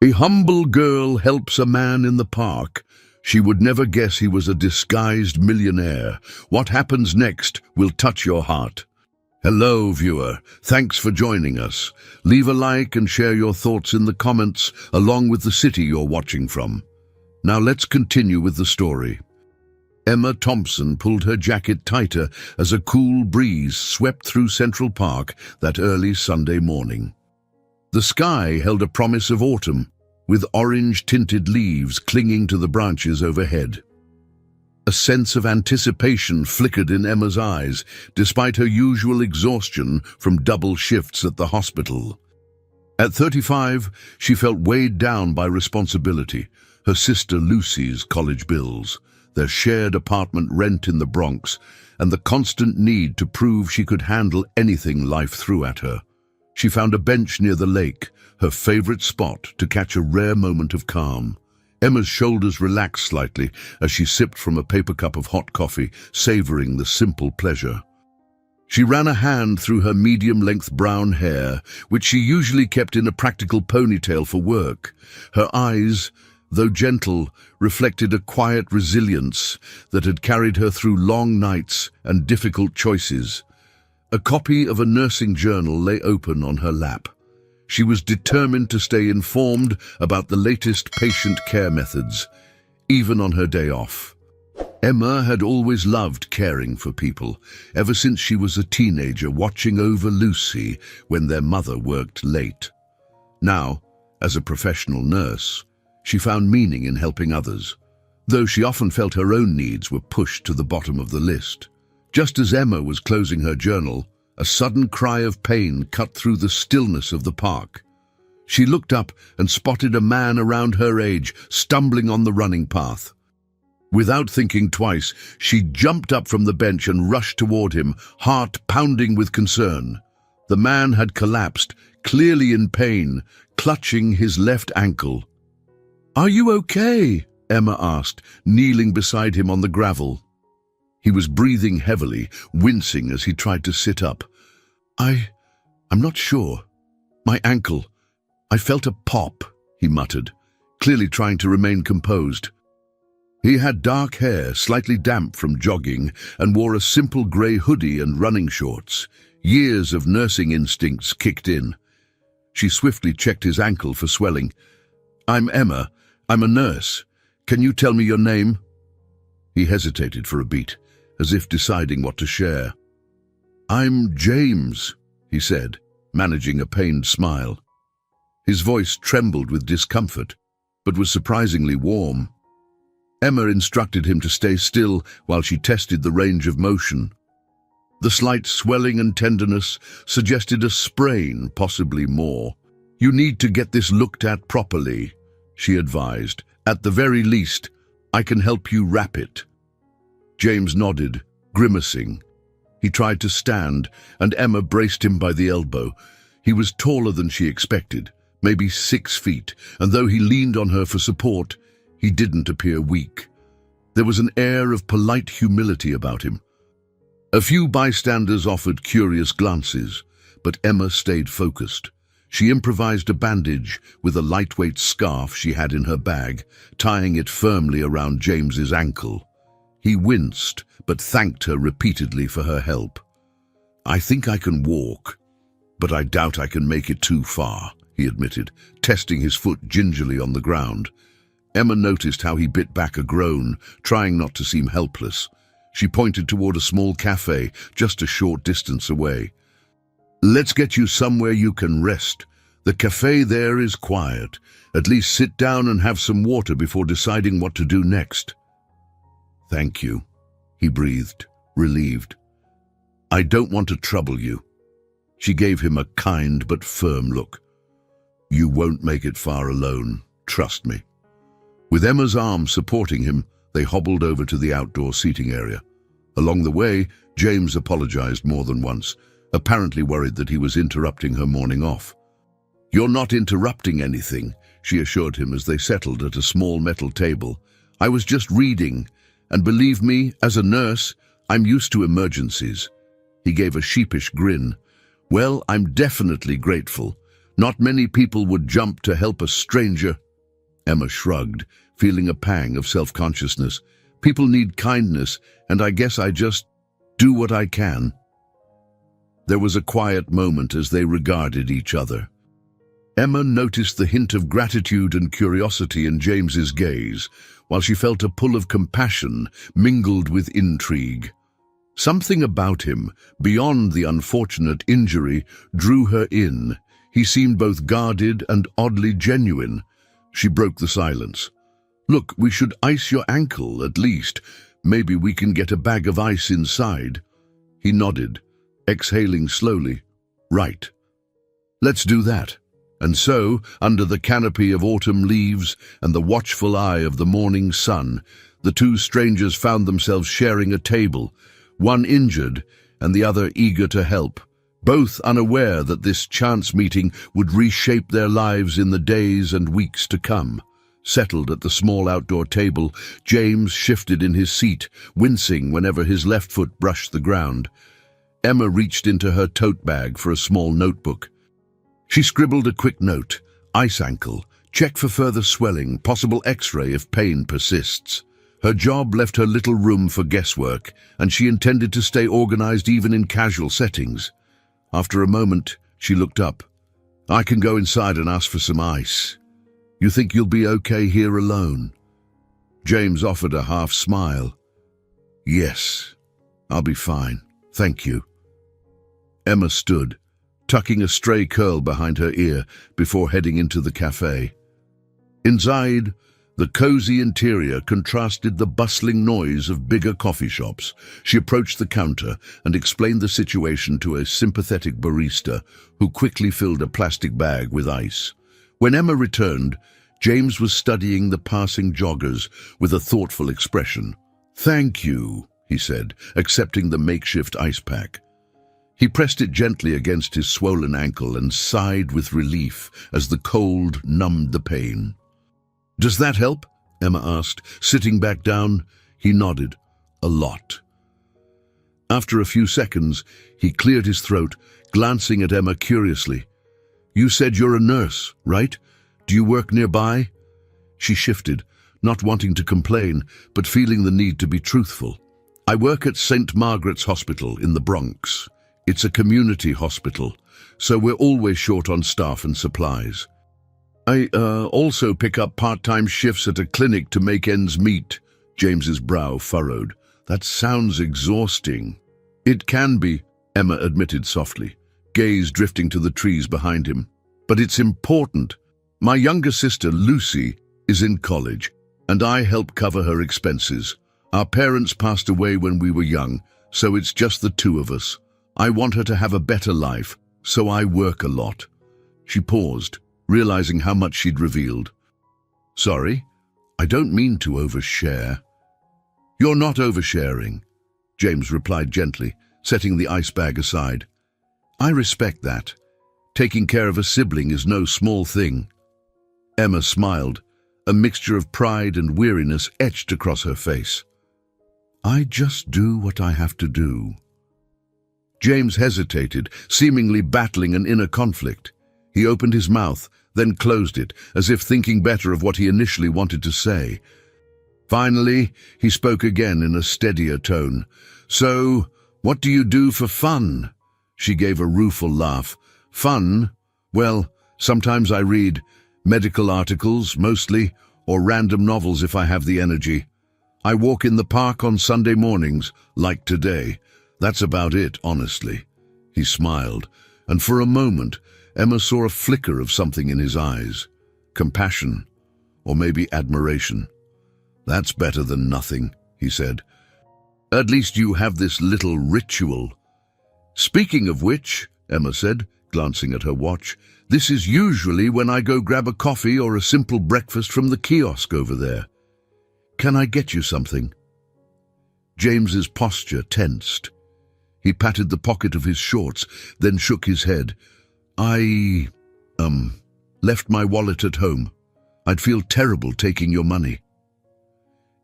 A humble girl helps a man in the park. She would never guess he was a disguised millionaire. What happens next will touch your heart. Hello, viewer. Thanks for joining us. Leave a like and share your thoughts in the comments, along with the city you're watching from. Now let's continue with the story. Emma Thompson pulled her jacket tighter as a cool breeze swept through Central Park that early Sunday morning. The sky held a promise of autumn, with orange-tinted leaves clinging to the branches overhead. A sense of anticipation flickered in Emma's eyes, despite her usual exhaustion from double shifts at the hospital. At 35, she felt weighed down by responsibility, her sister Lucy's college bills, their shared apartment rent in the Bronx, and the constant need to prove she could handle anything life threw at her. She found a bench near the lake, her favorite spot to catch a rare moment of calm. Emma's shoulders relaxed slightly as she sipped from a paper cup of hot coffee, savoring the simple pleasure. She ran a hand through her medium-length brown hair, which she usually kept in a practical ponytail for work. Her eyes, though gentle, reflected a quiet resilience that had carried her through long nights and difficult choices. A copy of a nursing journal lay open on her lap. She was determined to stay informed about the latest patient care methods, even on her day off. Emma had always loved caring for people, ever since she was a teenager watching over Lucy when their mother worked late. Now, as a professional nurse, she found meaning in helping others, though she often felt her own needs were pushed to the bottom of the list. Just as Emma was closing her journal, a sudden cry of pain cut through the stillness of the park. She looked up and spotted a man around her age stumbling on the running path. Without thinking twice, she jumped up from the bench and rushed toward him, heart pounding with concern. The man had collapsed, clearly in pain, clutching his left ankle. "Are you okay?" Emma asked, kneeling beside him on the gravel. He was breathing heavily, wincing as he tried to sit up. I'm not sure. My ankle. I felt a pop," he muttered, clearly trying to remain composed. He had dark hair, slightly damp from jogging, and wore a simple grey hoodie and running shorts. Years of nursing instincts kicked in. She swiftly checked his ankle for swelling. "I'm Emma. I'm a nurse. Can you tell me your name?" He hesitated for a beat, as if deciding what to share. "I'm James," he said, managing a pained smile. His voice trembled with discomfort, but was surprisingly warm. Emma instructed him to stay still while she tested the range of motion. The slight swelling and tenderness suggested a sprain, possibly more. "You need to get this looked at properly," she advised. "At the very least, I can help you wrap it." James nodded, grimacing. He tried to stand, and Emma braced him by the elbow. He was taller than she expected, maybe 6 feet, and though he leaned on her for support, he didn't appear weak. There was an air of polite humility about him. A few bystanders offered curious glances, but Emma stayed focused. She improvised a bandage with a lightweight scarf she had in her bag, tying it firmly around James's ankle. He winced, but thanked her repeatedly for her help. "I think I can walk, but I doubt I can make it too far," he admitted, testing his foot gingerly on the ground. Emma noticed how he bit back a groan, trying not to seem helpless. She pointed toward a small cafe just a short distance away. "Let's get you somewhere you can rest. The cafe there is quiet. At least sit down and have some water before deciding what to do next." "Thank you," he breathed, relieved. "I don't want to trouble you." She gave him a kind but firm look. "You won't make it far alone, trust me." With Emma's arm supporting him, they hobbled over to the outdoor seating area. Along the way, James apologized more than once, apparently worried that he was interrupting her morning off. "You're not interrupting anything," she assured him as they settled at a small metal table. "I was just reading, and believe me, as a nurse, I'm used to emergencies." He gave a sheepish grin. "Well, I'm definitely grateful. Not many people would jump to help a stranger. Emma shrugged, feeling a pang of self-consciousness. People need kindness, and I guess I just do what I can. There was a quiet moment as they regarded each other. Emma noticed the hint of gratitude and curiosity in James's gaze, while she felt a pull of compassion mingled with intrigue. Something about him, beyond the unfortunate injury, drew her in. He seemed both guarded and oddly genuine. She broke the silence. "Look, we should ice your ankle, at least. Maybe we can get a bag of ice inside." He nodded, exhaling slowly. "Right. Let's do that." And so, under the canopy of autumn leaves and the watchful eye of the morning sun, the two strangers found themselves sharing a table, one injured and the other eager to help, both unaware that this chance meeting would reshape their lives in the days and weeks to come. Settled at the small outdoor table, James shifted in his seat, wincing whenever his left foot brushed the ground. Emma reached into her tote bag for a small notebook. She scribbled a quick note: "Ice ankle, check for further swelling, possible x-ray if pain persists." Her job left her little room for guesswork, and she intended to stay organized even in casual settings. After a moment, she looked up. "I can go inside and ask for some ice. You think you'll be okay here alone?" James offered a half smile. "Yes, I'll be fine, thank you." Emma stood, tucking a stray curl behind her ear before heading into the cafe. Inside, the cozy interior contrasted the bustling noise of bigger coffee shops. She approached the counter and explained the situation to a sympathetic barista who quickly filled a plastic bag with ice. When Emma returned, James was studying the passing joggers with a thoughtful expression. "Thank you," he said, accepting the makeshift ice pack. He pressed it gently against his swollen ankle and sighed with relief as the cold numbed the pain. "Does that help?" Emma asked, sitting back down. He nodded. "A lot." After a few seconds, he cleared his throat, glancing at Emma curiously. "You said you're a nurse, right? Do you work nearby?" She shifted, not wanting to complain, but feeling the need to be truthful. "I work at St. Margaret's Hospital in the Bronx. It's a community hospital, so we're always short on staff and supplies. I also pick up part-time shifts at a clinic to make ends meet." James's brow furrowed. "That sounds exhausting." "It can be," Emma admitted softly, gaze drifting to the trees behind him. "But it's important. My younger sister, Lucy, is in college, and I help cover her expenses. Our parents passed away when we were young, so it's just the two of us. I want her to have a better life, so I work a lot." She paused, realizing how much she'd revealed. "Sorry, I don't mean to overshare." "You're not oversharing," James replied gently, setting the ice bag aside. "I respect that. Taking care of a sibling is no small thing." Emma smiled, a mixture of pride and weariness etched across her face. "I just do what I have to do." James hesitated, seemingly battling an inner conflict. He opened his mouth, then closed it, as if thinking better of what he initially wanted to say. Finally, he spoke again in a steadier tone. "So, what do you do for fun?" She gave a rueful laugh. "Fun? Well, sometimes I read medical articles, mostly, or random novels if I have the energy. I walk in the park on Sunday mornings, like today. That's about it, honestly." He smiled, and for a moment, Emma saw a flicker of something in his eyes. Compassion, or maybe admiration. "That's better than nothing," he said. "At least you have this little ritual." "Speaking of which," Emma said, glancing at her watch, "this is usually when I go grab a coffee or a simple breakfast from the kiosk over there. Can I get you something?" James's posture tensed. He patted the pocket of his shorts, then shook his head. I left my wallet at home. I'd feel terrible taking your money."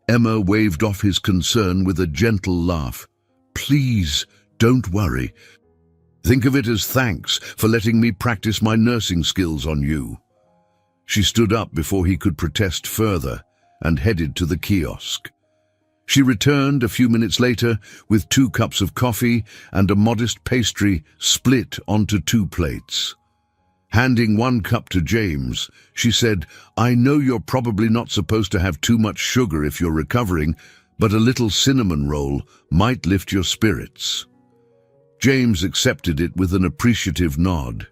Emma waved off his concern with a gentle laugh. "Please, don't worry. Think of it as thanks for letting me practice my nursing skills on you." She stood up before he could protest further and headed to the kiosk. She returned a few minutes later with 2 cups of coffee and a modest pastry split onto 2 plates. Handing 1 cup to James, she said, "I know you're probably not supposed to have too much sugar if you're recovering, but a little cinnamon roll might lift your spirits." James accepted it with an appreciative nod.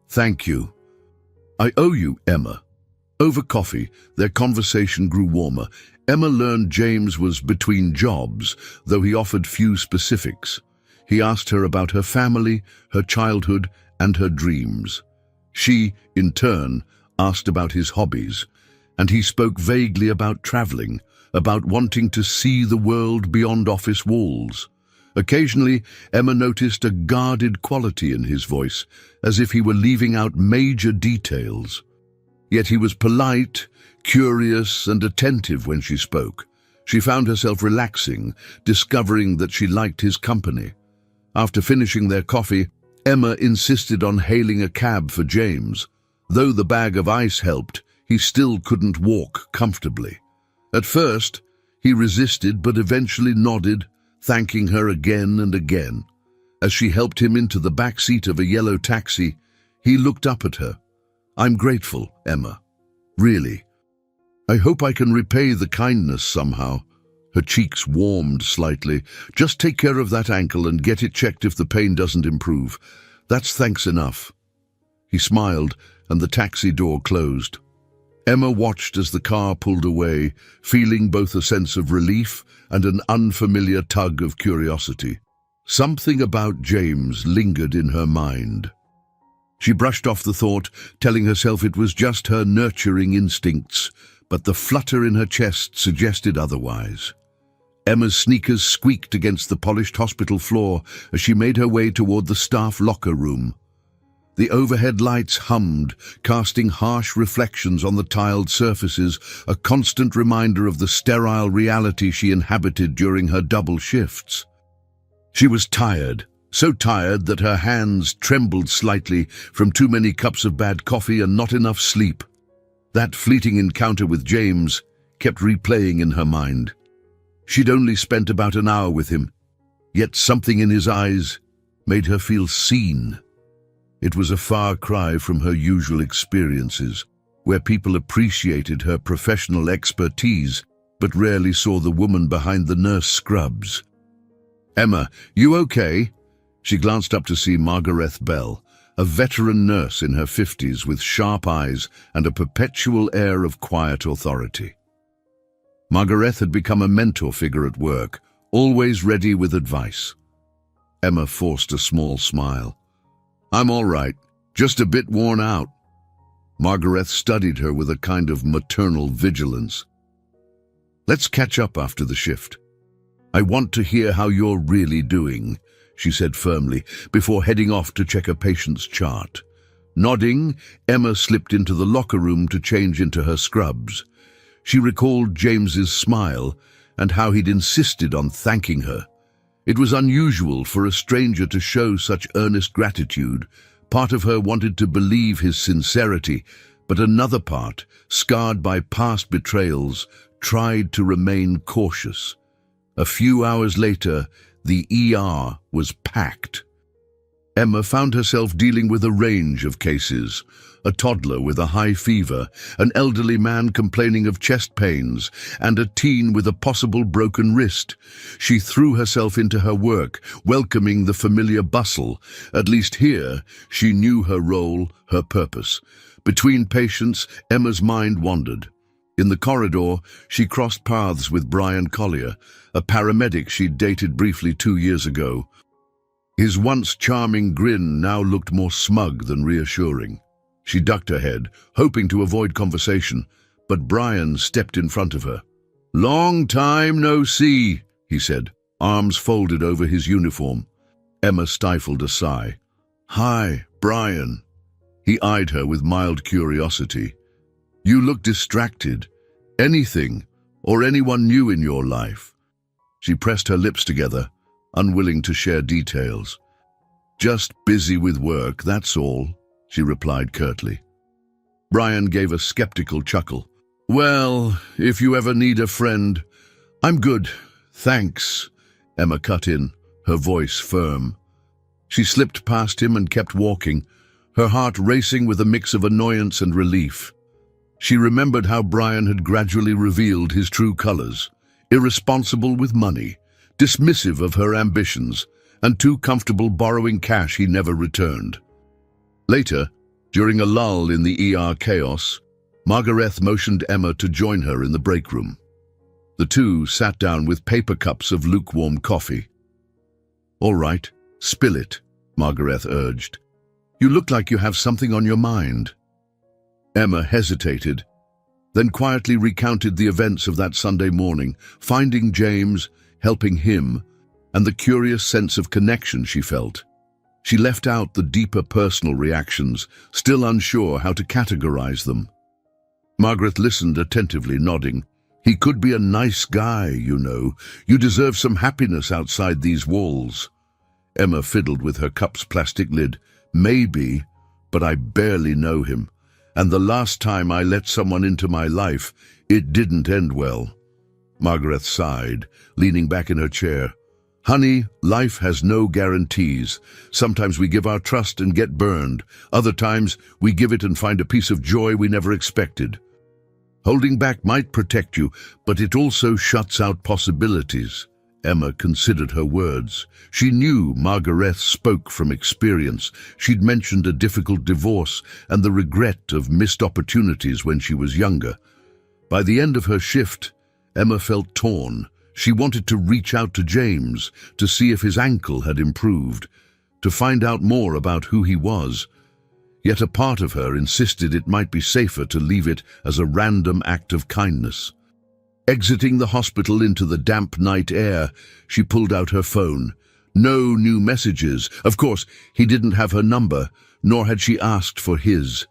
"Thank you. I owe you, Emma." Over coffee, their conversation grew warmer. Emma learned James was between jobs, though he offered few specifics. He asked her about her family, her childhood, and her dreams. She, in turn, asked about his hobbies, and he spoke vaguely about traveling, about wanting to see the world beyond office walls. Occasionally, Emma noticed a guarded quality in his voice, as if he were leaving out major details. Yet he was polite, curious, and attentive when she spoke. She found herself relaxing, discovering that she liked his company. After finishing their coffee, Emma insisted on hailing a cab for James. Though the bag of ice helped, he still couldn't walk comfortably. At first, he resisted but eventually nodded, thanking her again and again. As she helped him into the back seat of a yellow taxi, he looked up at her. "I'm grateful, Emma. Really. I hope I can repay the kindness somehow." Her cheeks warmed slightly. "Just take care of that ankle and get it checked if the pain doesn't improve. That's thanks enough." He smiled, and the taxi door closed. Emma watched as the car pulled away, feeling both a sense of relief and an unfamiliar tug of curiosity. Something about James lingered in her mind. She brushed off the thought, telling herself it was just her nurturing instincts, but the flutter in her chest suggested otherwise. Emma's sneakers squeaked against the polished hospital floor as she made her way toward the staff locker room. The overhead lights hummed, casting harsh reflections on the tiled surfaces, a constant reminder of the sterile reality she inhabited during her double shifts. She was tired, so tired that her hands trembled slightly from too many cups of bad coffee and not enough sleep. That fleeting encounter with James kept replaying in her mind. She'd only spent about an hour with him, yet something in his eyes made her feel seen. It was a far cry from her usual experiences, where people appreciated her professional expertise but rarely saw the woman behind the nurse scrubs. "Emma, you okay?" She glanced up to see Margaret Bell, a veteran nurse in her 50s with sharp eyes and a perpetual air of quiet authority. Margaret had become a mentor figure at work, always ready with advice. Emma forced a small smile. "I'm all right, just a bit worn out." Margaret studied her with a kind of maternal vigilance. "Let's catch up after the shift. I want to hear how you're really doing," she said firmly, before heading off to check a patient's chart. Nodding, Emma slipped into the locker room to change into her scrubs. She recalled James's smile and how he'd insisted on thanking her. It was unusual for a stranger to show such earnest gratitude. Part of her wanted to believe his sincerity, but another part, scarred by past betrayals, tried to remain cautious. A few hours later, the ER was packed. Emma found herself dealing with a range of cases. A toddler with a high fever, an elderly man complaining of chest pains, and a teen with a possible broken wrist. She threw herself into her work, welcoming the familiar bustle. At least here, she knew her role, her purpose. Between patients, Emma's mind wandered. In the corridor, she crossed paths with Brian Collier, a paramedic she'd dated briefly 2 years ago. His once charming grin now looked more smug than reassuring. She ducked her head, hoping to avoid conversation, but Brian stepped in front of her. "Long time no see," he said, arms folded over his uniform. Emma stifled a sigh. "Hi, Brian." He eyed her with mild curiosity. "You look distracted. Anything, or anyone new in your life?" She pressed her lips together, unwilling to share details. Just busy with work, that's all, she replied curtly. Brian gave a skeptical chuckle. Well, if you ever need a friend, I'm good, thanks, Emma cut in, her voice firm. She slipped past him and kept walking, her heart racing with a mix of annoyance and relief. She remembered how Brian had gradually revealed his true colors, irresponsible with money, dismissive of her ambitions, and too comfortable borrowing cash he never returned. Later, during a lull in the ER chaos, Margaret motioned Emma to join her in the break room. The two sat down with paper cups of lukewarm coffee. All right, spill it, Margaret urged. You look like you have something on your mind. Emma hesitated, then quietly recounted the events of that Sunday morning, finding James, helping him, and the curious sense of connection she felt. She left out the deeper personal reactions, still unsure how to categorize them. Margaret listened attentively, nodding. He could be a nice guy, you know. You deserve some happiness outside these walls. Emma fiddled with her cup's plastic lid. Maybe, but I barely know him. And the last time I let someone into my life, it didn't end well. Margaret sighed, leaning back in her chair. Honey, life has no guarantees. Sometimes we give our trust and get burned. Other times, we give it and find a piece of joy we never expected. Holding back might protect you, but it also shuts out possibilities. Emma considered her words. She knew Margaret spoke from experience. She'd mentioned a difficult divorce and the regret of missed opportunities when she was younger. By the end of her shift, Emma felt torn. She wanted to reach out to James, to see if his ankle had improved, to find out more about who he was. Yet a part of her insisted it might be safer to leave it as a random act of kindness. Exiting the hospital into the damp night air, she pulled out her phone. No new messages. Of course, he didn't have her number, nor had she asked for his.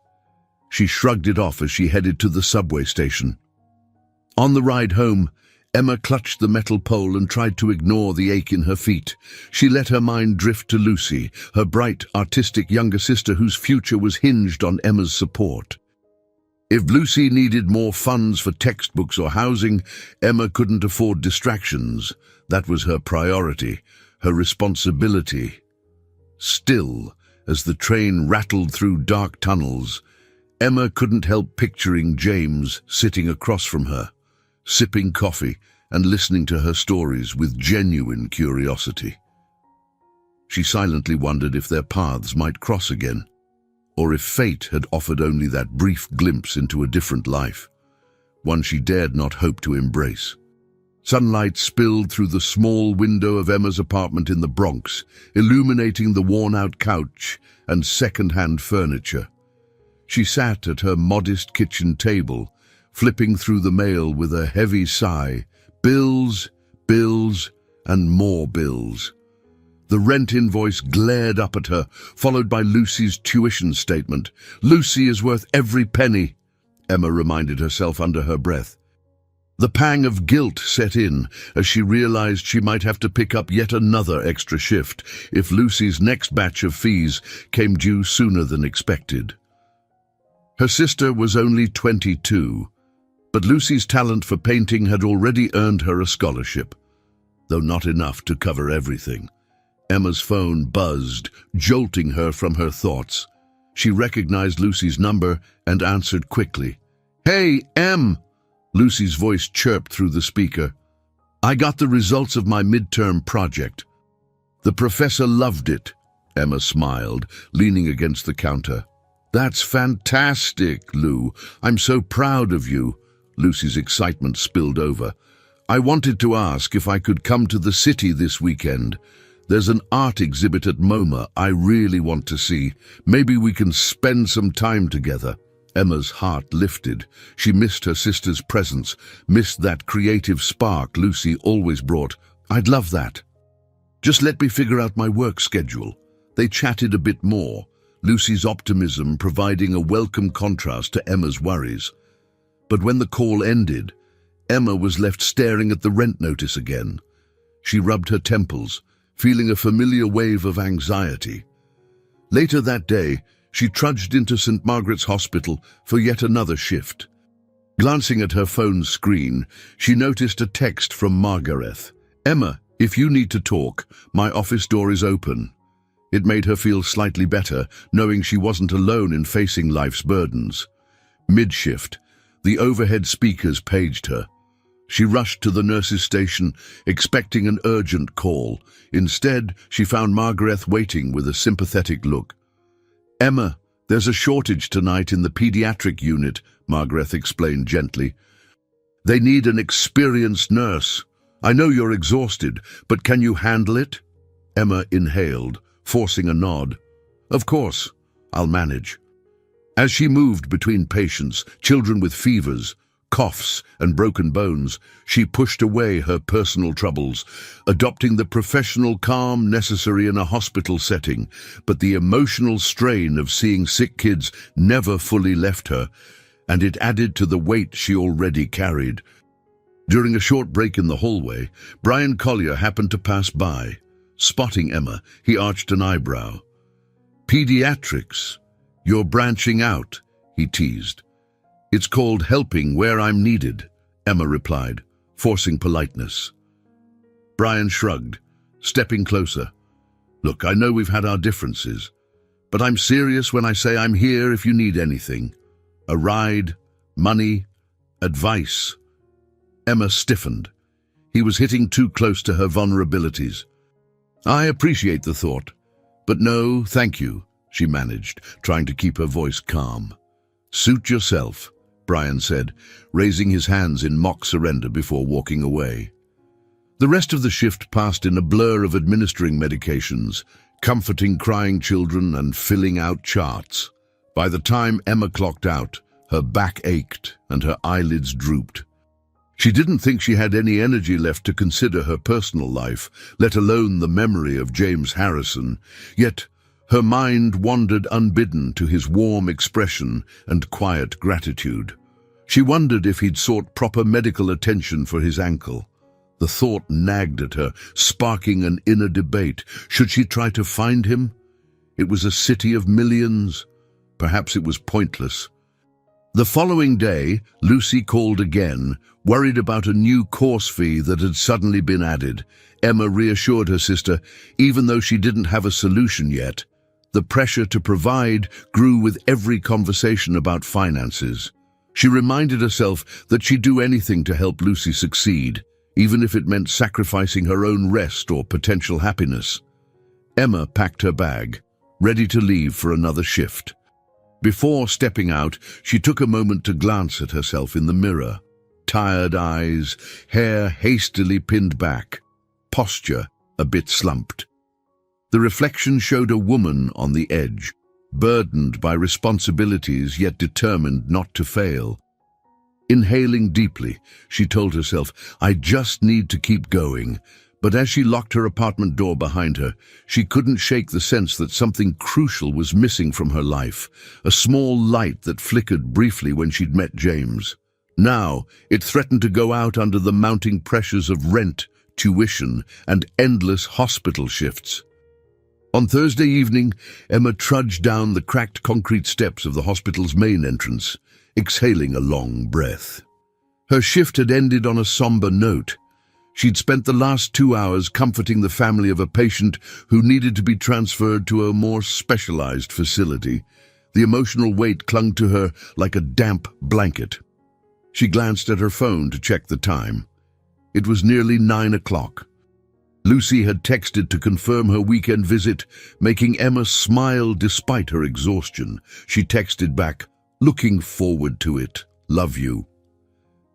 She shrugged it off as she headed to the subway station. On the ride home, Emma clutched the metal pole and tried to ignore the ache in her feet. She let her mind drift to Lucy, her bright, artistic younger sister whose future was hinged on Emma's support. If Lucy needed more funds for textbooks or housing, Emma couldn't afford distractions. That was her priority, her responsibility. Still, as the train rattled through dark tunnels, Emma couldn't help picturing James sitting across from her, sipping coffee and listening to her stories with genuine curiosity. She silently wondered if their paths might cross again, or if fate had offered only that brief glimpse into a different life, one she dared not hope to embrace. Sunlight spilled through the small window of Emma's apartment in the Bronx, illuminating the worn-out couch and second-hand furniture. She sat at her modest kitchen table, flipping through the mail with a heavy sigh. Bills, bills, and more bills. The rent invoice glared up at her, followed by Lucy's tuition statement. Lucy is worth every penny, Emma reminded herself under her breath. The pang of guilt set in as she realized she might have to pick up yet another extra shift if Lucy's next batch of fees came due sooner than expected. Her sister was only 22, but Lucy's talent for painting had already earned her a scholarship, though not enough to cover everything. Emma's phone buzzed, jolting her from her thoughts. She recognized Lucy's number and answered quickly. "Hey, Em!" Lucy's voice chirped through the speaker. "I got the results of my midterm project. The professor loved it," Emma smiled, leaning against the counter. "That's fantastic, Lou. I'm so proud of you." Lucy's excitement spilled over. "I wanted to ask if I could come to the city this weekend. There's an art exhibit at MoMA I really want to see. Maybe we can spend some time together." Emma's heart lifted. She missed her sister's presence, missed that creative spark Lucy always brought. "I'd love that. Just let me figure out my work schedule." They chatted a bit more, Lucy's optimism providing a welcome contrast to Emma's worries. But when the call ended, Emma was left staring at the rent notice again. She rubbed her temples, feeling a familiar wave of anxiety. Later that day, she trudged into St. Margaret's Hospital for yet another shift. Glancing at her phone's screen, she noticed a text from Margaret. "Emma, if you need to talk, my office door is open." It made her feel slightly better, knowing she wasn't alone in facing life's burdens. Mid-shift, the overhead speakers paged her. She rushed to the nurse's station, expecting an urgent call. Instead, she found Margaret waiting with a sympathetic look. "Emma, there's a shortage tonight in the pediatric unit," Margaret explained gently. "They need an experienced nurse. I know you're exhausted, but can you handle it?" Emma inhaled, forcing a nod. "Of course, I'll manage." As she moved between patients, children with fevers, coughs, and broken bones, she pushed away her personal troubles, adopting the professional calm necessary in a hospital setting. But the emotional strain of seeing sick kids never fully left her, and it added to the weight she already carried. During a short break in the hallway, Brian Collier happened to pass by. Spotting Emma, he arched an eyebrow. "Pediatrics? You're branching out," he teased. "It's called helping where I'm needed," Emma replied, forcing politeness. Brian shrugged, stepping closer. "Look, I know we've had our differences, but I'm serious when I say I'm here if you need anything. A ride, money, advice." Emma stiffened. He was hitting too close to her vulnerabilities. "I appreciate the thought, but no, thank you," she managed, trying to keep her voice calm. "Suit yourself," Brian said, raising his hands in mock surrender before walking away. The rest of the shift passed in a blur of administering medications, comforting crying children, and filling out charts. By the time Emma clocked out, her back ached and her eyelids drooped. She didn't think she had any energy left to consider her personal life, let alone the memory of James Harrison, yet her mind wandered unbidden to his warm expression and quiet gratitude. She wondered if he'd sought proper medical attention for his ankle. The thought nagged at her, sparking an inner debate. Should she try to find him? It was a city of millions. Perhaps it was pointless. The following day, Lucy called again, worried about a new course fee that had suddenly been added. Emma reassured her sister, even though she didn't have a solution yet. The pressure to provide grew with every conversation about finances. She reminded herself that she'd do anything to help Lucy succeed, even if it meant sacrificing her own rest or potential happiness. Emma packed her bag, ready to leave for another shift. Before stepping out, she took a moment to glance at herself in the mirror. Tired eyes, hair hastily pinned back, posture a bit slumped. The reflection showed a woman on the edge, burdened by responsibilities yet determined not to fail. Inhaling deeply, she told herself, "I just need to keep going." But as she locked her apartment door behind her, she couldn't shake the sense that something crucial was missing from her life, a small light that flickered briefly when she'd met James. Now, it threatened to go out under the mounting pressures of rent, tuition, and endless hospital shifts. On Thursday evening, Emma trudged down the cracked concrete steps of the hospital's main entrance, exhaling a long breath. Her shift had ended on a somber note. She'd spent the last 2 hours comforting the family of a patient who needed to be transferred to a more specialized facility. The emotional weight clung to her like a damp blanket. She glanced at her phone to check the time. It was nearly 9 o'clock. Lucy had texted to confirm her weekend visit, making Emma smile despite her exhaustion. She texted back, "Looking forward to it. Love you."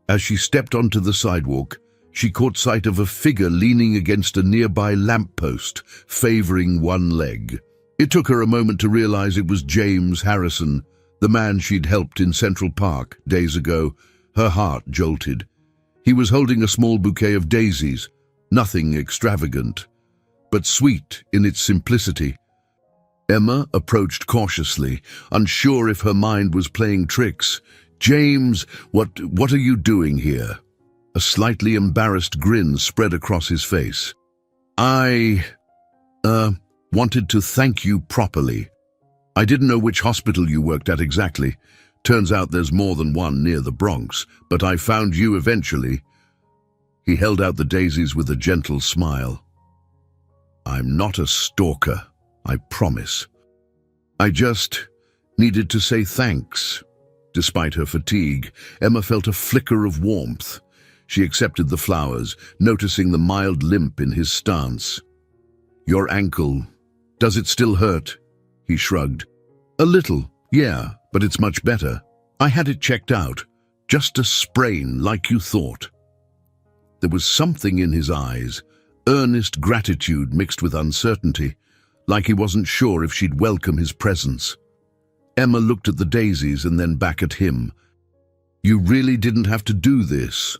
As she stepped onto the sidewalk, she caught sight of a figure leaning against a nearby lamppost, favoring one leg. It took her a moment to realize it was James Harrison, the man she'd helped in Central Park days ago. Her heart jolted. He was holding a small bouquet of daisies, nothing extravagant, but sweet in its simplicity. Emma approached cautiously, unsure if her mind was playing tricks. "James, what are you doing here?" A slightly embarrassed grin spread across his face. I wanted to thank you properly," I didn't know which hospital you worked at exactly. Turns out there's more than one near the Bronx, but I found you eventually." He held out the daisies with a gentle smile. "I'm not a stalker, I promise. I just needed to say thanks." Despite her fatigue, Emma felt a flicker of warmth. She accepted the flowers, noticing the mild limp in his stance. "Your ankle, does it still hurt?" He shrugged. "A little, yeah, but it's much better. I had it checked out. Just a sprain, like you thought." There was something in his eyes, earnest gratitude mixed with uncertainty, like he wasn't sure if she'd welcome his presence. Emma looked at the daisies and then back at him. "You really didn't have to do this."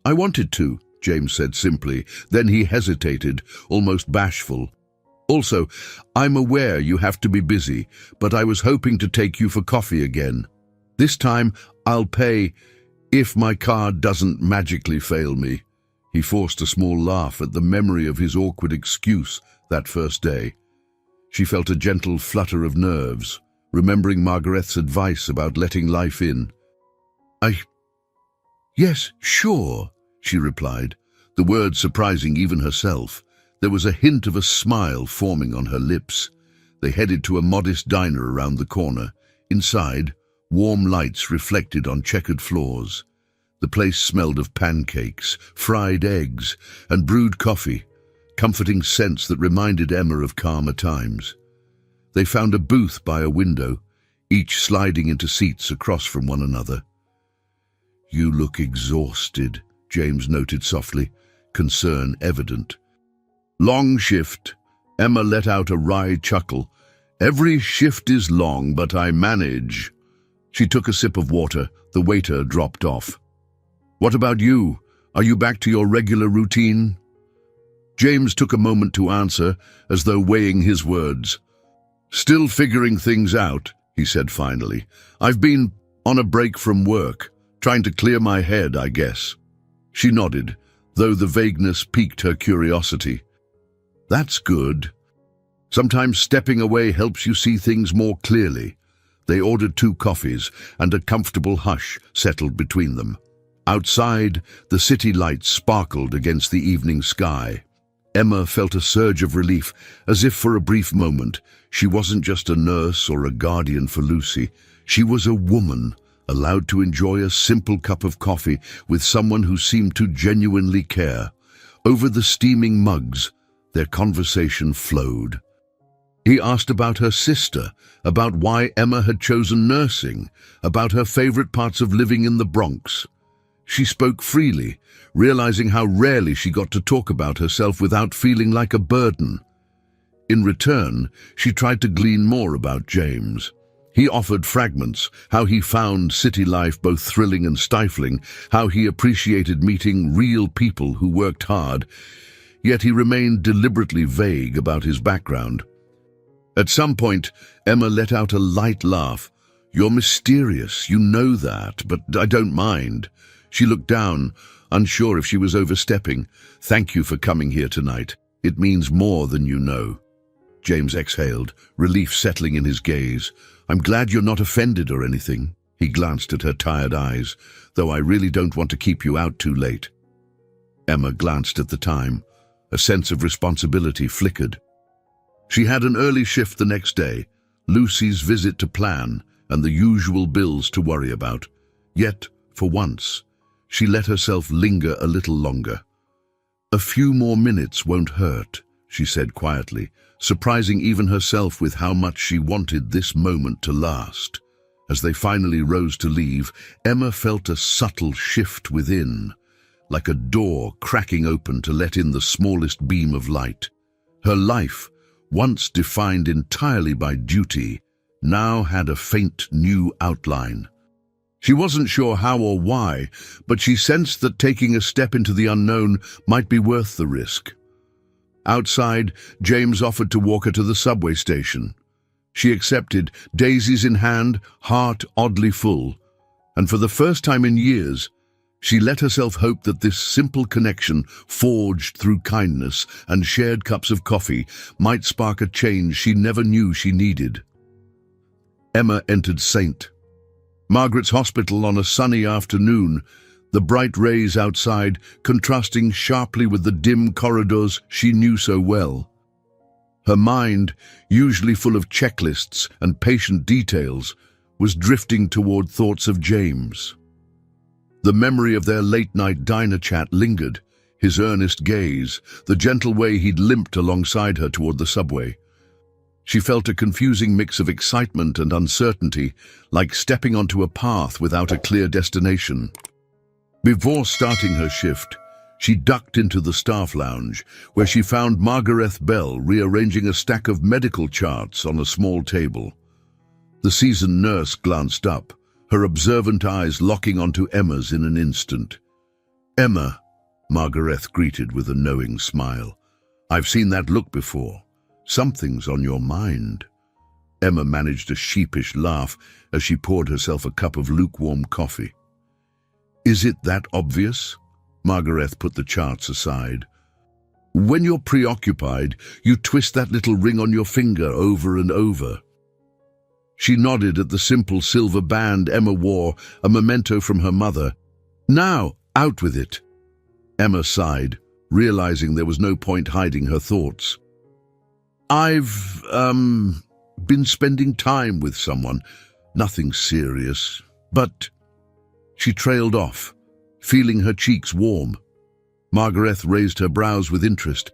"I wanted to," James said simply. Then he hesitated, almost bashful. "Also, I'm aware you have to be busy, but I was hoping to take you for coffee again. This time, I'll pay if my card doesn't magically fail me." He forced a small laugh at the memory of his awkward excuse that first day. She felt a gentle flutter of nerves, remembering Margaret's advice about letting life in. Yes, sure," she replied, the words surprising even herself. There was a hint of a smile forming on her lips. They headed to a modest diner around the corner. Inside, warm lights reflected on checkered floors. The place smelled of pancakes, fried eggs, and brewed coffee, comforting scents that reminded Emma of calmer times. They found a booth by a window, each sliding into seats across from one another. "You look exhausted," James noted softly, concern evident. "Long shift." Emma let out a wry chuckle. "Every shift is long, but I manage." She took a sip of water. The waiter dropped off. "What about you? Are you back to your regular routine?" James took a moment to answer, as though weighing his words. "Still figuring things out," he said finally. "I've been on a break from work, trying to clear my head, I guess." She nodded, though the vagueness piqued her curiosity. "That's good. Sometimes stepping away helps you see things more clearly." They ordered 2 coffees, and a comfortable hush settled between them. Outside, the city lights sparkled against the evening sky. Emma felt a surge of relief, as if for a brief moment. She wasn't just a nurse or a guardian for Lucy. She was a woman, allowed to enjoy a simple cup of coffee with someone who seemed to genuinely care. Over the steaming mugs, their conversation flowed. He asked about her sister, about why Emma had chosen nursing, about her favorite parts of living in the Bronx. She spoke freely, realizing how rarely she got to talk about herself without feeling like a burden. In return, she tried to glean more about James. He offered fragments, how he found city life both thrilling and stifling, how he appreciated meeting real people who worked hard, yet he remained deliberately vague about his background. At some point, Emma let out a light laugh. "You're mysterious, you know that, but I don't mind." She looked down, unsure if she was overstepping. "Thank you for coming here tonight. It means more than you know." James exhaled, relief settling in his gaze. "I'm glad you're not offended or anything." He glanced at her tired eyes. "Though I really don't want to keep you out too late." Emma glanced at the time. A sense of responsibility flickered. She had an early shift the next day, Lucy's visit to plan, and the usual bills to worry about. Yet, for once, she let herself linger a little longer. "A few more minutes won't hurt," she said quietly, surprising even herself with how much she wanted this moment to last. As they finally rose to leave, Emma felt a subtle shift within, like a door cracking open to let in the smallest beam of light. Her life, once defined entirely by duty, now had a faint new outline. She wasn't sure how or why, but she sensed that taking a step into the unknown might be worth the risk. Outside, James offered to walk her to the subway station. She accepted, daisies in hand, heart oddly full. And for the first time in years, she let herself hope that this simple connection, forged through kindness and shared cups of coffee, might spark a change she never knew she needed. Emma entered St. Margaret's Hospital on a sunny afternoon, the bright rays outside contrasting sharply with the dim corridors she knew so well. Her mind, usually full of checklists and patient details, was drifting toward thoughts of James. The memory of their late-night diner chat lingered, his earnest gaze, the gentle way he'd limped alongside her toward the subway. She felt a confusing mix of excitement and uncertainty, like stepping onto a path without a clear destination. Before starting her shift, she ducked into the staff lounge, where she found Margaret Bell rearranging a stack of medical charts on a small table. The seasoned nurse glanced up, her observant eyes locking onto Emma's in an instant. "Emma," Margaret greeted with a knowing smile. "I've seen that look before. Something's on your mind." Emma managed a sheepish laugh as she poured herself a cup of lukewarm coffee. "Is it that obvious?" Margaret put the charts aside. "When you're preoccupied, you twist that little ring on your finger over and over." She nodded at the simple silver band Emma wore, a memento from her mother. "Now, out with it." Emma sighed, realizing there was no point hiding her thoughts. "I've, been spending time with someone. Nothing serious, but—" She trailed off, feeling her cheeks warm. Margaret raised her brows with interest.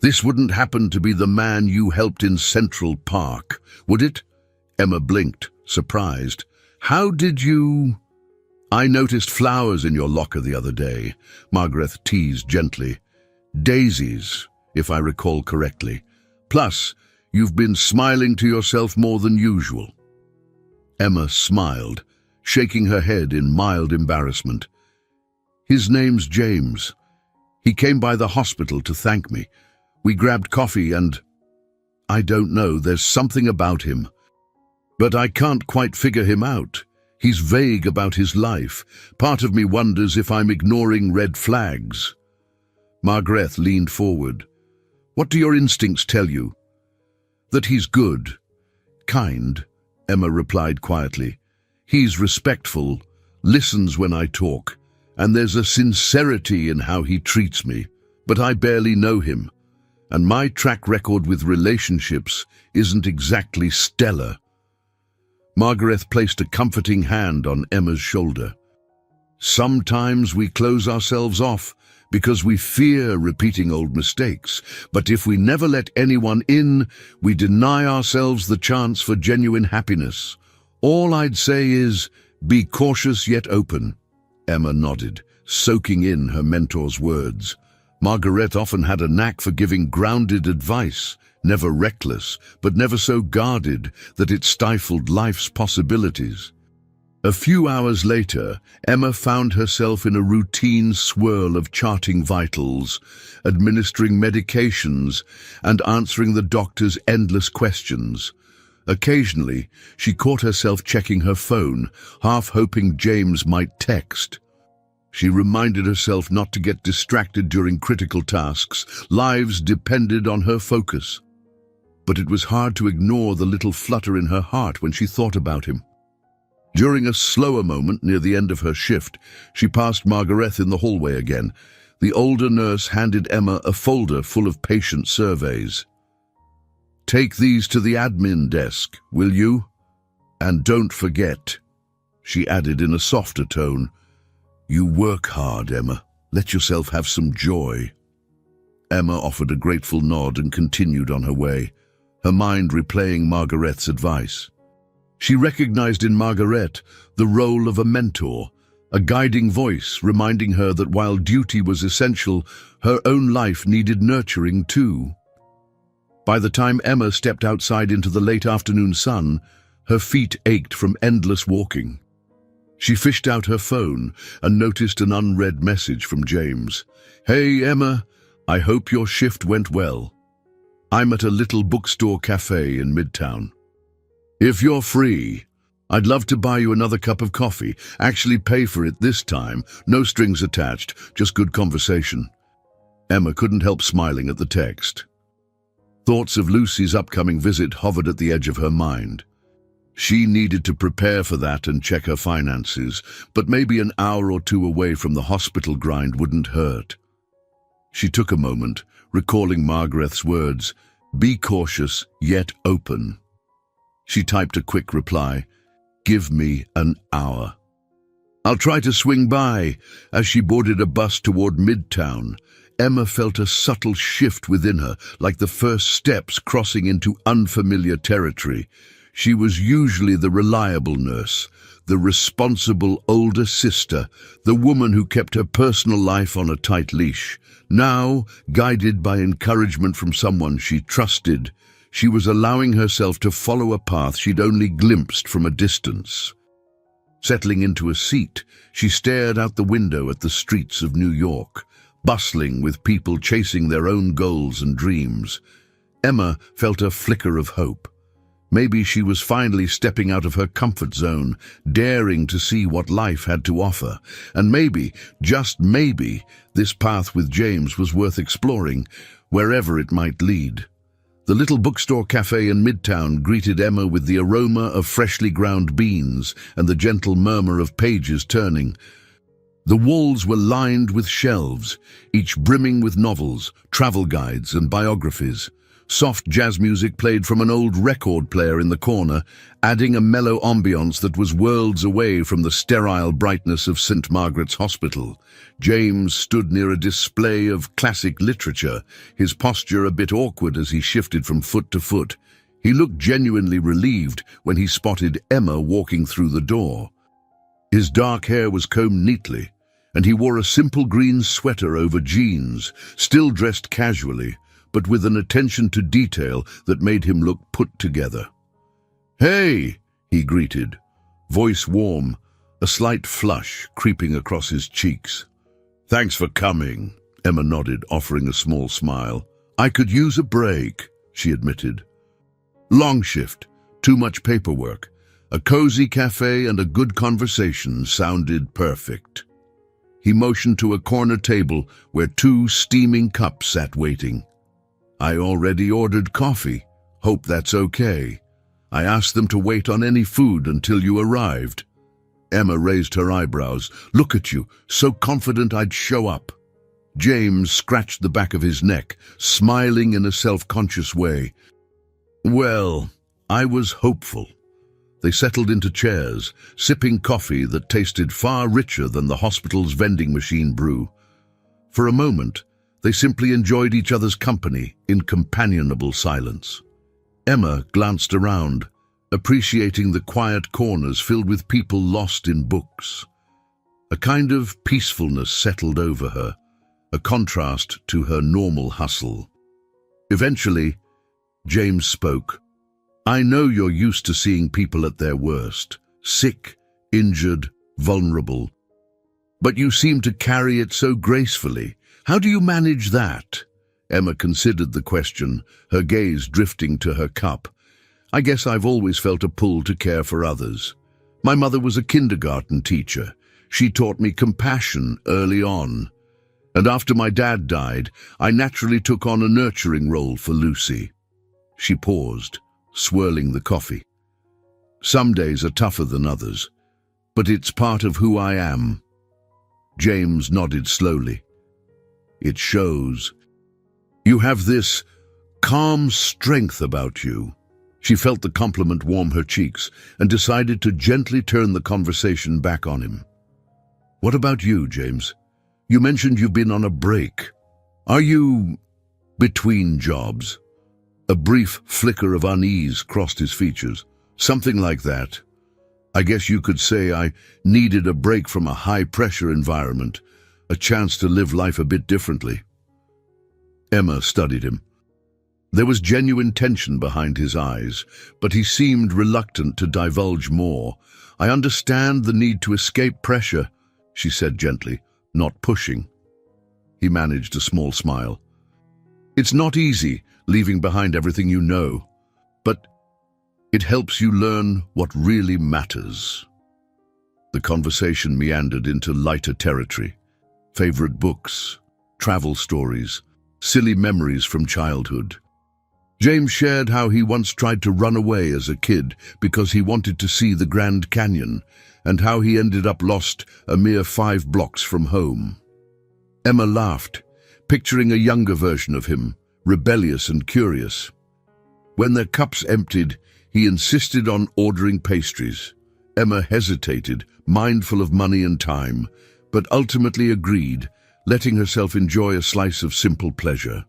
"This wouldn't happen to be the man you helped in Central Park, would it?" Emma blinked, surprised. "How did you—" "I noticed flowers in your locker the other day," Margaret teased gently. "Daisies, if I recall correctly. Plus, you've been smiling to yourself more than usual." Emma smiled, shaking her head in mild embarrassment. "His name's James. He came by the hospital to thank me. We grabbed coffee and— I don't know, there's something about him. But I can't quite figure him out. He's vague about his life. Part of me wonders if I'm ignoring red flags." Margaret leaned forward. "What do your instincts tell you?" "That he's good. Kind," Emma replied quietly. "He's respectful, listens when I talk, and there's a sincerity in how he treats me. But I barely know him, and my track record with relationships isn't exactly stellar." Margaret placed a comforting hand on Emma's shoulder. "Sometimes we close ourselves off because we fear repeating old mistakes, but if we never let anyone in, we deny ourselves the chance for genuine happiness. All I'd say is, be cautious yet open." Emma nodded, soaking in her mentor's words. Margaret often had a knack for giving grounded advice, never reckless, but never so guarded that it stifled life's possibilities. A few hours later, Emma found herself in a routine swirl of charting vitals, administering medications, and answering the doctor's endless questions. Occasionally, she caught herself checking her phone, half hoping James might text. She reminded herself not to get distracted during critical tasks. Lives depended on her focus. But it was hard to ignore the little flutter in her heart when she thought about him. During a slower moment near the end of her shift, she passed Margaret in the hallway again. The older nurse handed Emma a folder full of patient surveys. "Take these to the admin desk, will you? And don't forget," she added in a softer tone, "you work hard, Emma. Let yourself have some joy." Emma offered a grateful nod and continued on her way, her mind replaying Margaret's advice. She recognized in Margaret the role of a mentor, a guiding voice reminding her that while duty was essential, her own life needed nurturing too. By the time Emma stepped outside into the late afternoon sun, her feet ached from endless walking. She fished out her phone and noticed an unread message from James. "Hey, Emma, I hope your shift went well. I'm at a little bookstore cafe in Midtown. If you're free, I'd love to buy you another cup of coffee. Actually pay for it this time. No strings attached, just good conversation." Emma couldn't help smiling at the text. Thoughts of Lucy's upcoming visit hovered at the edge of her mind. She needed to prepare for that and check her finances, but maybe an hour or two away from the hospital grind wouldn't hurt. She took a moment, recalling Margaret's words, "Be cautious, yet open." She typed a quick reply, "Give me an hour." "I'll try to swing by." As she boarded a bus toward Midtown, Emma felt a subtle shift within her, like the first steps crossing into unfamiliar territory. She was usually the reliable nurse, the responsible older sister, the woman who kept her personal life on a tight leash. Now, guided by encouragement from someone she trusted, she was allowing herself to follow a path she'd only glimpsed from a distance. Settling into a seat, she stared out the window at the streets of New York, bustling with people chasing their own goals and dreams. Emma felt a flicker of hope. Maybe she was finally stepping out of her comfort zone, daring to see what life had to offer. And maybe, just maybe, this path with James was worth exploring, wherever it might lead. The little bookstore cafe in Midtown greeted Emma with the aroma of freshly ground beans and the gentle murmur of pages turning. The walls were lined with shelves, each brimming with novels, travel guides, and biographies. Soft jazz music played from an old record player in the corner, adding a mellow ambience that was worlds away from the sterile brightness of St. Margaret's Hospital. James stood near a display of classic literature, his posture a bit awkward as he shifted from foot to foot. He looked genuinely relieved when he spotted Emma walking through the door. His dark hair was combed neatly, and he wore a simple green sweater over jeans, still dressed casually, but with an attention to detail that made him look put together. "Hey," he greeted, voice warm, a slight flush creeping across his cheeks. "Thanks for coming," Emma nodded, offering a small smile. "I could use a break," she admitted. Long shift, too much paperwork, a cozy cafe and a good conversation sounded perfect. He motioned to a corner table where 2 steaming cups sat waiting. "I already ordered coffee. Hope that's okay. I asked them to wait on any food until you arrived." Emma raised her eyebrows. "Look at you, so confident I'd show up." James scratched the back of his neck, smiling in a self-conscious way. "Well, I was hopeful." They settled into chairs, sipping coffee that tasted far richer than the hospital's vending machine brew. For a moment, they simply enjoyed each other's company in companionable silence. Emma glanced around, appreciating the quiet corners filled with people lost in books. A kind of peacefulness settled over her, a contrast to her normal hustle. Eventually, James spoke. "I know you're used to seeing people at their worst, sick, injured, vulnerable. But you seem to carry it so gracefully. How do you manage that?" Emma considered the question, her gaze drifting to her cup. "I guess I've always felt a pull to care for others. My mother was a kindergarten teacher. She taught me compassion early on. And after my dad died, I naturally took on a nurturing role for Lucy." She paused, swirling the coffee. "Some days are tougher than others, but it's part of who I am." James nodded slowly. "It shows. You have this calm strength about you." She felt the compliment warm her cheeks and decided to gently turn the conversation back on him. "What about you, James? You mentioned you've been on a break. Are you between jobs?" A brief flicker of unease crossed his features. "Something like that. I guess you could say I needed a break from a high-pressure environment, a chance to live life a bit differently." Emma studied him. There was genuine tension behind his eyes, but he seemed reluctant to divulge more. "I understand the need to escape pressure," she said gently, not pushing. He managed a small smile. "It's not easy, leaving behind everything you know, but it helps you learn what really matters." The conversation meandered into lighter territory. Favorite books, travel stories, silly memories from childhood. James shared how he once tried to run away as a kid because he wanted to see the Grand Canyon, and how he ended up lost a mere 5 blocks from home. Emma laughed, picturing a younger version of him, rebellious and curious. When their cups emptied, he insisted on ordering pastries. Emma hesitated, mindful of money and time, but ultimately agreed, letting herself enjoy a slice of simple pleasure.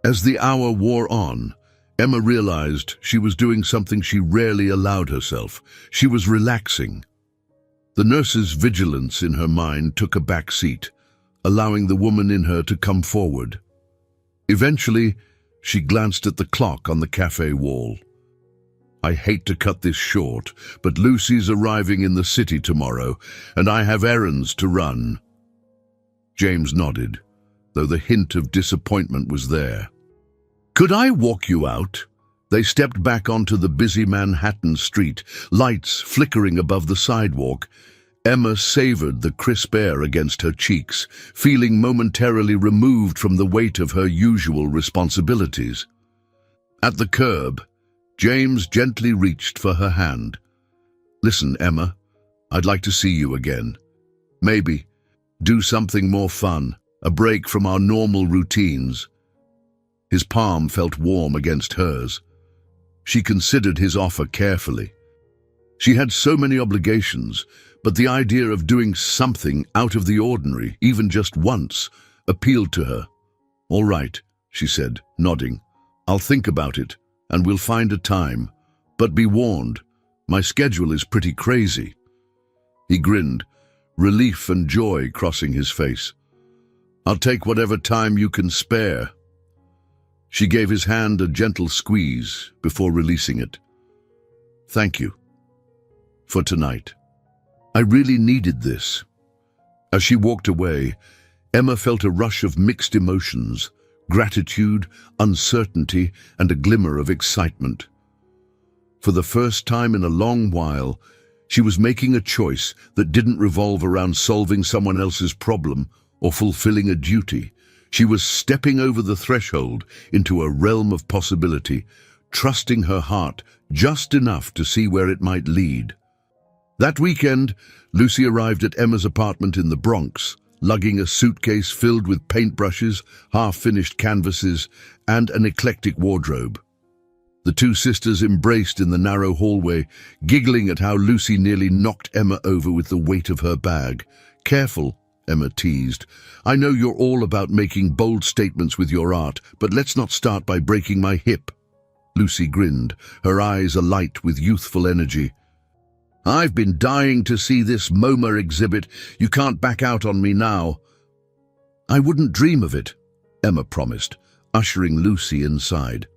As the hour wore on, Emma realized she was doing something she rarely allowed herself. She was relaxing. The nurse's vigilance in her mind took a back seat, allowing the woman in her to come forward. Eventually, she glanced at the clock on the cafe wall. "I hate to cut this short, but Lucy's arriving in the city tomorrow, and I have errands to run." James nodded, though the hint of disappointment was there. "Could I walk you out?" They stepped back onto the busy Manhattan street, lights flickering above the sidewalk. Emma savored the crisp air against her cheeks, feeling momentarily removed from the weight of her usual responsibilities. At the curb, James gently reached for her hand. "Listen, Emma, I'd like to see you again. Maybe do something more fun, a break from our normal routines." His palm felt warm against hers. She considered his offer carefully. She had so many obligations, but the idea of doing something out of the ordinary, even just once, appealed to her. "All right," she said, nodding. "I'll think about it, and we'll find a time. But be warned, my schedule is pretty crazy." He grinned, relief and joy crossing his face. "I'll take whatever time you can spare." She gave his hand a gentle squeeze before releasing it. "Thank you. For tonight. I really needed this." As she walked away, Emma felt a rush of mixed emotions, gratitude, uncertainty, and a glimmer of excitement. For the first time in a long while, she was making a choice that didn't revolve around solving someone else's problem or fulfilling a duty. She was stepping over the threshold into a realm of possibility, trusting her heart just enough to see where it might lead. That weekend, Lucy arrived at Emma's apartment in the Bronx, lugging a suitcase filled with paintbrushes, half-finished canvases, and an eclectic wardrobe. The two sisters embraced in the narrow hallway, giggling at how Lucy nearly knocked Emma over with the weight of her bag. "Careful," Emma teased. "I know you're all about making bold statements with your art, but let's not start by breaking my hip." Lucy grinned, her eyes alight with youthful energy. "I've been dying to see this MoMA exhibit. You can't back out on me now." "I wouldn't dream of it," Emma promised, ushering Lucy inside.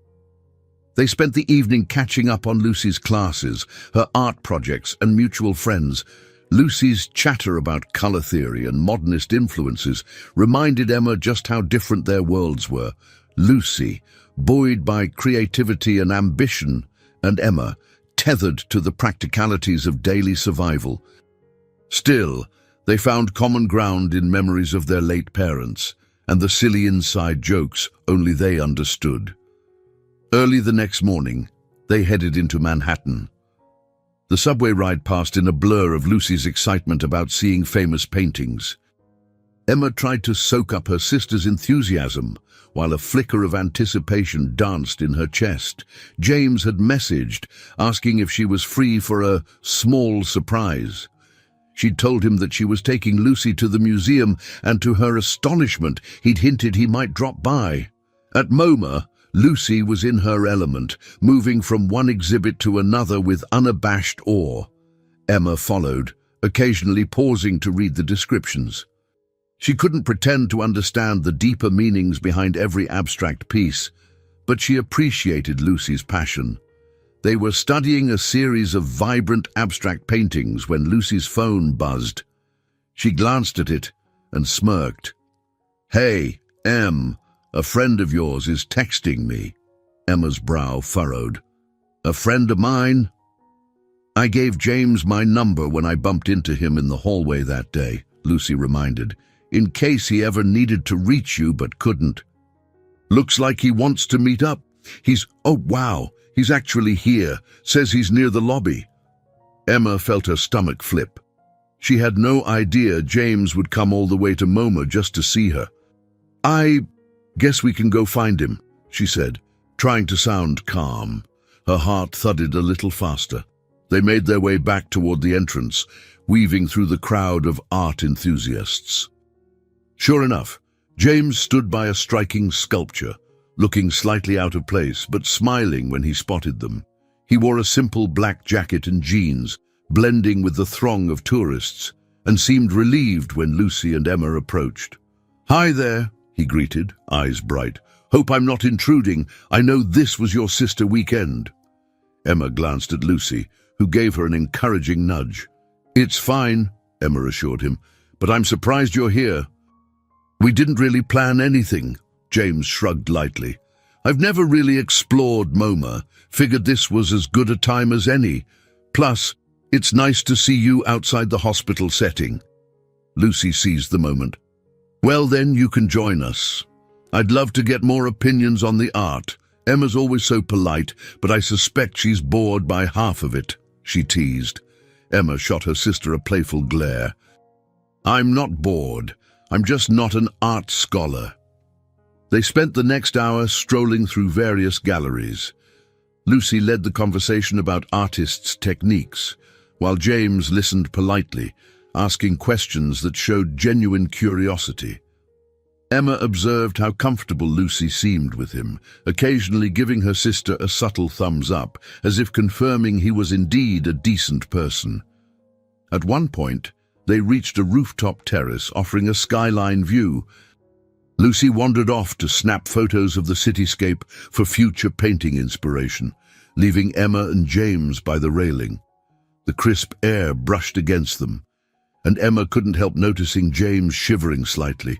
They spent the evening catching up on Lucy's classes, her art projects, and mutual friends. Lucy's chatter about color theory and modernist influences reminded Emma just how different their worlds were. Lucy, buoyed by creativity and ambition, and Emma, tethered to the practicalities of daily survival. Still, they found common ground in memories of their late parents and the silly inside jokes only they understood. Early the next morning, they headed into Manhattan. The subway ride passed in a blur of Lucy's excitement about seeing famous paintings. Emma tried to soak up her sister's enthusiasm, while a flicker of anticipation danced in her chest. James had messaged, asking if she was free for a small surprise. She'd told him that she was taking Lucy to the museum, and to her astonishment, he'd hinted he might drop by. At MoMA, Lucy was in her element, moving from one exhibit to another with unabashed awe. Emma followed, occasionally pausing to read the descriptions. She couldn't pretend to understand the deeper meanings behind every abstract piece, but she appreciated Lucy's passion. They were studying a series of vibrant abstract paintings when Lucy's phone buzzed. She glanced at it and smirked. "Hey, Em, a friend of yours is texting me." Emma's brow furrowed. "A friend of mine?" "I gave James my number when I bumped into him in the hallway that day," Lucy reminded, "in case he ever needed to reach you but couldn't." "Looks like he wants to meet up," Oh wow, he's actually here. Says he's near the lobby." Emma felt her stomach flip. She had no idea James would come all the way to MoMA just to see her. "I guess we can go find him," she said, trying to sound calm. Her heart thudded a little faster. They made their way back toward the entrance, weaving through the crowd of art enthusiasts. Sure enough, James stood by a striking sculpture, looking slightly out of place but smiling when he spotted them. He wore a simple black jacket and jeans, blending with the throng of tourists, and seemed relieved when Lucy and Emma approached. "Hi there," he greeted, eyes bright. "Hope I'm not intruding. I know this was your sister weekend." Emma glanced at Lucy, who gave her an encouraging nudge. "It's fine," Emma assured him, "but I'm surprised you're here." "We didn't really plan anything," James shrugged lightly. "I've never really explored MoMA, figured this was as good a time as any. Plus, it's nice to see you outside the hospital setting." Lucy seized the moment. "Well then, you can join us. I'd love to get more opinions on the art. Emma's always so polite, but I suspect she's bored by half of it," she teased. Emma shot her sister a playful glare. "I'm not bored. I'm just not an art scholar." They spent the next hour strolling through various galleries. Lucy led the conversation about artists' techniques, while James listened politely, asking questions that showed genuine curiosity. Emma observed how comfortable Lucy seemed with him, occasionally giving her sister a subtle thumbs up, as if confirming he was indeed a decent person. At one point, they reached a rooftop terrace offering a skyline view. Lucy wandered off to snap photos of the cityscape for future painting inspiration, leaving Emma and James by the railing. The crisp air brushed against them, and Emma couldn't help noticing James shivering slightly.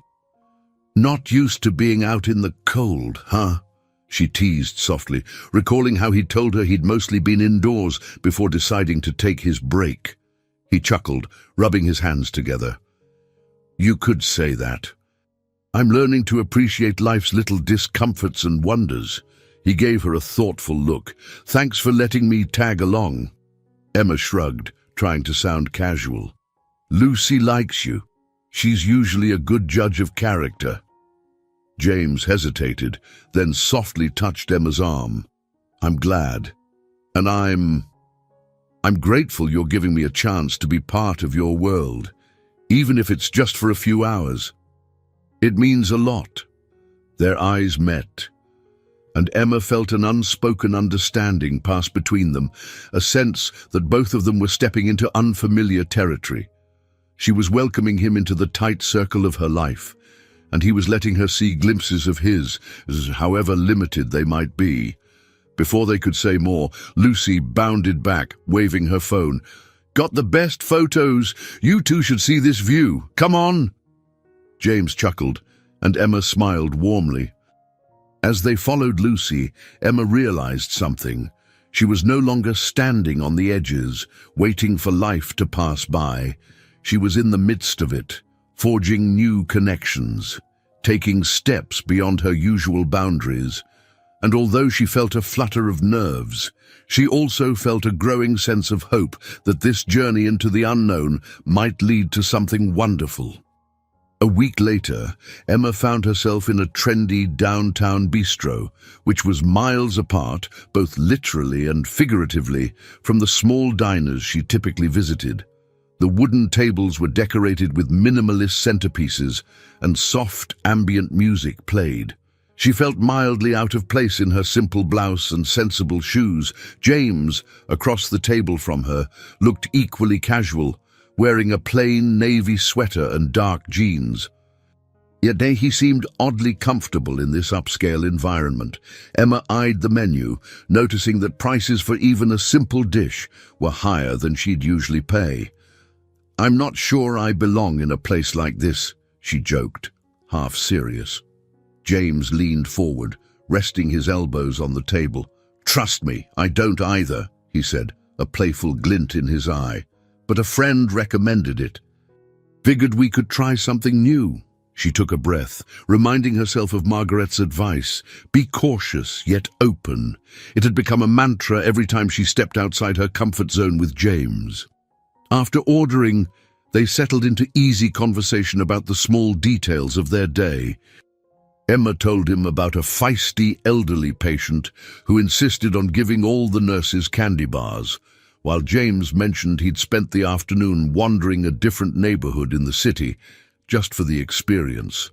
"Not used to being out in the cold, huh?" she teased softly, recalling how he'd told her he'd mostly been indoors before deciding to take his break. He chuckled, rubbing his hands together. "You could say that. I'm learning to appreciate life's little discomforts and wonders." He gave her a thoughtful look. "Thanks for letting me tag along." Emma shrugged, trying to sound casual. "Lucy likes you. She's usually a good judge of character." James hesitated, then softly touched Emma's arm. "I'm glad. And I'm grateful you're giving me a chance to be part of your world, even if it's just for a few hours. It means a lot." Their eyes met, and Emma felt an unspoken understanding pass between them, a sense that both of them were stepping into unfamiliar territory. She was welcoming him into the tight circle of her life, and he was letting her see glimpses of his, however limited they might be. Before they could say more, Lucy bounded back, waving her phone. "Got the best photos! You two should see this view! Come on!" James chuckled, and Emma smiled warmly. As they followed Lucy, Emma realized something. She was no longer standing on the edges, waiting for life to pass by. She was in the midst of it, forging new connections, taking steps beyond her usual boundaries. And although she felt a flutter of nerves, she also felt a growing sense of hope that this journey into the unknown might lead to something wonderful. A week later, Emma found herself in a trendy downtown bistro, which was miles apart, both literally and figuratively, from the small diners she typically visited. The wooden tables were decorated with minimalist centerpieces, and soft ambient music played. She felt mildly out of place in her simple blouse and sensible shoes. James, across the table from her, looked equally casual, wearing a plain navy sweater and dark jeans. Yet he seemed oddly comfortable in this upscale environment. Emma eyed the menu, noticing that prices for even a simple dish were higher than she'd usually pay. "I'm not sure I belong in a place like this," she joked, half serious. James leaned forward, resting his elbows on the table. "Trust me, I don't either," he said, a playful glint in his eye. "But a friend recommended it. Figured we could try something new." She took a breath, reminding herself of Margaret's advice. Be cautious, yet open. It had become a mantra every time she stepped outside her comfort zone with James. After ordering, they settled into easy conversation about the small details of their day. Emma told him about a feisty elderly patient who insisted on giving all the nurses candy bars, while James mentioned he'd spent the afternoon wandering a different neighborhood in the city, just for the experience.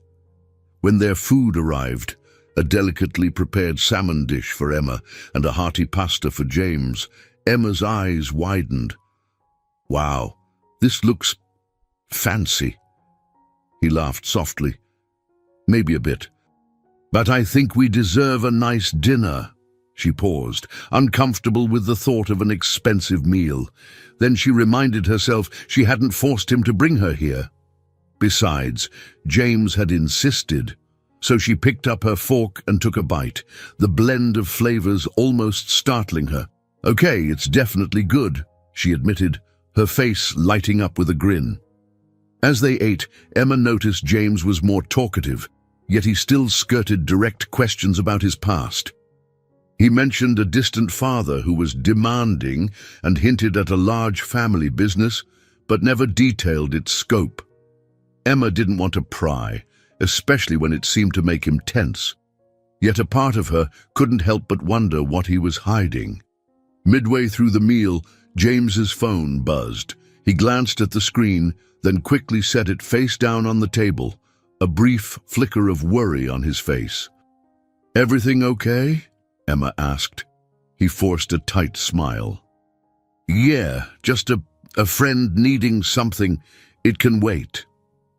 When their food arrived, a delicately prepared salmon dish for Emma and a hearty pasta for James, Emma's eyes widened. Wow, this looks fancy. He laughed softly. Maybe a bit. But I think we deserve a nice dinner. She paused, uncomfortable with the thought of an expensive meal. Then she reminded herself she hadn't forced him to bring her here. Besides, James had insisted, so she picked up her fork and took a bite, the blend of flavors almost startling her. Okay, it's definitely good, she admitted, her face lighting up with a grin. As they ate, Emma noticed James was more talkative, yet he still skirted direct questions about his past. He mentioned a distant father who was demanding and hinted at a large family business, but never detailed its scope. Emma didn't want to pry, especially when it seemed to make him tense. Yet a part of her couldn't help but wonder what he was hiding. Midway through the meal, James's phone buzzed. He glanced at the screen, then quickly set it face down on the table, a brief flicker of worry on his face. "Everything okay?" Emma asked. He forced a tight smile. "Yeah, just a friend needing something. It can wait."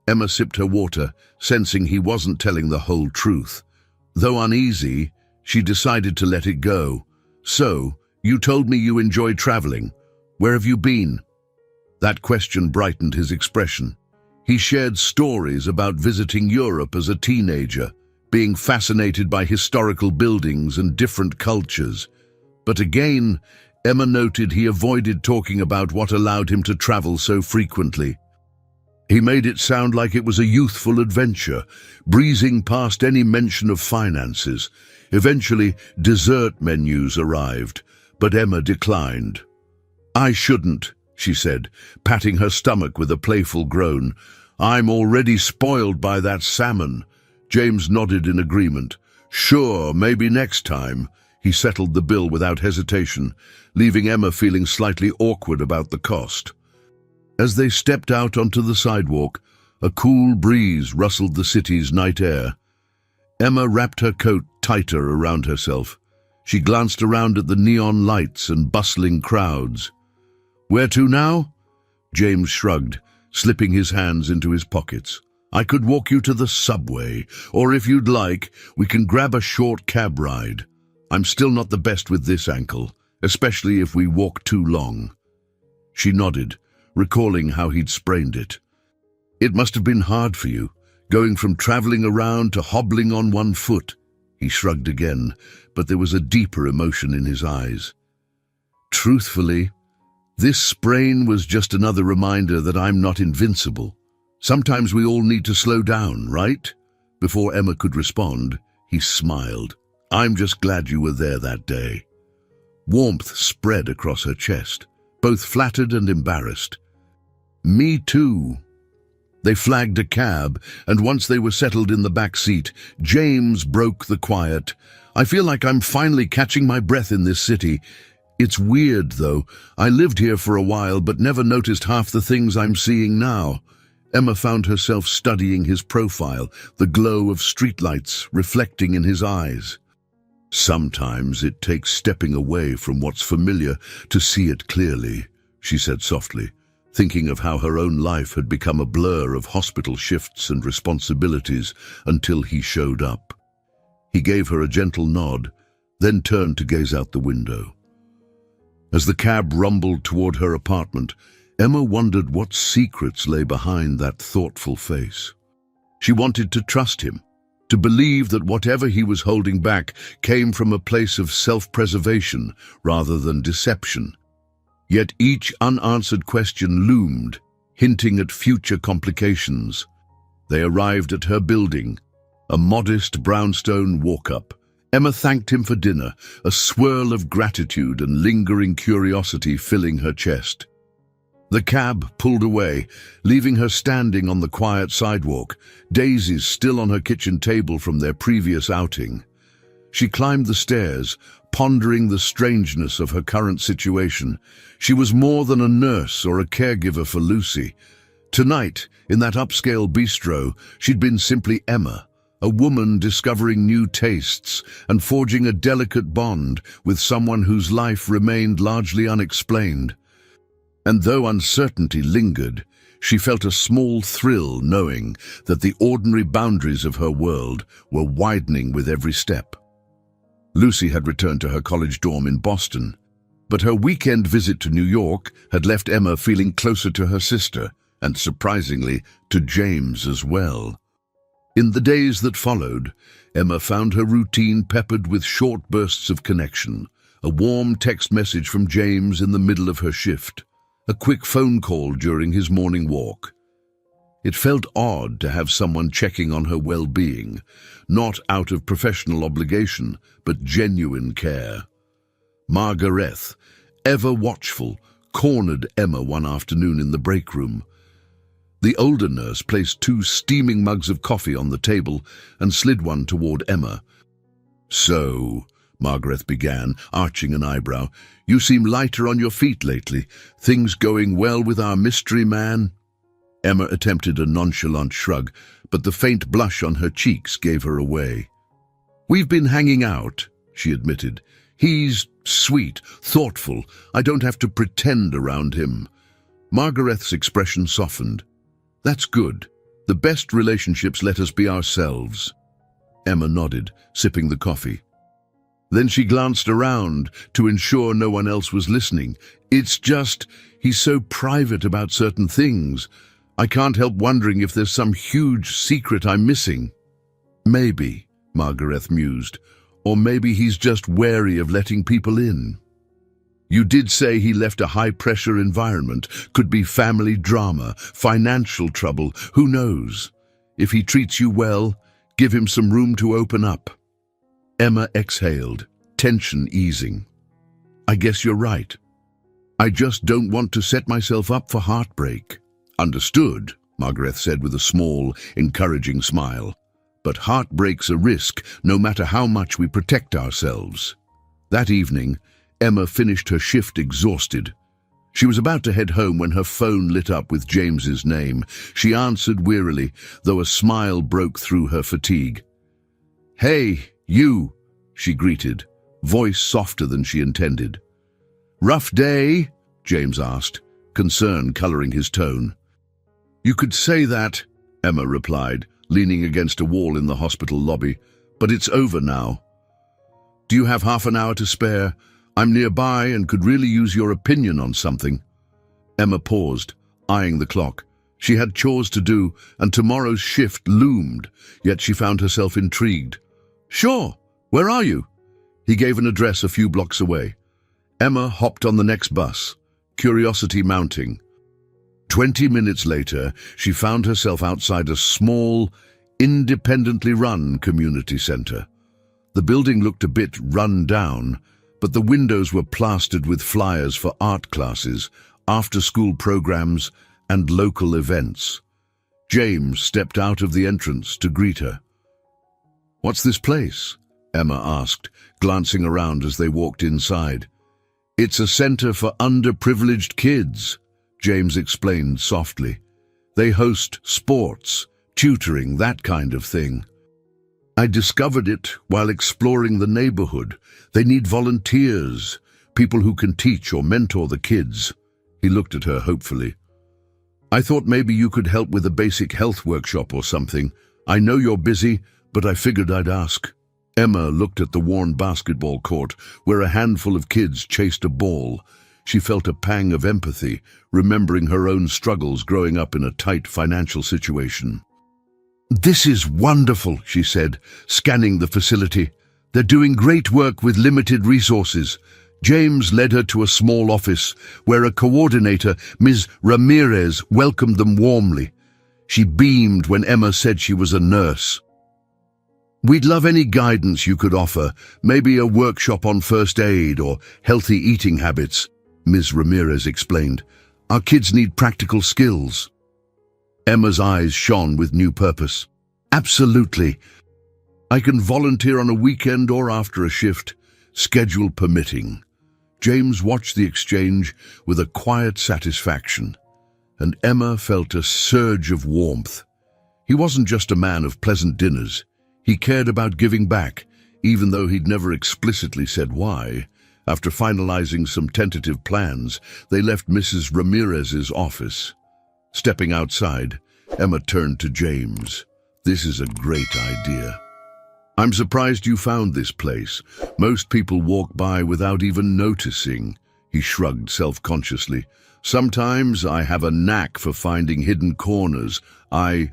Emma sipped her water, sensing he wasn't telling the whole truth. Though uneasy, she decided to let it go. "So, you told me you enjoy traveling. Where have you been?" That question brightened his expression. He shared stories about visiting Europe as a teenager, being fascinated by historical buildings and different cultures. But again, Emma noted he avoided talking about what allowed him to travel so frequently. He made it sound like it was a youthful adventure, breezing past any mention of finances. Eventually, dessert menus arrived, but Emma declined. "I shouldn't," she said, patting her stomach with a playful groan. "I'm already spoiled by that salmon." James nodded in agreement. "Sure, maybe next time." He settled the bill without hesitation, leaving Emma feeling slightly awkward about the cost. As they stepped out onto the sidewalk, a cool breeze rustled the city's night air. Emma wrapped her coat tighter around herself. She glanced around at the neon lights and bustling crowds. "Where to now?" James shrugged, slipping his hands into his pockets. "I could walk you to the subway, or if you'd like, we can grab a short cab ride. I'm still not the best with this ankle, especially if we walk too long." She nodded, recalling how he'd sprained it. "It must have been hard for you, going from traveling around to hobbling on one foot." He shrugged again, but there was a deeper emotion in his eyes. "Truthfully, this sprain was just another reminder that I'm not invincible. Sometimes we all need to slow down, right?" Before Emma could respond, he smiled. "I'm just glad you were there that day." Warmth spread across her chest, both flattered and embarrassed. "Me too." They flagged a cab, and once they were settled in the back seat, James broke the quiet. "I feel like I'm finally catching my breath in this city. It's weird, though. I lived here for a while, but never noticed half the things I'm seeing now." Emma found herself studying his profile, the glow of streetlights reflecting in his eyes. "Sometimes it takes stepping away from what's familiar to see it clearly," she said softly, thinking of how her own life had become a blur of hospital shifts and responsibilities until he showed up. He gave her a gentle nod, then turned to gaze out the window. As the cab rumbled toward her apartment, Emma wondered what secrets lay behind that thoughtful face. She wanted to trust him, to believe that whatever he was holding back came from a place of self-preservation rather than deception. Yet each unanswered question loomed, hinting at future complications. They arrived at her building, a modest brownstone walk-up. Emma thanked him for dinner, a swirl of gratitude and lingering curiosity filling her chest. The cab pulled away, leaving her standing on the quiet sidewalk, daisies still on her kitchen table from their previous outing. She climbed the stairs, pondering the strangeness of her current situation. She was more than a nurse or a caregiver for Lucy. Tonight, in that upscale bistro, she'd been simply Emma, a woman discovering new tastes and forging a delicate bond with someone whose life remained largely unexplained. And though uncertainty lingered, she felt a small thrill knowing that the ordinary boundaries of her world were widening with every step. Lucy had returned to her college dorm in Boston, but her weekend visit to New York had left Emma feeling closer to her sister, and surprisingly, to James as well. In the days that followed, Emma found her routine peppered with short bursts of connection, a warm text message from James in the middle of her shift, a quick phone call during his morning walk. It felt odd to have someone checking on her well-being, not out of professional obligation, but genuine care. Margaret, ever watchful, cornered Emma one afternoon in the break room. The older nurse placed 2 steaming mugs of coffee on the table and slid one toward Emma. "So," Margaret began, arching an eyebrow, "you seem lighter on your feet lately. Things going well with our mystery man?" Emma attempted a nonchalant shrug, but the faint blush on her cheeks gave her away. "We've been hanging out," she admitted. "He's sweet, thoughtful. I don't have to pretend around him." Margaret's expression softened. "That's good. The best relationships let us be ourselves." Emma nodded, sipping the coffee. Then she glanced around to ensure no one else was listening. "It's just, he's so private about certain things. I can't help wondering if there's some huge secret I'm missing." "Maybe," Margaret mused, "or maybe he's just wary of letting people in." "You did say he left a high-pressure environment. Could be family drama, financial trouble, who knows? If he treats you well, give him some room to open up." Emma exhaled, tension easing. "I guess you're right. I just don't want to set myself up for heartbreak." "Understood," Margaret said with a small, encouraging smile. "But heartbreak's a risk, no matter how much we protect ourselves." That evening, Emma finished her shift exhausted. She was about to head home when her phone lit up with James's name. She answered wearily, though a smile broke through her fatigue. "Hey, you," she greeted, voice softer than she intended. "Rough day?" James asked, concern coloring his tone. "You could say that," Emma replied, leaning against a wall in the hospital lobby, "but it's over now. Do you have half an hour to spare? I'm nearby and could really use your opinion on something." Emma paused, eyeing the clock. She had chores to do, and tomorrow's shift loomed, yet she found herself intrigued. "Sure, where are you?" He gave an address a few blocks away. Emma hopped on the next bus, curiosity mounting. 20 minutes later, she found herself outside a small, independently run community center. The building looked a bit run down, but the windows were plastered with flyers for art classes, after-school programs, and local events. James stepped out of the entrance to greet her. "What's this place?" Emma asked, glancing around as they walked inside. "It's a center for underprivileged kids," James explained softly. "They host sports, tutoring, that kind of thing. I discovered it while exploring the neighborhood. They need volunteers, people who can teach or mentor the kids." He looked at her hopefully. "I thought maybe you could help with a basic health workshop or something. I know you're busy, but I figured I'd ask." Emma looked at the worn basketball court where a handful of kids chased a ball. She felt a pang of empathy, remembering her own struggles growing up in a tight financial situation. "This is wonderful," she said, scanning the facility. "They're doing great work with limited resources." James led her to a small office where a coordinator, Ms. Ramirez, welcomed them warmly. She beamed when Emma said she was a nurse. "We'd love any guidance you could offer, maybe a workshop on first aid or healthy eating habits," Ms. Ramirez explained. "Our kids need practical skills." Emma's eyes shone with new purpose. "Absolutely. I can volunteer on a weekend or after a shift, schedule permitting." James watched the exchange with a quiet satisfaction, and Emma felt a surge of warmth. He wasn't just a man of pleasant dinners. He cared about giving back, even though he'd never explicitly said why. After finalizing some tentative plans, they left Mrs. Ramirez's office. Stepping outside, Emma turned to James. "This is a great idea. I'm surprised you found this place. Most people walk by without even noticing." He shrugged self-consciously. "Sometimes I have a knack for finding hidden corners. I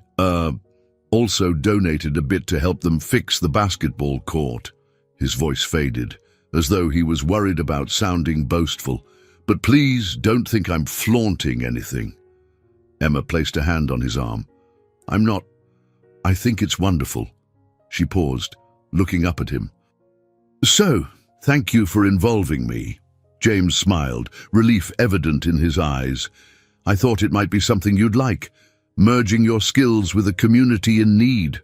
also donated a bit to help them fix the basketball court." His voice faded, as though he was worried about sounding boastful. "But please don't think I'm flaunting anything." Emma placed a hand on his arm. "I'm not. I think it's wonderful." She paused, looking up at him. "So, thank you for involving me." James smiled, relief evident in his eyes. "I thought it might be something you'd like, merging your skills with a community in need."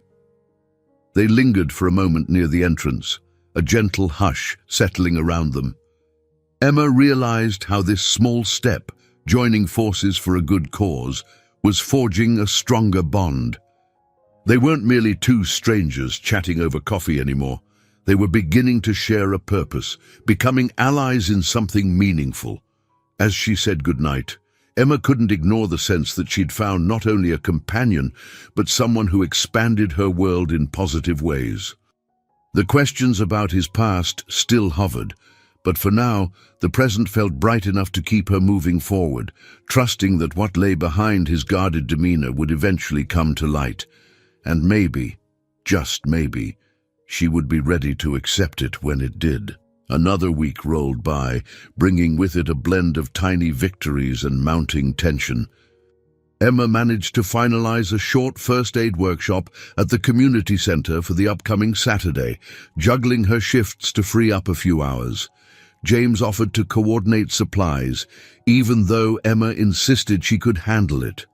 They lingered for a moment near the entrance, a gentle hush settling around them. Emma realized how this small step, joining forces for a good cause, was forging a stronger bond. They weren't merely two strangers chatting over coffee anymore. They were beginning to share a purpose, becoming allies in something meaningful. As she said goodnight, Emma couldn't ignore the sense that she'd found not only a companion, but someone who expanded her world in positive ways. The questions about his past still hovered, but for now, the present felt bright enough to keep her moving forward, trusting that what lay behind his guarded demeanor would eventually come to light. And maybe, just maybe, she would be ready to accept it when it did. Another week rolled by, bringing with it a blend of tiny victories and mounting tension. Emma managed to finalize a short first aid workshop at the community center for the upcoming Saturday, juggling her shifts to free up a few hours. James offered to coordinate supplies, even though Emma insisted she could handle it.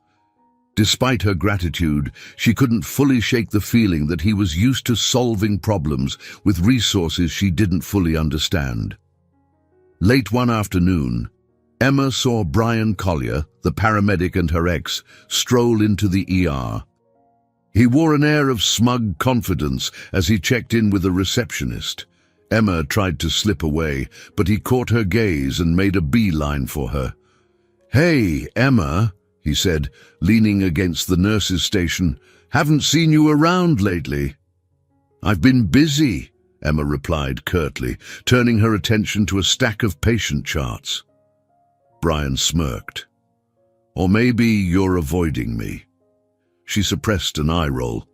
Despite her gratitude, she couldn't fully shake the feeling that he was used to solving problems with resources she didn't fully understand. Late one afternoon, Emma saw Brian Collier, the paramedic, and her ex stroll into the ER. He wore an air of smug confidence as he checked in with a receptionist. Emma tried to slip away, but he caught her gaze and made a beeline for her. "Hey, Emma," he said, leaning against the nurse's station. "Haven't seen you around lately." "I've been busy," Emma replied curtly, turning her attention to a stack of patient charts. Brian smirked. "Or maybe you're avoiding me." She suppressed an eye roll.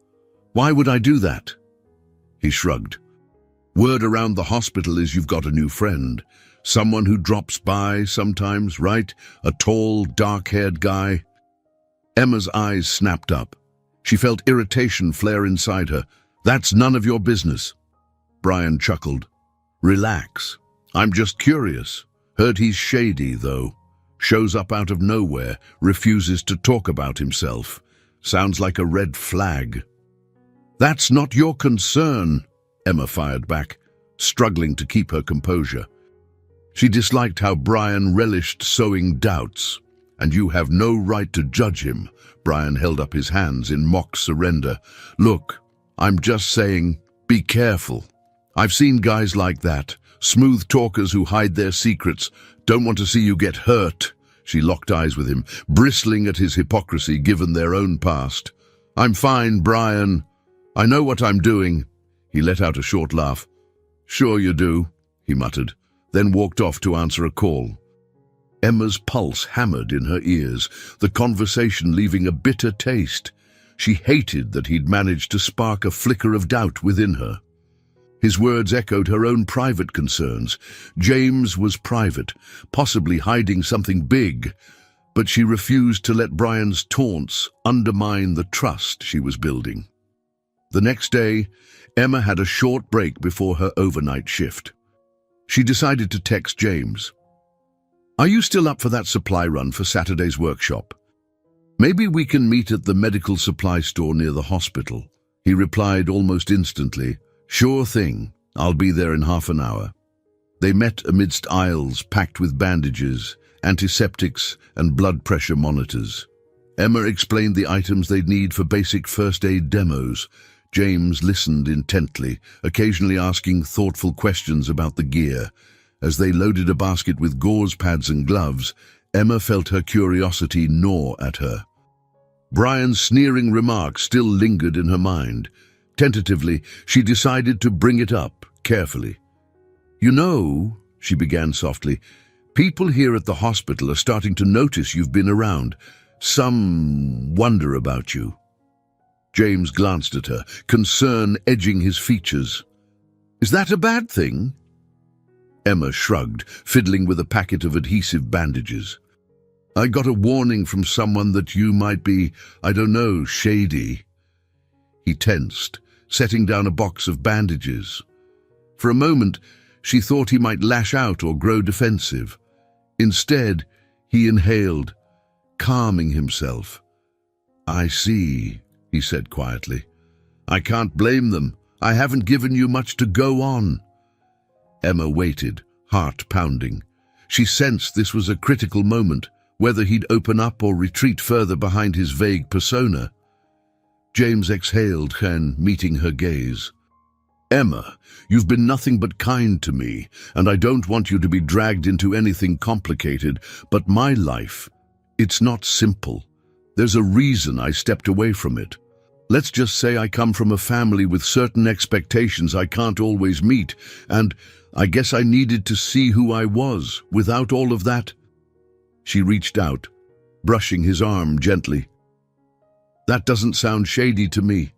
"Why would I do that?" He shrugged. "Word around the hospital is you've got a new friend. Someone who drops by sometimes, right? A tall, dark-haired guy." Emma's eyes snapped up. She felt irritation flare inside her. "That's none of your business." Brian chuckled. "Relax. I'm just curious. Heard he's shady, though. Shows up out of nowhere, refuses to talk about himself. Sounds like a red flag." "That's not your concern," Emma fired back, struggling to keep her composure. She disliked how Brian relished sowing doubts. "And you have no right to judge him." Brian held up his hands in mock surrender. "Look, I'm just saying, be careful. I've seen guys like that, smooth talkers who hide their secrets. Don't want to see you get hurt." She locked eyes with him, bristling at his hypocrisy given their own past. "I'm fine, Brian. I know what I'm doing." He let out a short laugh. "Sure you do," he muttered, then walked off to answer a call. Emma's pulse hammered in her ears, the conversation leaving a bitter taste. She hated that he'd managed to spark a flicker of doubt within her. His words echoed her own private concerns. James was private, possibly hiding something big. but she refused to let Brian's taunts undermine the trust she was building. The next day, Emma had a short break before her overnight shift. She decided to text James. "Are you still up for that supply run for Saturday's workshop? Maybe we can meet at the medical supply store near the hospital." He replied almost instantly, "Sure thing, I'll be there in half an hour." They met amidst aisles packed with bandages, antiseptics, and blood pressure monitors. Emma explained the items they'd need for basic first aid demos. James listened intently, occasionally asking thoughtful questions about the gear. As they loaded a basket with gauze pads and gloves, Emma felt her curiosity gnaw at her. Brian's sneering remark still lingered in her mind. Tentatively, she decided to bring it up, carefully. "You know," she began softly, "people here at the hospital are starting to notice you've been around. Some wonder about you." James glanced at her, concern edging his features. "Is that a bad thing?" Emma shrugged, fiddling with a packet of adhesive bandages. "I got a warning from someone that you might be, I don't know, shady." He tensed, setting down a box of bandages. For a moment, she thought he might lash out or grow defensive. Instead, he inhaled, calming himself. "I see," he said quietly. "I can't blame them. I haven't given you much to go on." Emma waited, heart pounding. She sensed this was a critical moment, whether he'd open up or retreat further behind his vague persona. James exhaled, meeting her gaze. "Emma, you've been nothing but kind to me, and I don't want you to be dragged into anything complicated, but my life, it's not simple. There's a reason I stepped away from it. Let's just say I come from a family with certain expectations I can't always meet, and I guess I needed to see who I was without all of that." She reached out, brushing his arm gently. "That doesn't sound shady to me.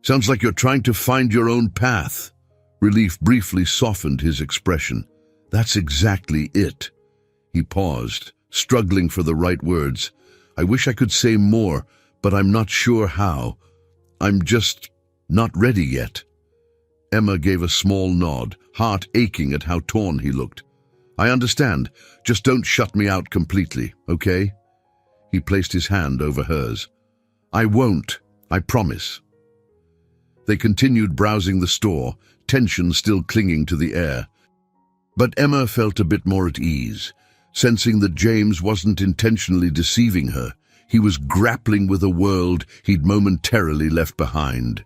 Sounds like you're trying to find your own path." Relief briefly softened his expression. "That's exactly it." He paused, struggling for the right words. "I wish I could say more, but I'm not sure how. I'm just not ready yet." Emma gave a small nod, heart aching at how torn he looked. "I understand. Just don't shut me out completely, okay?" He placed his hand over hers. "I won't, I promise." They continued browsing the store, tension still clinging to the air. But Emma felt a bit more at ease, sensing that James wasn't intentionally deceiving her. He was grappling with a world he'd momentarily left behind.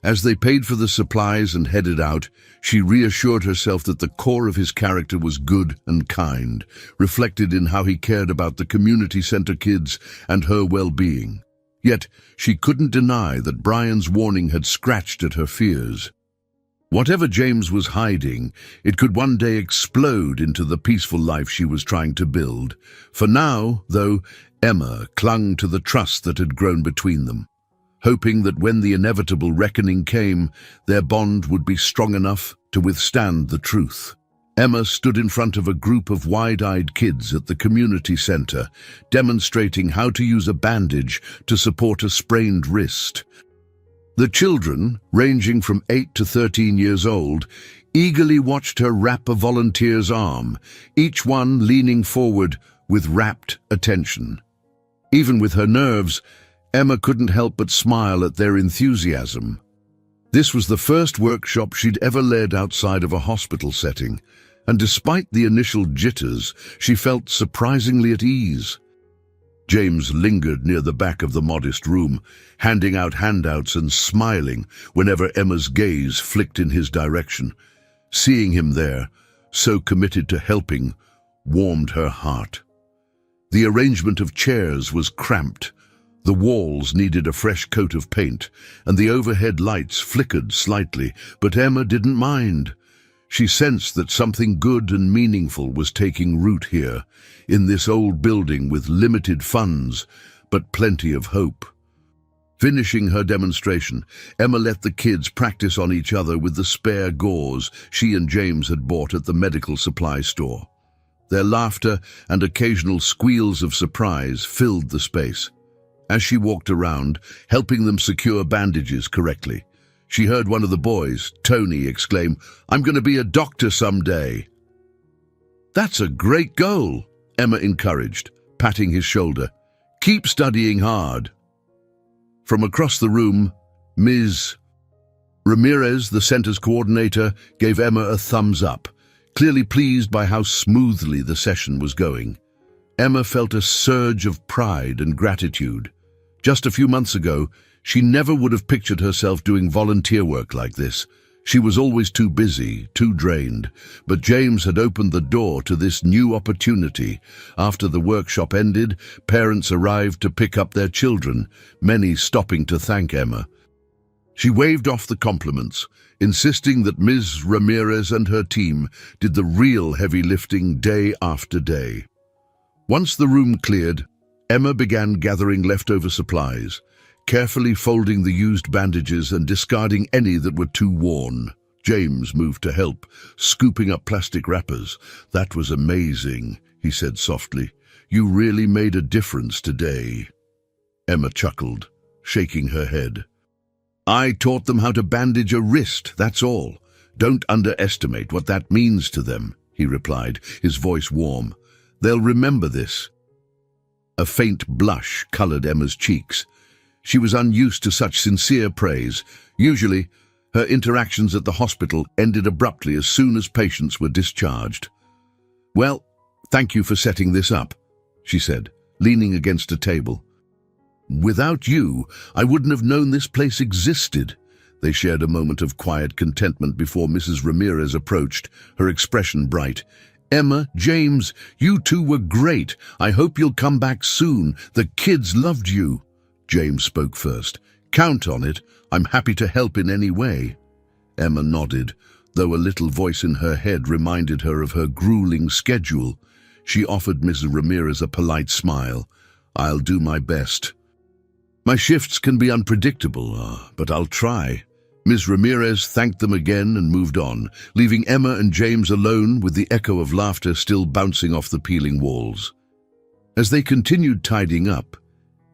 As they paid for the supplies and headed out, she reassured herself that the core of his character was good and kind, reflected in how he cared about the community center kids and her well-being. Yet, she couldn't deny that Brian's warning had scratched at her fears. Whatever James was hiding, it could one day explode into the peaceful life she was trying to build. For now, though, Emma clung to the trust that had grown between them, hoping that when the inevitable reckoning came, their bond would be strong enough to withstand the truth. Emma stood in front of a group of wide-eyed kids at the community center, demonstrating how to use a bandage to support a sprained wrist. The children, ranging from 8 to 13 years old, eagerly watched her wrap a volunteer's arm, each one leaning forward with rapt attention. Even with her nerves, Emma couldn't help but smile at their enthusiasm. This was the first workshop she'd ever led outside of a hospital setting, and despite the initial jitters, she felt surprisingly at ease. James lingered near the back of the modest room, handing out handouts and smiling whenever Emma's gaze flicked in his direction. Seeing him there, so committed to helping, warmed her heart. The arrangement of chairs was cramped. The walls needed a fresh coat of paint, and the overhead lights flickered slightly, but Emma didn't mind. She sensed that something good and meaningful was taking root here, in this old building with limited funds, but plenty of hope. Finishing her demonstration, Emma let the kids practice on each other with the spare gauze she and James had bought at the medical supply store. Their laughter and occasional squeals of surprise filled the space. As she walked around, helping them secure bandages correctly, she heard one of the boys, Tony, exclaim, "I'm going to be a doctor someday." "That's a great goal," Emma encouraged, patting his shoulder. "Keep studying hard." From across the room, Ms. Ramirez, the center's coordinator, gave Emma a thumbs up, clearly pleased by how smoothly the session was going. Emma felt a surge of pride and gratitude. Just a few months ago, she never would have pictured herself doing volunteer work like this. She was always too busy, too drained, but James had opened the door to this new opportunity. After the workshop ended, parents arrived to pick up their children, many stopping to thank Emma. She waved off the compliments, insisting that Ms. Ramirez and her team did the real heavy lifting day after day. Once the room cleared, Emma began gathering leftover supplies, carefully folding the used bandages and discarding any that were too worn. James moved to help, scooping up plastic wrappers. "That was amazing," he said softly. "You really made a difference today." Emma chuckled, shaking her head. "I taught them how to bandage a wrist, that's all. Don't underestimate what that means to them," he replied, his voice warm. "They'll remember this." A faint blush colored Emma's cheeks. She was unused to such sincere praise. Usually, her interactions at the hospital ended abruptly as soon as patients were discharged. "Well, thank you for setting this up," she said, leaning against a table. "Without you, I wouldn't have known this place existed." They shared a moment of quiet contentment before Mrs. Ramirez approached, her expression bright. "Emma, James, you two were great. I hope you'll come back soon. The kids loved you." James spoke first. "Count on it. I'm happy to help in any way." Emma nodded, though a little voice in her head reminded her of her grueling schedule. She offered Mrs. Ramirez a polite smile. "I'll do my best. My shifts can be unpredictable, but I'll try." Ms. Ramirez thanked them again and moved on, leaving Emma and James alone with the echo of laughter still bouncing off the peeling walls. As they continued tidying up,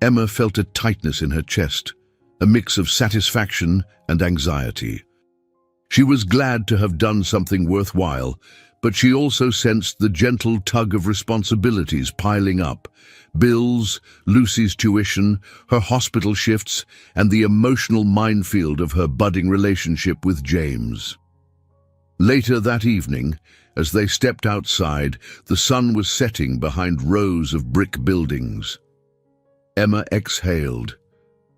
Emma felt a tightness in her chest, a mix of satisfaction and anxiety. She was glad to have done something worthwhile, but she also sensed the gentle tug of responsibilities piling up. Bills, Lucy's tuition, her hospital shifts, and the emotional minefield of her budding relationship with James. Later that evening, as they stepped outside, the sun was setting behind rows of brick buildings. Emma exhaled,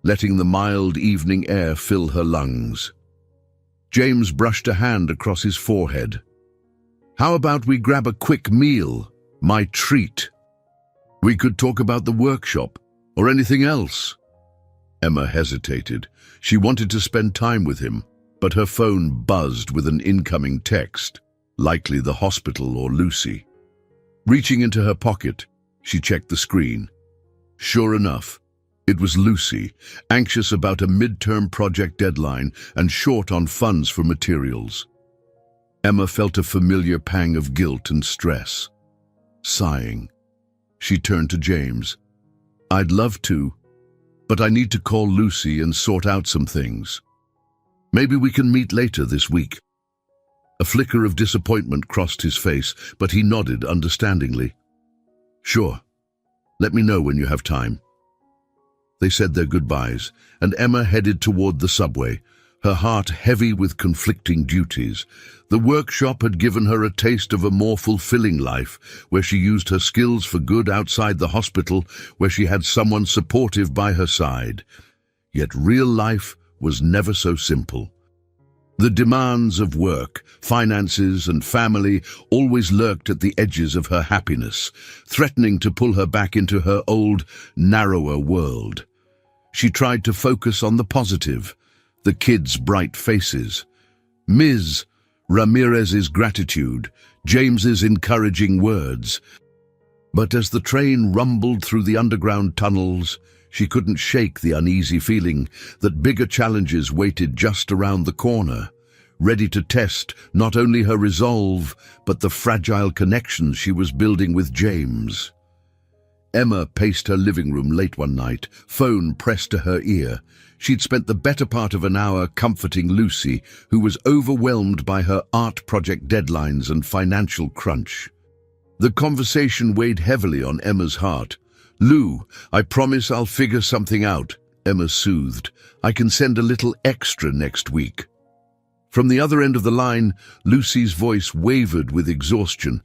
letting the mild evening air fill her lungs. James brushed a hand across his forehead. "How about we grab a quick meal? My treat. We could talk about the workshop, or anything else." Emma hesitated. She wanted to spend time with him, but her phone buzzed with an incoming text, likely the hospital or Lucy. Reaching into her pocket, she checked the screen. Sure enough, it was Lucy, anxious about a midterm project deadline and short on funds for materials. Emma felt a familiar pang of guilt and stress. Sighing, she turned to James. "I'd love to, but I need to call Lucy and sort out some things. Maybe we can meet later this week." A flicker of disappointment crossed his face, but he nodded understandingly. "Sure. Let me know when you have time." They said their goodbyes, and Emma headed toward the subway, her heart heavy with conflicting duties. The workshop had given her a taste of a more fulfilling life, where she used her skills for good outside the hospital, where she had someone supportive by her side. Yet real life was never so simple. The demands of work, finances, and family always lurked at the edges of her happiness, threatening to pull her back into her old, narrower world. She tried to focus on the positive, the kids' bright faces, Ms. Ramirez's gratitude, James's encouraging words. But as the train rumbled through the underground tunnels, she couldn't shake the uneasy feeling that bigger challenges waited just around the corner. ready to test not only her resolve, but the fragile connections she was building with James. Emma paced her living room late one night, phone pressed to her ear. She'd spent the better part of an hour comforting Lucy, who was overwhelmed by her art project deadlines and financial crunch. The conversation weighed heavily on Emma's heart. "Lou, I promise I'll figure something out," Emma soothed. "I can send a little extra next week." From the other end of the line, Lucy's voice wavered with exhaustion.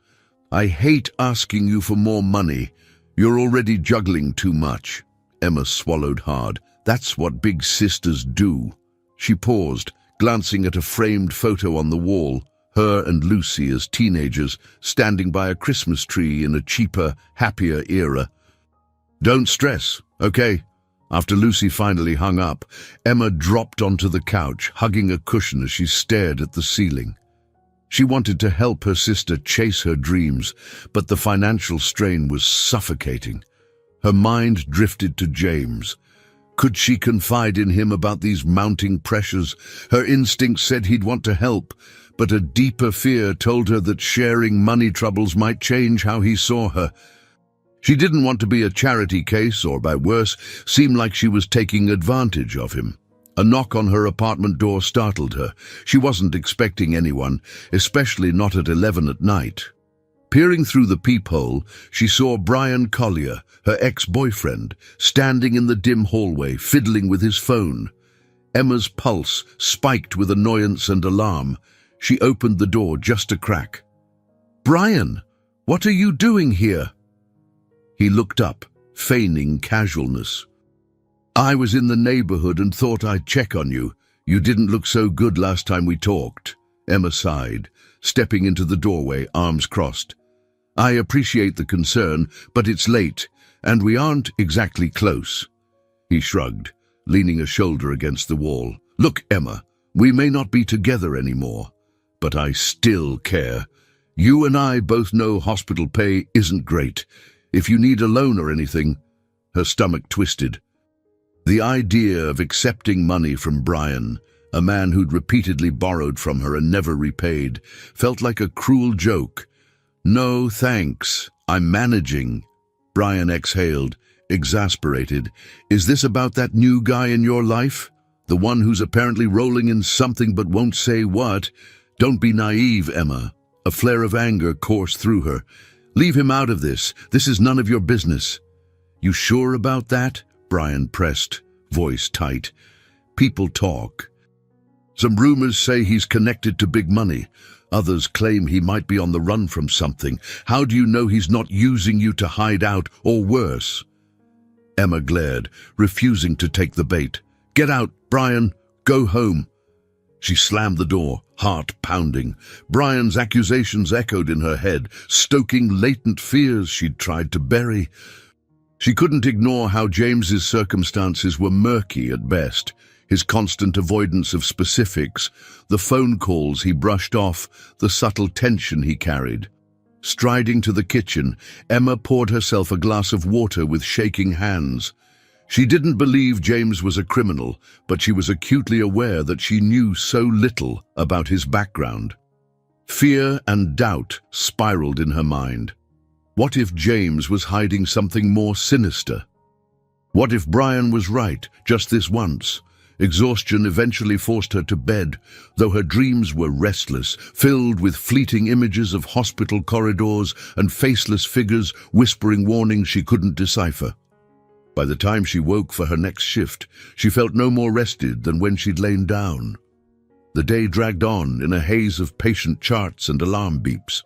"I hate asking you for more money. You're already juggling too much." Emma swallowed hard. "That's what big sisters do." She paused, glancing at a framed photo on the wall, her and Lucy as teenagers, standing by a Christmas tree in a cheaper, happier era. "Don't stress, okay?" After Lucy finally hung up, Emma dropped onto the couch, hugging a cushion as she stared at the ceiling. She wanted to help her sister chase her dreams, but the financial strain was suffocating. Her mind drifted to James. Could she confide in him about these mounting pressures? Her instinct said he'd want to help, but a deeper fear told her that sharing money troubles might change how he saw her. She didn't want to be a charity case, or by worse, seem like she was taking advantage of him. A knock on her apartment door startled her. She wasn't expecting anyone, especially not at 11 at night. Peering through the peephole, she saw Brian Collier, her ex-boyfriend, standing in the dim hallway, fiddling with his phone. Emma's pulse spiked with annoyance and alarm. She opened the door just a crack. "Brian, what are you doing here?" He looked up, feigning casualness. "I was in the neighborhood and thought I'd check on you. You didn't look so good last time we talked." Emma sighed, stepping into the doorway, arms crossed. "I appreciate the concern, but it's late, and we aren't exactly close." He shrugged, leaning a shoulder against the wall. "Look, Emma, we may not be together anymore, but I still care. You and I both know hospital pay isn't great. If you need a loan or anything..." Her stomach twisted. The idea of accepting money from Brian, a man who'd repeatedly borrowed from her and never repaid, felt like a cruel joke. "No, thanks. I'm managing." Brian exhaled, exasperated. "Is this about that new guy in your life? The one who's apparently rolling in something but won't say what?" "Don't be naive, Emma." A flare of anger coursed through her. "Leave him out of this. This is none of your business." "You sure about that?" Brian pressed, voice tight. "People talk. Some rumors say he's connected to big money. Others claim he might be on the run from something. How do you know he's not using you to hide out, or worse?" Emma glared, refusing to take the bait. "Get out, Brian. Go home." She slammed the door, heart pounding. Brian's accusations echoed in her head, stoking latent fears she'd tried to bury. She couldn't ignore how James's circumstances were murky at best. His constant avoidance of specifics, the phone calls he brushed off, the subtle tension he carried. Striding to the kitchen, Emma poured herself a glass of water with shaking hands. She didn't believe James was a criminal, but she was acutely aware that she knew so little about his background. Fear and doubt spiraled in her mind. What if James was hiding something more sinister? What if Brian was right, just this once? Exhaustion eventually forced her to bed, though her dreams were restless, filled with fleeting images of hospital corridors and faceless figures whispering warnings she couldn't decipher. By the time she woke for her next shift, she felt no more rested than when she'd lain down. The day dragged on in a haze of patient charts and alarm beeps.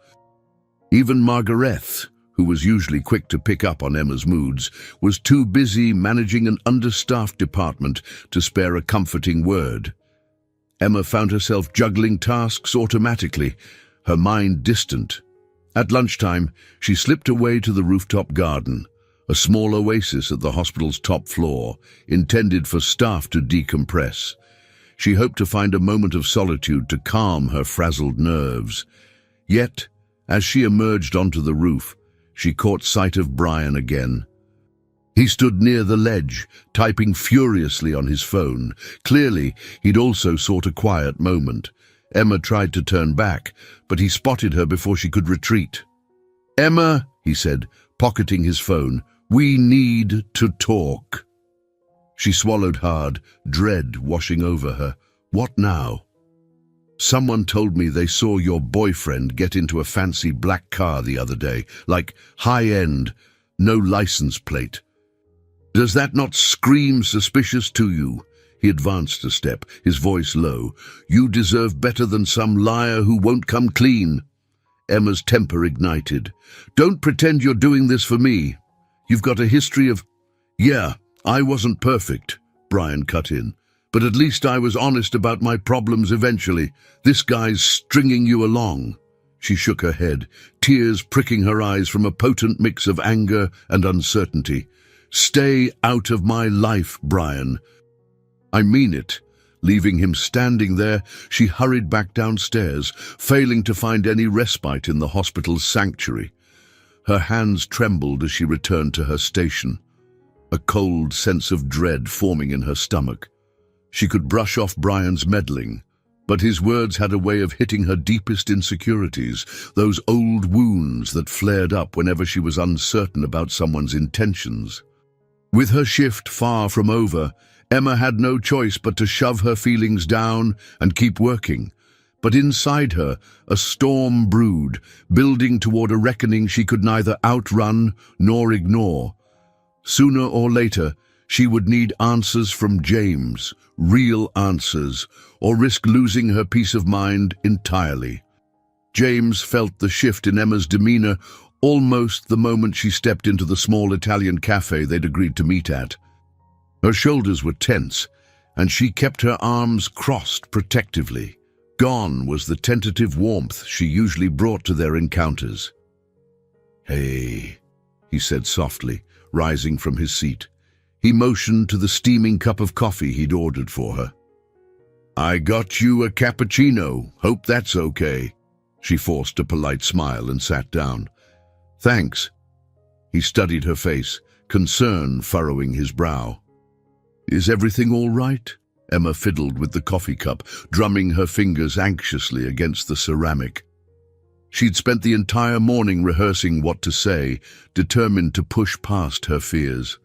Even Margaret, who was usually quick to pick up on Emma's moods, was too busy managing an understaffed department to spare a comforting word. Emma found herself juggling tasks automatically, her mind distant. At lunchtime, she slipped away to the rooftop garden, a small oasis at the hospital's top floor, intended for staff to decompress. She hoped to find a moment of solitude to calm her frazzled nerves. Yet, as she emerged onto the roof, she caught sight of Brian again. He stood near the ledge, typing furiously on his phone. Clearly, he'd also sought a quiet moment. Emma tried to turn back, but he spotted her before she could retreat. "Emma," he said, pocketing his phone, "we need to talk." She swallowed hard, dread washing over her. "What now?" "Someone told me they saw your boyfriend get into a fancy black car the other day, like high-end, no license plate. Does that not scream suspicious to you?" He advanced a step, his voice low. "You deserve better than some liar who won't come clean." Emma's temper ignited. "Don't pretend you're doing this for me. You've got a history of—" "Yeah, I wasn't perfect," Brian cut in. "But at least I was honest about my problems eventually. This guy's stringing you along." She shook her head, tears pricking her eyes from a potent mix of anger and uncertainty. "Stay out of my life, Brian." "I mean it." Leaving him standing there, she hurried back downstairs, failing to find any respite in the hospital's sanctuary. Her hands trembled as she returned to her station, a cold sense of dread forming in her stomach. She could brush off Brian's meddling, but his words had a way of hitting her deepest insecurities, those old wounds that flared up whenever she was uncertain about someone's intentions. With her shift far from over, Emma had no choice but to shove her feelings down and keep working. But inside her, a storm brewed, building toward a reckoning she could neither outrun nor ignore. Sooner or later, she would need answers from James, real answers, or risk losing her peace of mind entirely. James felt the shift in Emma's demeanor almost the moment she stepped into the small Italian cafe they'd agreed to meet at. Her shoulders were tense, and she kept her arms crossed protectively. Gone was the tentative warmth she usually brought to their encounters. "Hey," he said softly, rising from his seat. He motioned to the steaming cup of coffee he'd ordered for her. "I got you a cappuccino. Hope that's okay." She forced a polite smile and sat down. "Thanks." He studied her face, concern furrowing his brow. "Is everything all right?" Emma fiddled with the coffee cup, drumming her fingers anxiously against the ceramic. She'd spent the entire morning rehearsing what to say, determined to push past her fears.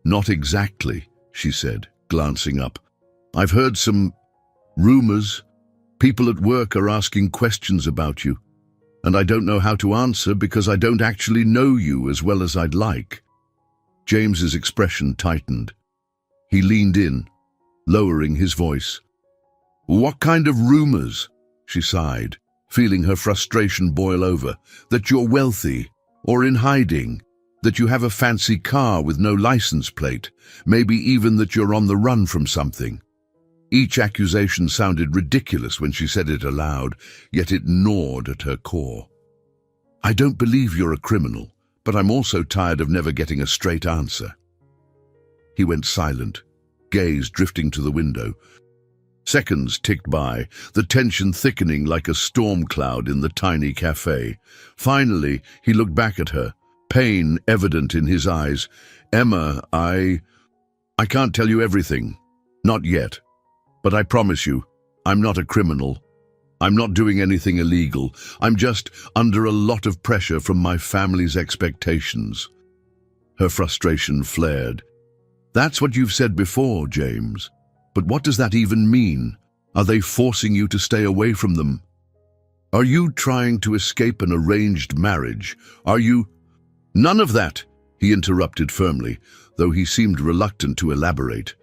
"Not exactly," she said, glancing up. "I've heard some rumors. People at work are asking questions about you, and I don't know how to answer because I don't actually know you as well as I'd like." James's expression tightened. He leaned in, lowering his voice. "What kind of rumors?" she sighed, feeling her frustration boil over. "That you're wealthy, or in hiding, that you have a fancy car with no license plate, maybe even that you're on the run from something." Each accusation sounded ridiculous when she said it aloud, yet it gnawed at her core. "I don't believe you're a criminal, but I'm also tired of never getting a straight answer." He went silent, gaze drifting to the window. Seconds ticked by, the tension thickening like a storm cloud in the tiny cafe. Finally, he looked back at her, pain evident in his eyes. "Emma, I can't tell you everything. Not yet. But I promise you, I'm not a criminal. I'm not doing anything illegal. I'm just under a lot of pressure from my family's expectations." Her frustration flared. "That's what you've said before, James. But what does that even mean? Are they forcing you to stay away from them? Are you trying to escape an arranged marriage? Are you—" "None of that," he interrupted firmly, though he seemed reluctant to elaborate.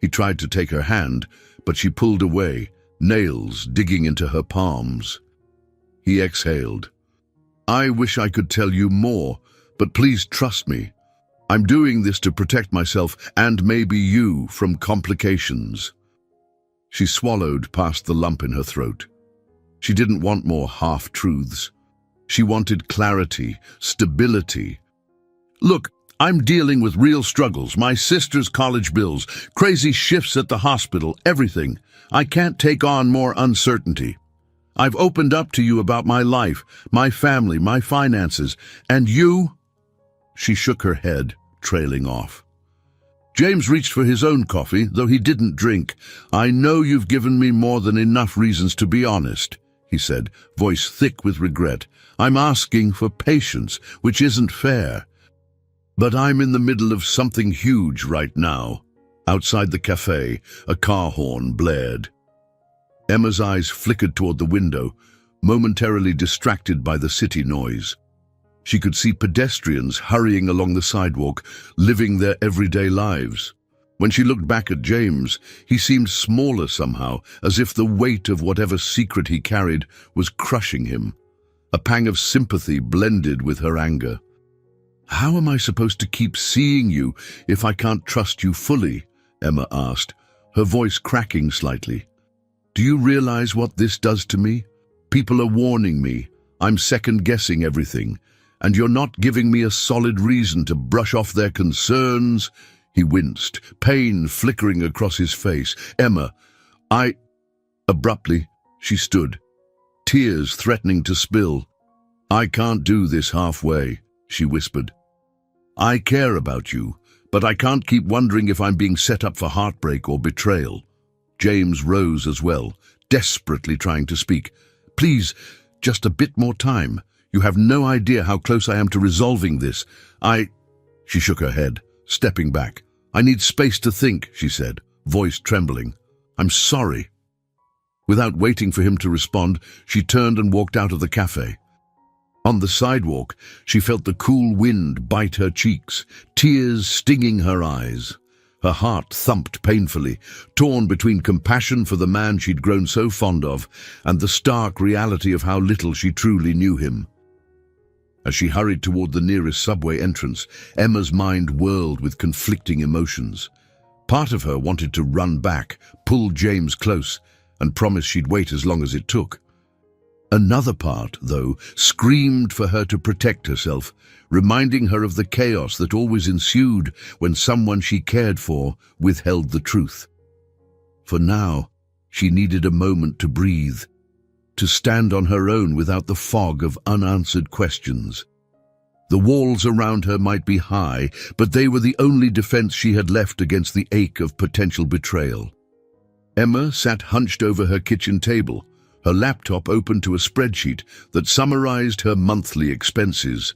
He tried to take her hand, but she pulled away, nails digging into her palms. He exhaled. "I wish I could tell you more, but please trust me. I'm doing this to protect myself and maybe you from complications." She swallowed past the lump in her throat. She didn't want more half-truths. She wanted clarity, stability. "Look, I'm dealing with real struggles, my sister's college bills, crazy shifts at the hospital, everything. I can't take on more uncertainty. I've opened up to you about my life, my family, my finances, and you—" She shook her head, trailing off. James reached for his own coffee, though he didn't drink. "I know you've given me more than enough reasons to be honest," he said, voice thick with regret. "I'm asking for patience, which isn't fair. But I'm in the middle of something huge right now." Outside the cafe, a car horn blared. Emma's eyes flickered toward the window, momentarily distracted by the city noise. She could see pedestrians hurrying along the sidewalk, living their everyday lives. When she looked back at James, he seemed smaller somehow, as if the weight of whatever secret he carried was crushing him. A pang of sympathy blended with her anger. "How am I supposed to keep seeing you if I can't trust you fully?" Emma asked, her voice cracking slightly. "Do you realize what this does to me? People are warning me. I'm second-guessing everything. And you're not giving me a solid reason to brush off their concerns." He winced, pain flickering across his face. "Emma, Abruptly, she stood, tears threatening to spill. "I can't do this halfway," she whispered. "I care about you, but I can't keep wondering if I'm being set up for heartbreak or betrayal." James rose as well, desperately trying to speak. "Please, just a bit more time. You have no idea how close I am to resolving this. She shook her head, stepping back. "I need space to think," she said, voice trembling. "I'm sorry." Without waiting for him to respond, she turned and walked out of the cafe. On the sidewalk, she felt the cool wind bite her cheeks, tears stinging her eyes. Her heart thumped painfully, torn between compassion for the man she'd grown so fond of and the stark reality of how little she truly knew him. As she hurried toward the nearest subway entrance, Emma's mind whirled with conflicting emotions. Part of her wanted to run back, pull James close, and promise she'd wait as long as it took. Another part, though, screamed for her to protect herself, reminding her of the chaos that always ensued when someone she cared for withheld the truth. For now, she needed a moment to breathe, to stand on her own without the fog of unanswered questions. The walls around her might be high, but they were the only defense she had left against the ache of potential betrayal. Emma sat hunched over her kitchen table, her laptop open to a spreadsheet that summarized her monthly expenses.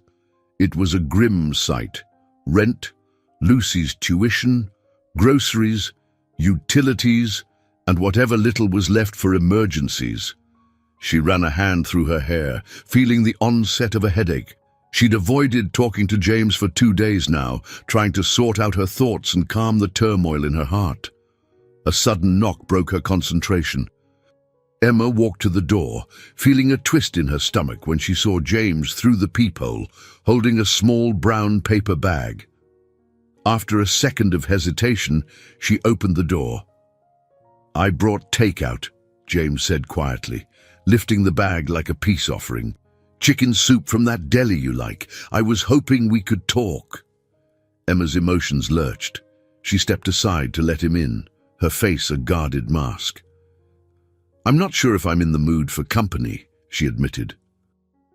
It was a grim sight. Rent, Lucy's tuition, groceries, utilities, and whatever little was left for emergencies. She ran a hand through her hair, feeling the onset of a headache. She'd avoided talking to James for 2 days now, trying to sort out her thoughts and calm the turmoil in her heart. A sudden knock broke her concentration. Emma walked to the door, feeling a twist in her stomach when she saw James through the peephole, holding a small brown paper bag. After a second of hesitation, she opened the door. "I brought takeout," James said quietly, lifting the bag like a peace offering. "Chicken soup from that deli you like. I was hoping we could talk." Emma's emotions lurched. She stepped aside to let him in, her face a guarded mask. "I'm not sure if I'm in the mood for company," she admitted.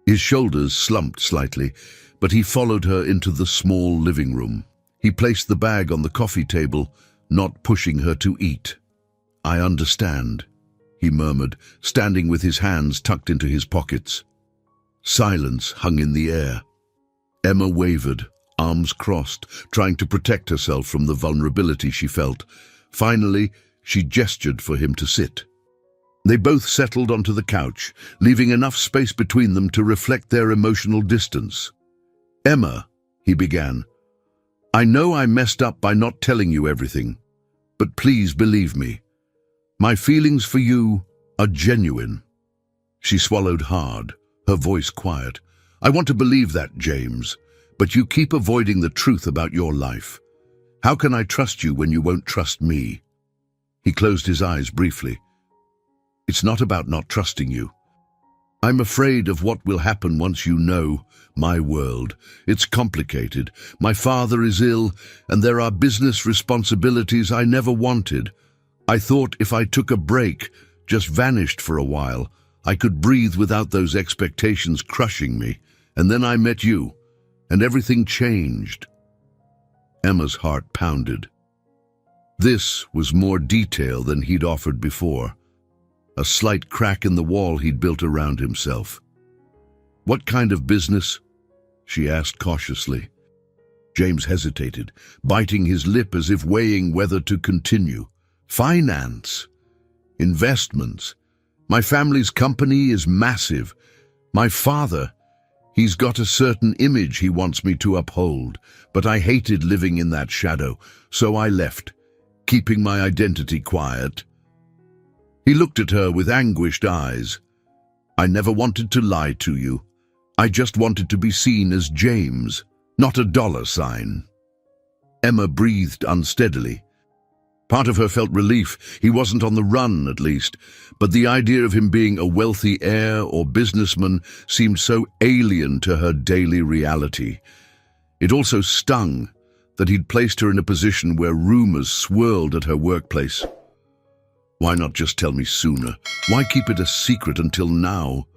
His shoulders slumped slightly, but he followed her into the small living room. He placed the bag on the coffee table, not pushing her to eat. "I understand," he murmured, standing with his hands tucked into his pockets. Silence hung in the air. Emma wavered, arms crossed, trying to protect herself from the vulnerability she felt. Finally, she gestured for him to sit. They both settled onto the couch, leaving enough space between them to reflect their emotional distance. "Emma," he began, "I know I messed up by not telling you everything, but please believe me. My feelings for you are genuine." She swallowed hard, her voice quiet. "I want to believe that, James, but you keep avoiding the truth about your life. How can I trust you when you won't trust me?" He closed his eyes briefly. "It's not about not trusting you. I'm afraid of what will happen once you know my world. It's complicated. My father is ill, and there are business responsibilities I never wanted. I thought if I took a break, just vanished for a while, I could breathe without those expectations crushing me. And then I met you, and everything changed." Emma's heart pounded. This was more detail than he'd offered before. A slight crack in the wall he'd built around himself. "What kind of business?" she asked cautiously. James hesitated, biting his lip as if weighing whether to continue. "Finance. Investments. My family's company is massive. My father, he's got a certain image he wants me to uphold, but I hated living in that shadow, so I left, keeping my identity quiet." He looked at her with anguished eyes. "I never wanted to lie to you. I just wanted to be seen as James, not a dollar sign." Emma breathed unsteadily. Part of her felt relief. He wasn't on the run, at least, but the idea of him being a wealthy heir or businessman seemed so alien to her daily reality. It also stung that he'd placed her in a position where rumors swirled at her workplace. "Why not just tell me sooner? Why keep it a secret until now?"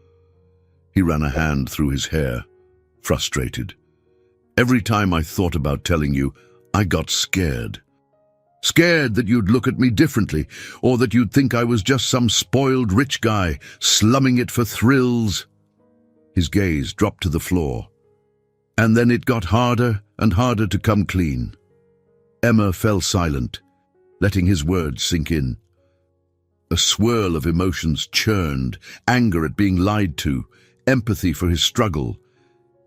He ran a hand through his hair, frustrated. "Every time I thought about telling you, I got scared. Scared that you'd look at me differently, or that you'd think I was just some spoiled rich guy, slumming it for thrills." His gaze dropped to the floor. And then it got harder and harder to come clean. Emma fell silent, letting his words sink in. A swirl of emotions churned, anger at being lied to, empathy for his struggle,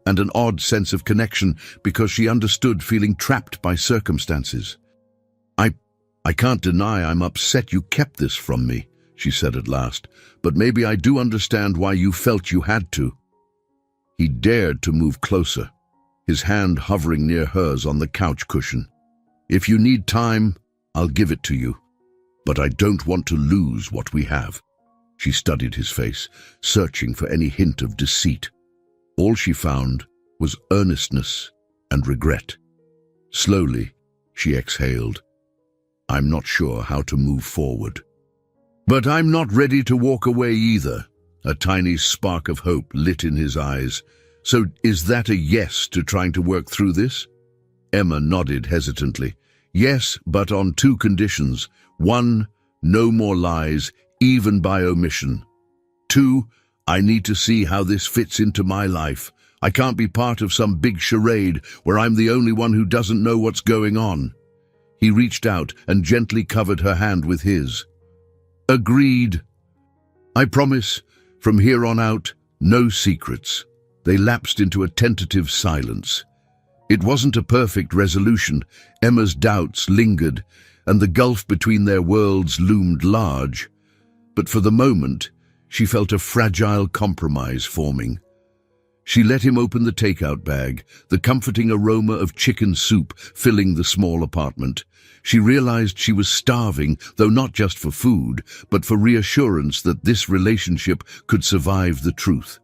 and an odd sense of connection because she understood feeling trapped by circumstances. I can't deny I'm upset you kept this from me," she said at last, "but maybe I do understand why you felt you had to." He dared to move closer, his hand hovering near hers on the couch cushion. "If you need time, I'll give it to you, but I don't want to lose what we have." She studied his face, searching for any hint of deceit. All she found was earnestness and regret. Slowly, she exhaled. "I'm not sure how to move forward. But I'm not ready to walk away either." A tiny spark of hope lit in his eyes. "So is that a yes to trying to work through this?" Emma nodded hesitantly. "Yes, but on two conditions. 1, no more lies, even by omission. 2, I need to see how this fits into my life. I can't be part of some big charade where I'm the only one who doesn't know what's going on." He reached out and gently covered her hand with his. "Agreed. I promise, from here on out, no secrets." They lapsed into a tentative silence. It wasn't a perfect resolution. Emma's doubts lingered, and the gulf between their worlds loomed large. But for the moment, she felt a fragile compromise forming. She let him open the takeout bag, the comforting aroma of chicken soup filling the small apartment. She realized she was starving, though not just for food, but for reassurance that this relationship could survive the truth.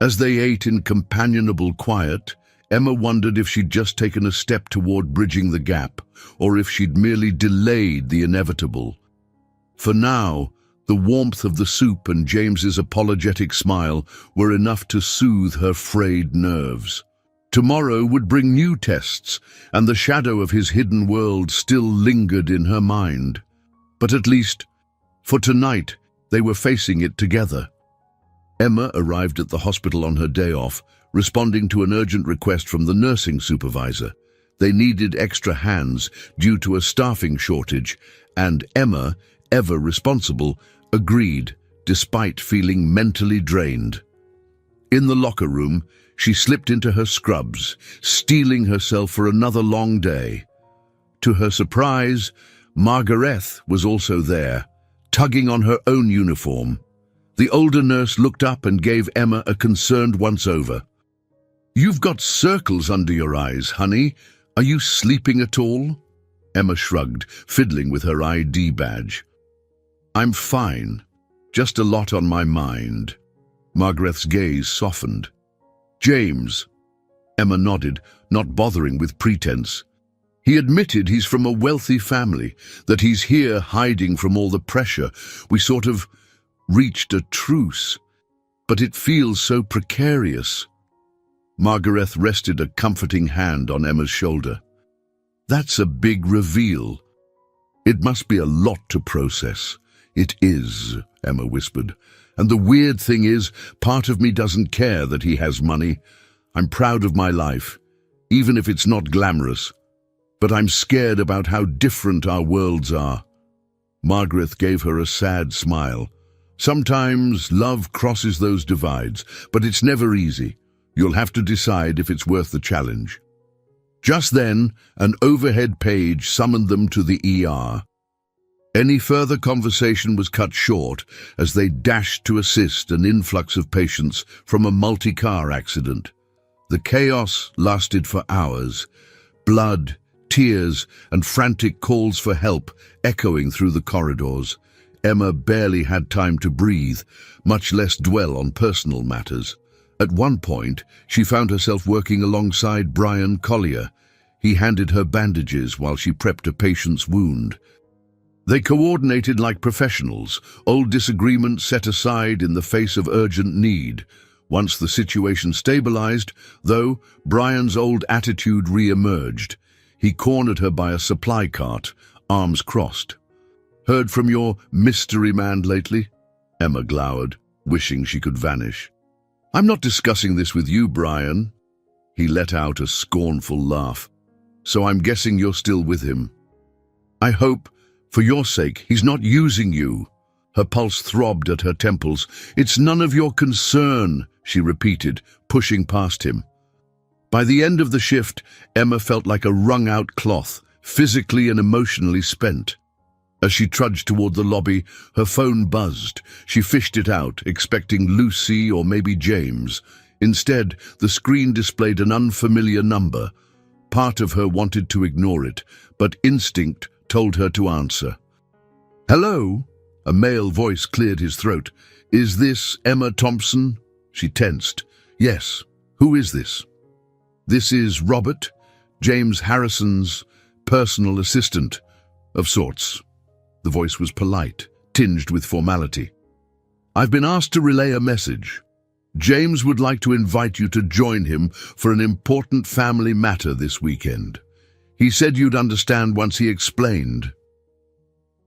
As they ate in companionable quiet, Emma wondered if she'd just taken a step toward bridging the gap, or if she'd merely delayed the inevitable. For now, the warmth of the soup and James's apologetic smile were enough to soothe her frayed nerves. Tomorrow would bring new tests, and the shadow of his hidden world still lingered in her mind. But at least, for tonight, they were facing it together. Emma arrived at the hospital on her day off, responding to an urgent request from the nursing supervisor. They needed extra hands due to a staffing shortage, and Emma, ever responsible, agreed, despite feeling mentally drained. In the locker room, she slipped into her scrubs, steeling herself for another long day. To her surprise, Margaret was also there, tugging on her own uniform. The older nurse looked up and gave Emma a concerned once-over. "You've got circles under your eyes, honey. Are you sleeping at all?" Emma shrugged, fiddling with her ID badge. "I'm fine. Just a lot on my mind." Margaret's gaze softened. "James." Emma nodded, not bothering with pretense. "He admitted he's from a wealthy family, that he's here hiding from all the pressure. We sort of reached a truce, but it feels so precarious." Margaret rested a comforting hand on Emma's shoulder. "That's a big reveal." It must be a lot to process. It is, Emma whispered. And the weird thing is, part of me doesn't care that he has money. I'm proud of my life, even if it's not glamorous. But I'm scared about how different our worlds are. Margaret gave her a sad smile. Sometimes love crosses those divides, but it's never easy. You'll have to decide if it's worth the challenge. Just then, an overhead page summoned them to the ER. Any further conversation was cut short as they dashed to assist an influx of patients from a multi-car accident. The chaos lasted for hours. Blood, tears, and frantic calls for help echoing through the corridors. Emma barely had time to breathe, much less dwell on personal matters. At one point, she found herself working alongside Brian Collier. He handed her bandages while she prepped a patient's wound. They coordinated like professionals, old disagreements set aside in the face of urgent need. Once the situation stabilized, though, Brian's old attitude re-emerged. He cornered her by a supply cart, arms crossed. "Heard from your mystery man lately?" Emma glowered, wishing she could vanish. "I'm not discussing this with you, Brian." He let out a scornful laugh. "So I'm guessing you're still with him. I hope, for your sake, he's not using you." Her pulse throbbed at her temples. "It's none of your concern," she repeated, pushing past him. By the end of the shift, Emma felt like a wrung-out cloth, physically and emotionally spent. As she trudged toward the lobby, her phone buzzed. She fished it out, expecting Lucy or maybe James. Instead, the screen displayed an unfamiliar number. Part of her wanted to ignore it, but instinct told her to answer. "Hello?" A male voice cleared his throat. "Is this Emma Thompson?" She tensed. "Yes. Who is this?" "This is Robert, James Harrison's personal assistant, of sorts." The voice was polite, tinged with formality. "I've been asked to relay a message. James would like to invite you to join him for an important family matter this weekend. He said you'd understand once he explained."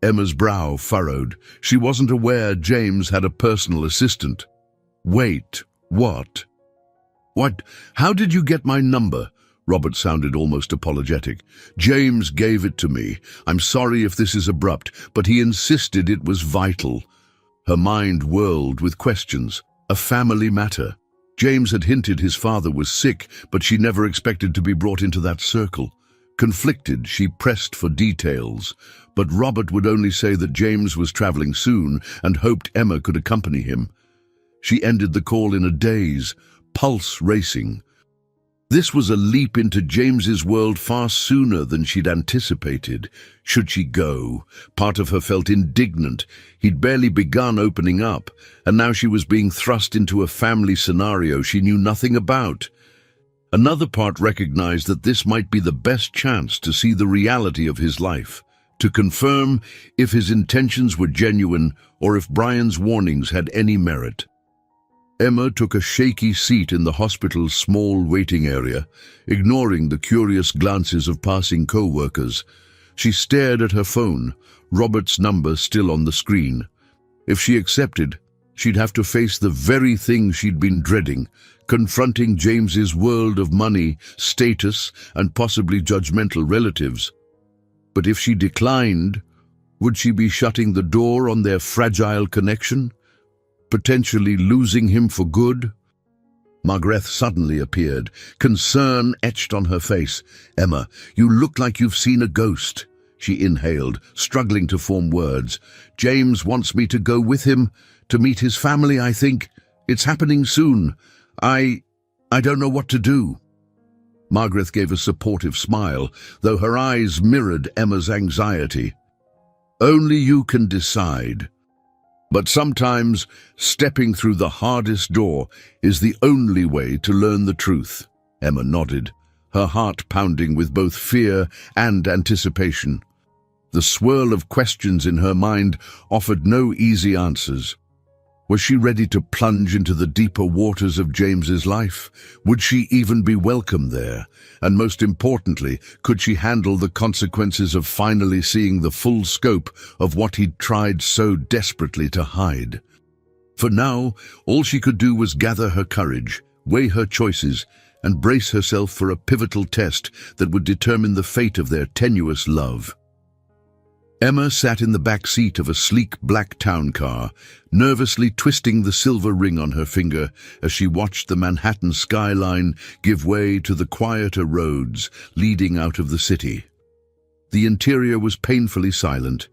Emma's brow furrowed. She wasn't aware James had a personal assistant. "Wait, what? What? How did you get my number?" Robert sounded almost apologetic. "James gave it to me. I'm sorry if this is abrupt, but he insisted it was vital." Her mind whirled with questions. A family matter. James had hinted his father was sick, but she never expected to be brought into that circle. Conflicted, she pressed for details, but Robert would only say that James was traveling soon and hoped Emma could accompany him. She ended the call in a daze, pulse racing. This was a leap into James's world far sooner than she'd anticipated. Should she go? Part of her felt indignant. He'd barely begun opening up, and now she was being thrust into a family scenario she knew nothing about. Another part recognized that this might be the best chance to see the reality of his life, to confirm if his intentions were genuine or if Brian's warnings had any merit. Emma took a shaky seat in the hospital's small waiting area, ignoring the curious glances of passing co-workers. She stared at her phone, Robert's number still on the screen. If she accepted, she'd have to face the very thing she'd been dreading, confronting James's world of money, status, and possibly judgmental relatives. But if she declined, would she be shutting the door on their fragile connection? Potentially losing him for good? Margaret suddenly appeared, concern etched on her face. "Emma, you look like you've seen a ghost," she inhaled, struggling to form words. "James wants me to go with him, to meet his family, I think. It's happening soon. I don't know what to do." Margaret gave a supportive smile, though her eyes mirrored Emma's anxiety. "Only you can decide. But sometimes stepping through the hardest door is the only way to learn the truth." Emma nodded, her heart pounding with both fear and anticipation. The swirl of questions in her mind offered no easy answers. Was she ready to plunge into the deeper waters of James's life? Would she even be welcome there? And most importantly, could she handle the consequences of finally seeing the full scope of what he'd tried so desperately to hide? For now, all she could do was gather her courage, weigh her choices, and brace herself for a pivotal test that would determine the fate of their tenuous love. Emma sat in the back seat of a sleek black town car, nervously twisting the silver ring on her finger as she watched the Manhattan skyline give way to the quieter roads leading out of the city. The interior was painfully silent.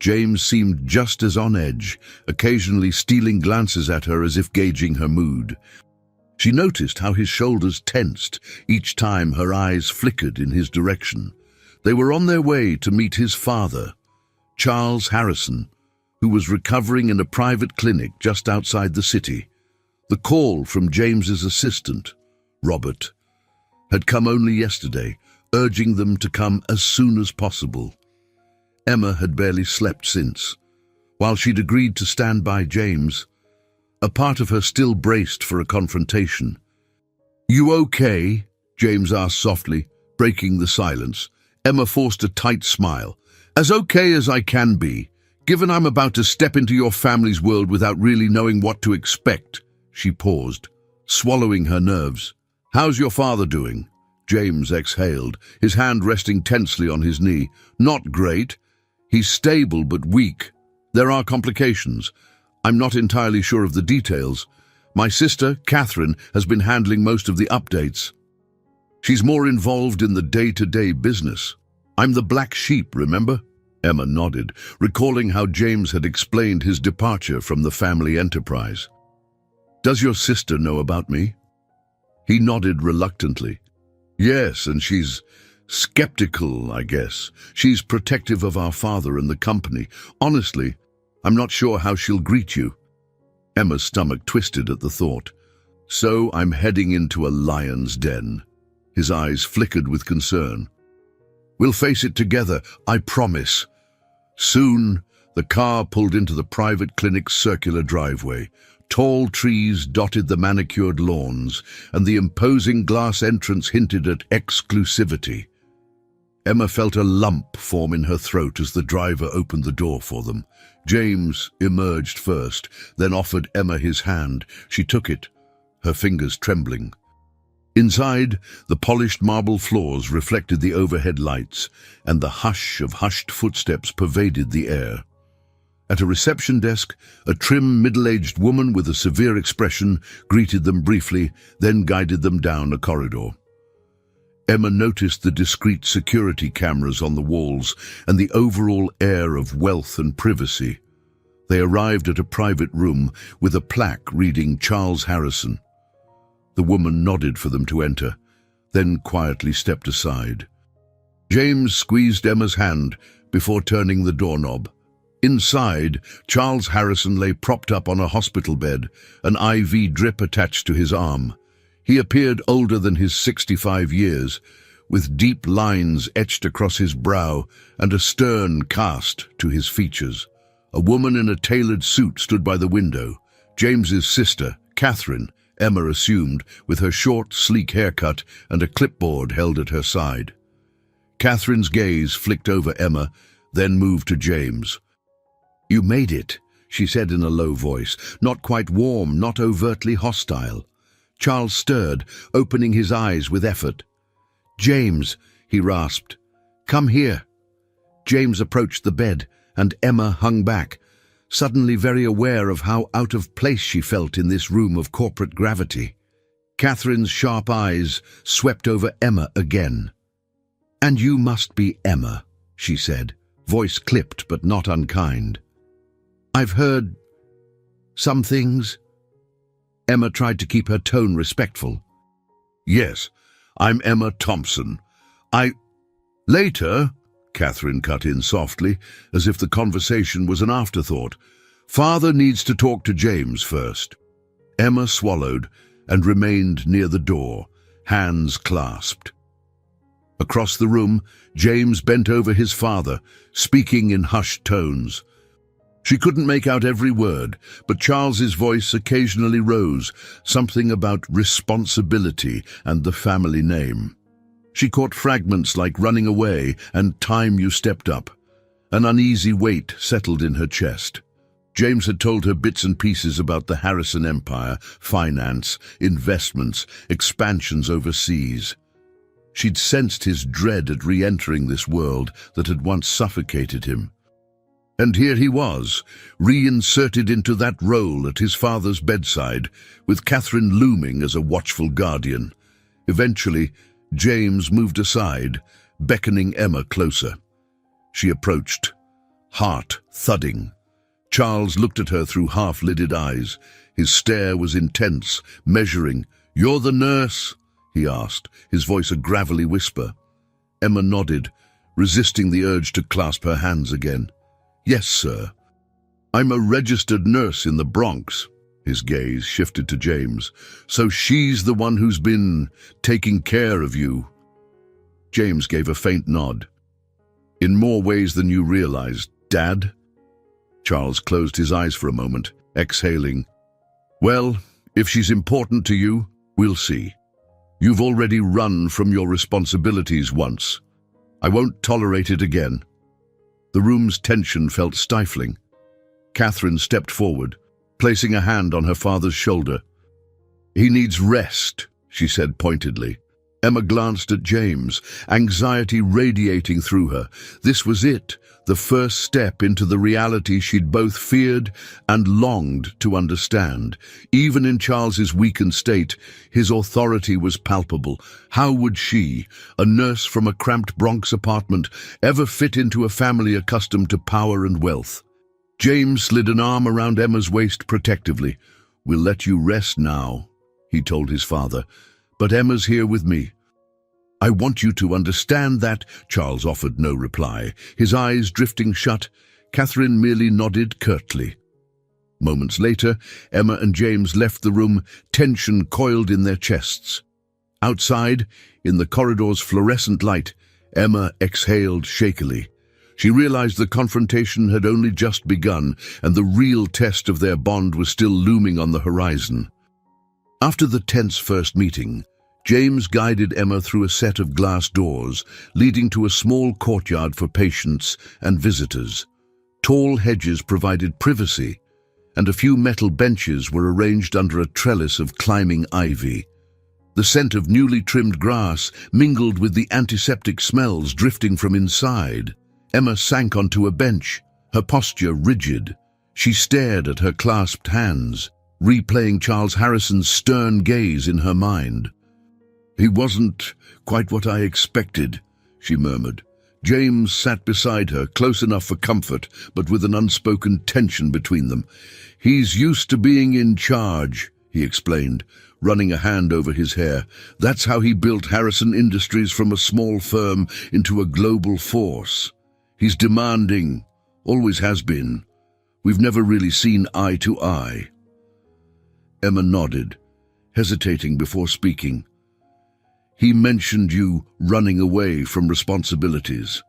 James seemed just as on edge, occasionally stealing glances at her as if gauging her mood. She noticed how his shoulders tensed each time her eyes flickered in his direction. They were on their way to meet his father, Charles Harrison, who was recovering in a private clinic just outside the city. The call from James's assistant, Robert, had come only yesterday, urging them to come as soon as possible. Emma had barely slept since. While she'd agreed to stand by James, a part of her still braced for a confrontation. "You okay?" James asked softly, breaking the silence. Emma forced a tight smile. "As okay as I can be, given I'm about to step into your family's world without really knowing what to expect." She paused, swallowing her nerves. "How's your father doing?" James exhaled, his hand resting tensely on his knee. "Not great. He's stable but weak. There are complications. I'm not entirely sure of the details. My sister, Catherine, has been handling most of the updates. She's more involved in the day-to-day business. I'm the black sheep, remember?" Emma nodded, recalling how James had explained his departure from the family enterprise. "Does your sister know about me?" He nodded reluctantly. "Yes, and she's skeptical, I guess. She's protective of our father and the company. Honestly, I'm not sure how she'll greet you." Emma's stomach twisted at the thought. "So I'm heading into a lion's den." His eyes flickered with concern. "We'll face it together, I promise." Soon, the car pulled into the private clinic's circular driveway. Tall trees dotted the manicured lawns, and the imposing glass entrance hinted at exclusivity. Emma felt a lump form in her throat as the driver opened the door for them. James emerged first, then offered Emma his hand. She took it, her fingers trembling. Inside, the polished marble floors reflected the overhead lights, and the hush of hushed footsteps pervaded the air. At a reception desk, a trim, middle-aged woman with a severe expression greeted them briefly, then guided them down a corridor. Emma noticed the discreet security cameras on the walls and the overall air of wealth and privacy. They arrived at a private room with a plaque reading Charles Harrison. The woman nodded for them to enter, then quietly stepped aside. James squeezed Emma's hand before turning the doorknob. Inside, Charles Harrison lay propped up on a hospital bed, an IV drip attached to his arm. He appeared older than his 65 years, with deep lines etched across his brow and a stern cast to his features. A woman in a tailored suit stood by the window. James's sister, Catherine, Emma assumed, with her short, sleek haircut and a clipboard held at her side. Catherine's gaze flicked over Emma, then moved to James. "You made it," she said in a low voice, not quite warm, not overtly hostile. Charles stirred, opening his eyes with effort. "James," he rasped, "come here." James approached the bed, and Emma hung back, suddenly very aware of how out of place she felt in this room of corporate gravity. Catherine's sharp eyes swept over Emma again. "And you must be Emma," she said, voice clipped but not unkind. "I've heard some things." Emma tried to keep her tone respectful. "Yes, I'm Emma Thompson. Later," Catherine cut in softly, as if the conversation was an afterthought. "Father needs to talk to James first." Emma swallowed and remained near the door, hands clasped. Across the room, James bent over his father, speaking in hushed tones. She couldn't make out every word, but Charles's voice occasionally rose, something about responsibility and the family name. She caught fragments like running away and time you stepped up. An uneasy weight settled in her chest. James had told her bits and pieces about the Harrison Empire, finance, investments, expansions overseas. She'd sensed his dread at re-entering this world that had once suffocated him. And here he was, reinserted into that role at his father's bedside, with Catherine looming as a watchful guardian. Eventually, James moved aside, beckoning Emma closer. She approached, heart thudding. Charles looked at her through half-lidded eyes. His stare was intense, measuring. "You're the nurse?" he asked, his voice a gravelly whisper. Emma nodded, resisting the urge to clasp her hands again. "Yes, sir. I'm a registered nurse in the Bronx." His gaze shifted to James. "So she's the one who's been taking care of you?" James gave a faint nod. "In more ways than you realize, Dad?" Charles closed his eyes for a moment, exhaling. "Well, if she's important to you, we'll see. You've already run from your responsibilities once. I won't tolerate it again." The room's tension felt stifling. Catherine stepped forward, placing a hand on her father's shoulder. "He needs rest," she said pointedly. Emma glanced at James, anxiety radiating through her. This was it, the first step into the reality she'd both feared and longed to understand. Even in Charles's weakened state, his authority was palpable. How would she, a nurse from a cramped Bronx apartment, ever fit into a family accustomed to power and wealth? James slid an arm around Emma's waist protectively. "We'll let you rest now," he told his father, "but Emma's here with me." "I want you to understand that." Charles offered no reply, his eyes drifting shut. Catherine merely nodded curtly. Moments later, Emma and James left the room, tension coiled in their chests. Outside, in the corridor's fluorescent light, Emma exhaled shakily. She realized the confrontation had only just begun, and the real test of their bond was still looming on the horizon. After the tense first meeting, James guided Emma through a set of glass doors, leading to a small courtyard for patients and visitors. Tall hedges provided privacy, and a few metal benches were arranged under a trellis of climbing ivy. The scent of newly trimmed grass mingled with the antiseptic smells drifting from inside. Emma sank onto a bench, her posture rigid. She stared at her clasped hands, replaying Charles Harrison's stern gaze in her mind. "He wasn't quite what I expected," she murmured. James sat beside her, close enough for comfort, but with an unspoken tension between them. "He's used to being in charge," he explained, running a hand over his hair. "That's how he built Harrison Industries from a small firm into a global force. He's demanding, always has been. We've never really seen eye to eye." Emma nodded, hesitating before speaking. "He mentioned you running away from responsibilities."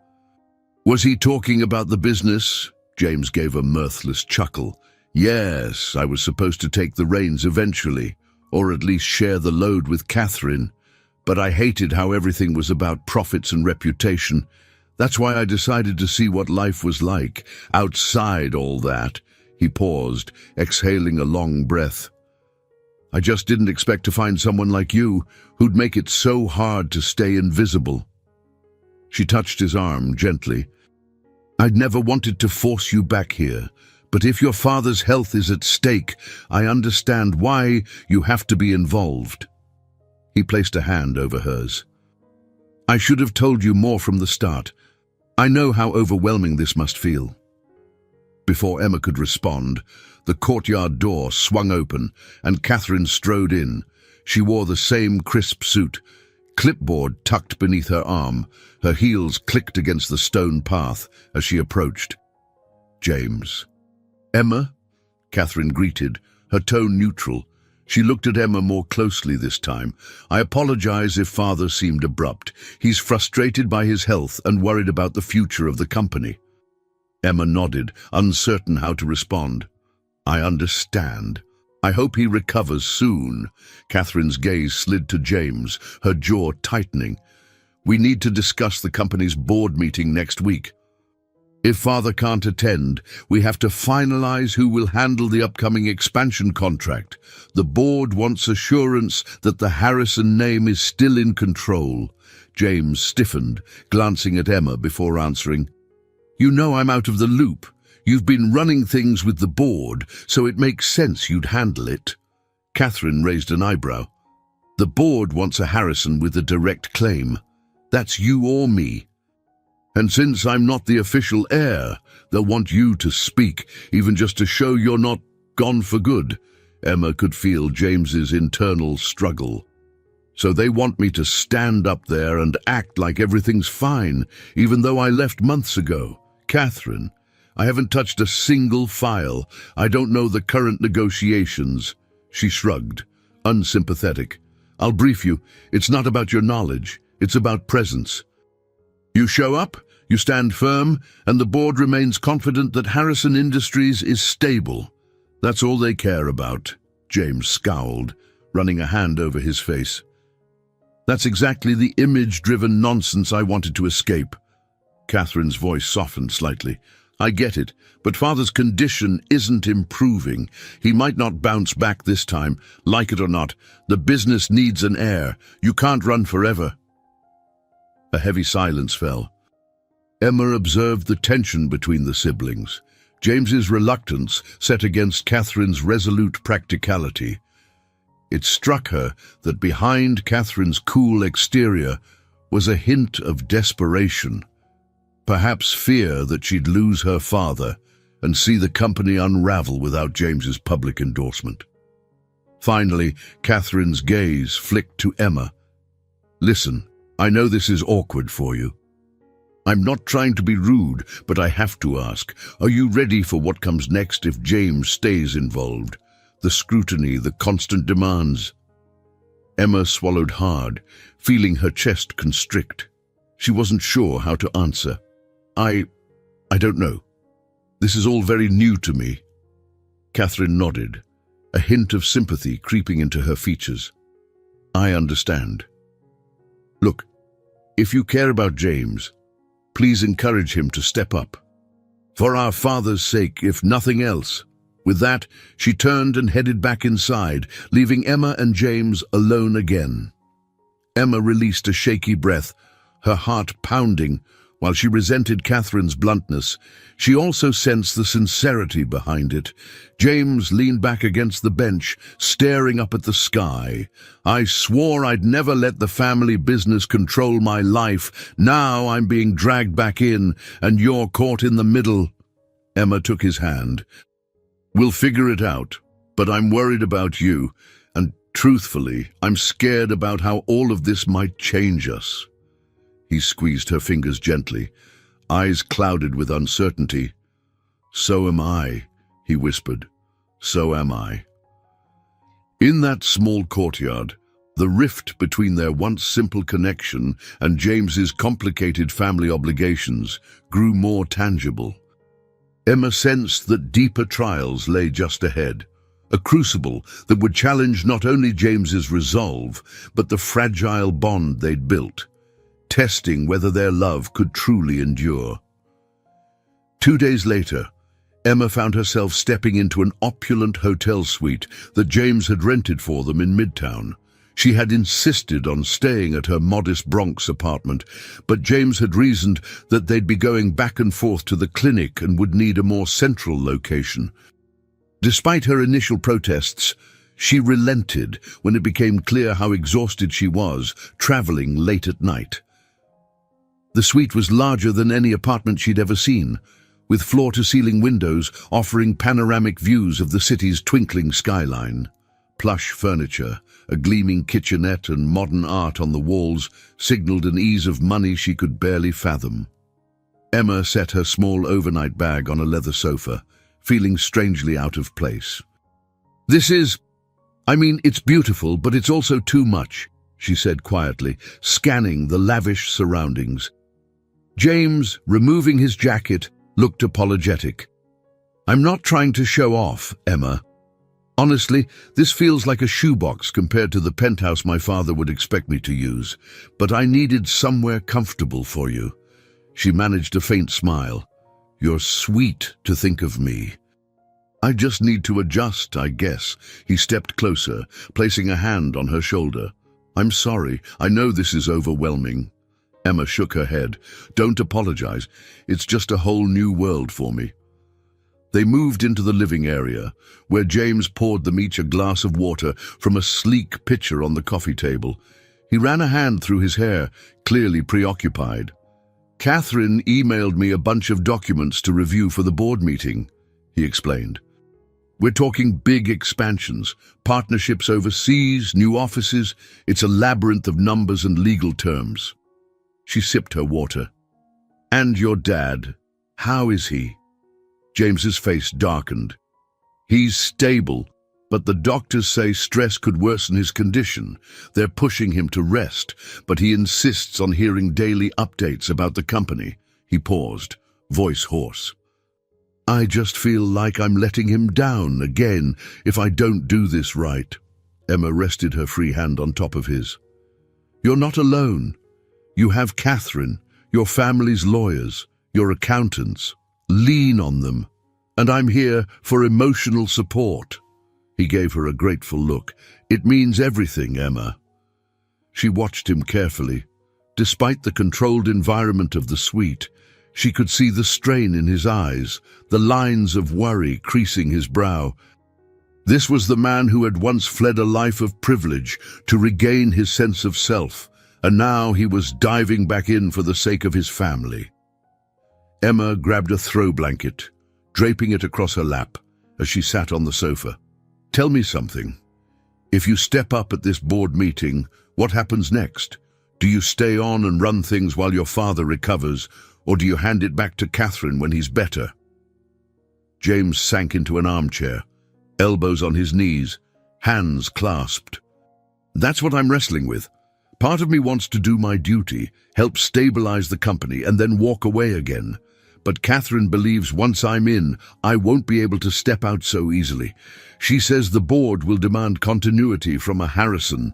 "Was he talking about the business?" James gave a mirthless chuckle. "Yes, I was supposed to take the reins eventually, or at least share the load with Catherine. But I hated how everything was about profits and reputation. That's why I decided to see what life was like, outside all that." He paused, exhaling a long breath. "I just didn't expect to find someone like you, who'd make it so hard to stay invisible." She touched his arm gently. "I'd never wanted to force you back here, but if your father's health is at stake, I understand why you have to be involved." He placed a hand over hers. "I should have told you more from the start. I know how overwhelming this must feel." Before Emma could respond, the courtyard door swung open, and Catherine strode in. She wore the same crisp suit, clipboard tucked beneath her arm. Her heels clicked against the stone path as she approached. "James." "Emma?" Catherine greeted, her tone neutral. She looked at Emma more closely this time. "I apologize if Father seemed abrupt. He's frustrated by his health and worried about the future of the company." Emma nodded, uncertain how to respond. I understand. I hope he recovers soon. Catherine's gaze slid to James, her jaw tightening. We need to discuss the company's board meeting next week. If Father can't attend, we have to finalize who will handle the upcoming expansion contract. The board wants assurance that the Harrison name is still in control. James stiffened, glancing at Emma before answering. You know I'm out of the loop. You've been running things with the board, so it makes sense you'd handle it. Catherine raised an eyebrow. The board wants a Harrison with a direct claim. That's you or me. And since I'm not the official heir, they'll want you to speak, even just to show you're not gone for good. Emma could feel James's internal struggle. So they want me to stand up there and act like everything's fine, even though I left months ago. Catherine, I haven't touched a single file. I don't know the current negotiations. She shrugged, unsympathetic. I'll brief you. It's not about your knowledge. It's about presence. You show up, you stand firm, and the board remains confident that Harrison Industries is stable. That's all they care about. James scowled, running a hand over his face. That's exactly the image-driven nonsense I wanted to escape. Catherine's voice softened slightly. I get it, but Father's condition isn't improving. He might not bounce back this time. Like it or not, the business needs an heir. You can't run forever. A heavy silence fell. Emma observed the tension between the siblings. James's reluctance set against Catherine's resolute practicality. It struck her that behind Catherine's cool exterior was a hint of desperation. Perhaps fear that she'd lose her father and see the company unravel without James's public endorsement. Finally, Catherine's gaze flicked to Emma. Listen, I know this is awkward for you. I'm not trying to be rude, but I have to ask, are you ready for what comes next if James stays involved? The scrutiny, the constant demands. Emma swallowed hard, feeling her chest constrict. She wasn't sure how to answer. I don't know. This is all very new to me. Catherine nodded, a hint of sympathy creeping into her features. I understand. Look, if you care about James, please encourage him to step up. For our father's sake, if nothing else. With that, she turned and headed back inside, leaving Emma and James alone again. Emma released a shaky breath, her heart pounding, while she resented Catherine's bluntness. She also sensed the sincerity behind it. James leaned back against the bench, staring up at the sky. I swore I'd never let the family business control my life. Now I'm being dragged back in, and you're caught in the middle. Emma took his hand. We'll figure it out, but I'm worried about you, and truthfully, I'm scared about how all of this might change us. He squeezed her fingers gently, eyes clouded with uncertainty. So am I, he whispered. So am I. In that small courtyard, the rift between their once simple connection and James's complicated family obligations grew more tangible. Emma sensed that deeper trials lay just ahead, a crucible that would challenge not only James's resolve, but the fragile bond they'd built, testing whether their love could truly endure. 2 days later, Emma found herself stepping into an opulent hotel suite that James had rented for them in Midtown. She had insisted on staying at her modest Bronx apartment, but James had reasoned that they'd be going back and forth to the clinic and would need a more central location. Despite her initial protests, she relented when it became clear how exhausted she was, traveling late at night. The suite was larger than any apartment she'd ever seen, with floor-to-ceiling windows offering panoramic views of the city's twinkling skyline. Plush furniture, a gleaming kitchenette and modern art on the walls signaled an ease of money she could barely fathom. Emma set her small overnight bag on a leather sofa, feeling strangely out of place. It's beautiful, but it's also too much, she said quietly, scanning the lavish surroundings. James, removing his jacket, looked apologetic. "I'm not trying to show off, Emma. Honestly, this feels like a shoebox compared to the penthouse my father would expect me to use, but I needed somewhere comfortable for you." She managed a faint smile. "You're sweet to think of me." "I just need to adjust, I guess." He stepped closer, placing a hand on her shoulder. "I'm sorry, I know this is overwhelming." Emma shook her head. "Don't apologize. It's just a whole new world for me." They moved into the living area, where James poured them each a glass of water from a sleek pitcher on the coffee table. He ran a hand through his hair, clearly preoccupied. "Catherine emailed me a bunch of documents to review for the board meeting," he explained. "We're talking big expansions, partnerships overseas, new offices. It's a labyrinth of numbers and legal terms." She sipped her water. "And your dad, how is he?" James's face darkened. "He's stable, but the doctors say stress could worsen his condition. They're pushing him to rest, but he insists on hearing daily updates about the company." He paused, voice hoarse. "I just feel like I'm letting him down again if I don't do this right." Emma rested her free hand on top of his. "You're not alone. You have Catherine, your family's lawyers, your accountants. Lean on them, and I'm here for emotional support." He gave her a grateful look. "It means everything, Emma." She watched him carefully. Despite the controlled environment of the suite, she could see the strain in his eyes, the lines of worry creasing his brow. This was the man who had once fled a life of privilege to regain his sense of self, and now he was diving back in for the sake of his family. Emma grabbed a throw blanket, draping it across her lap as she sat on the sofa. "Tell me something. If you step up at this board meeting, what happens next? Do you stay on and run things while your father recovers, or do you hand it back to Catherine when he's better?" James sank into an armchair, elbows on his knees, hands clasped. "That's what I'm wrestling with. Part of me wants to do my duty, help stabilize the company, and then walk away again. But Catherine believes once I'm in, I won't be able to step out so easily. She says the board will demand continuity from a Harrison."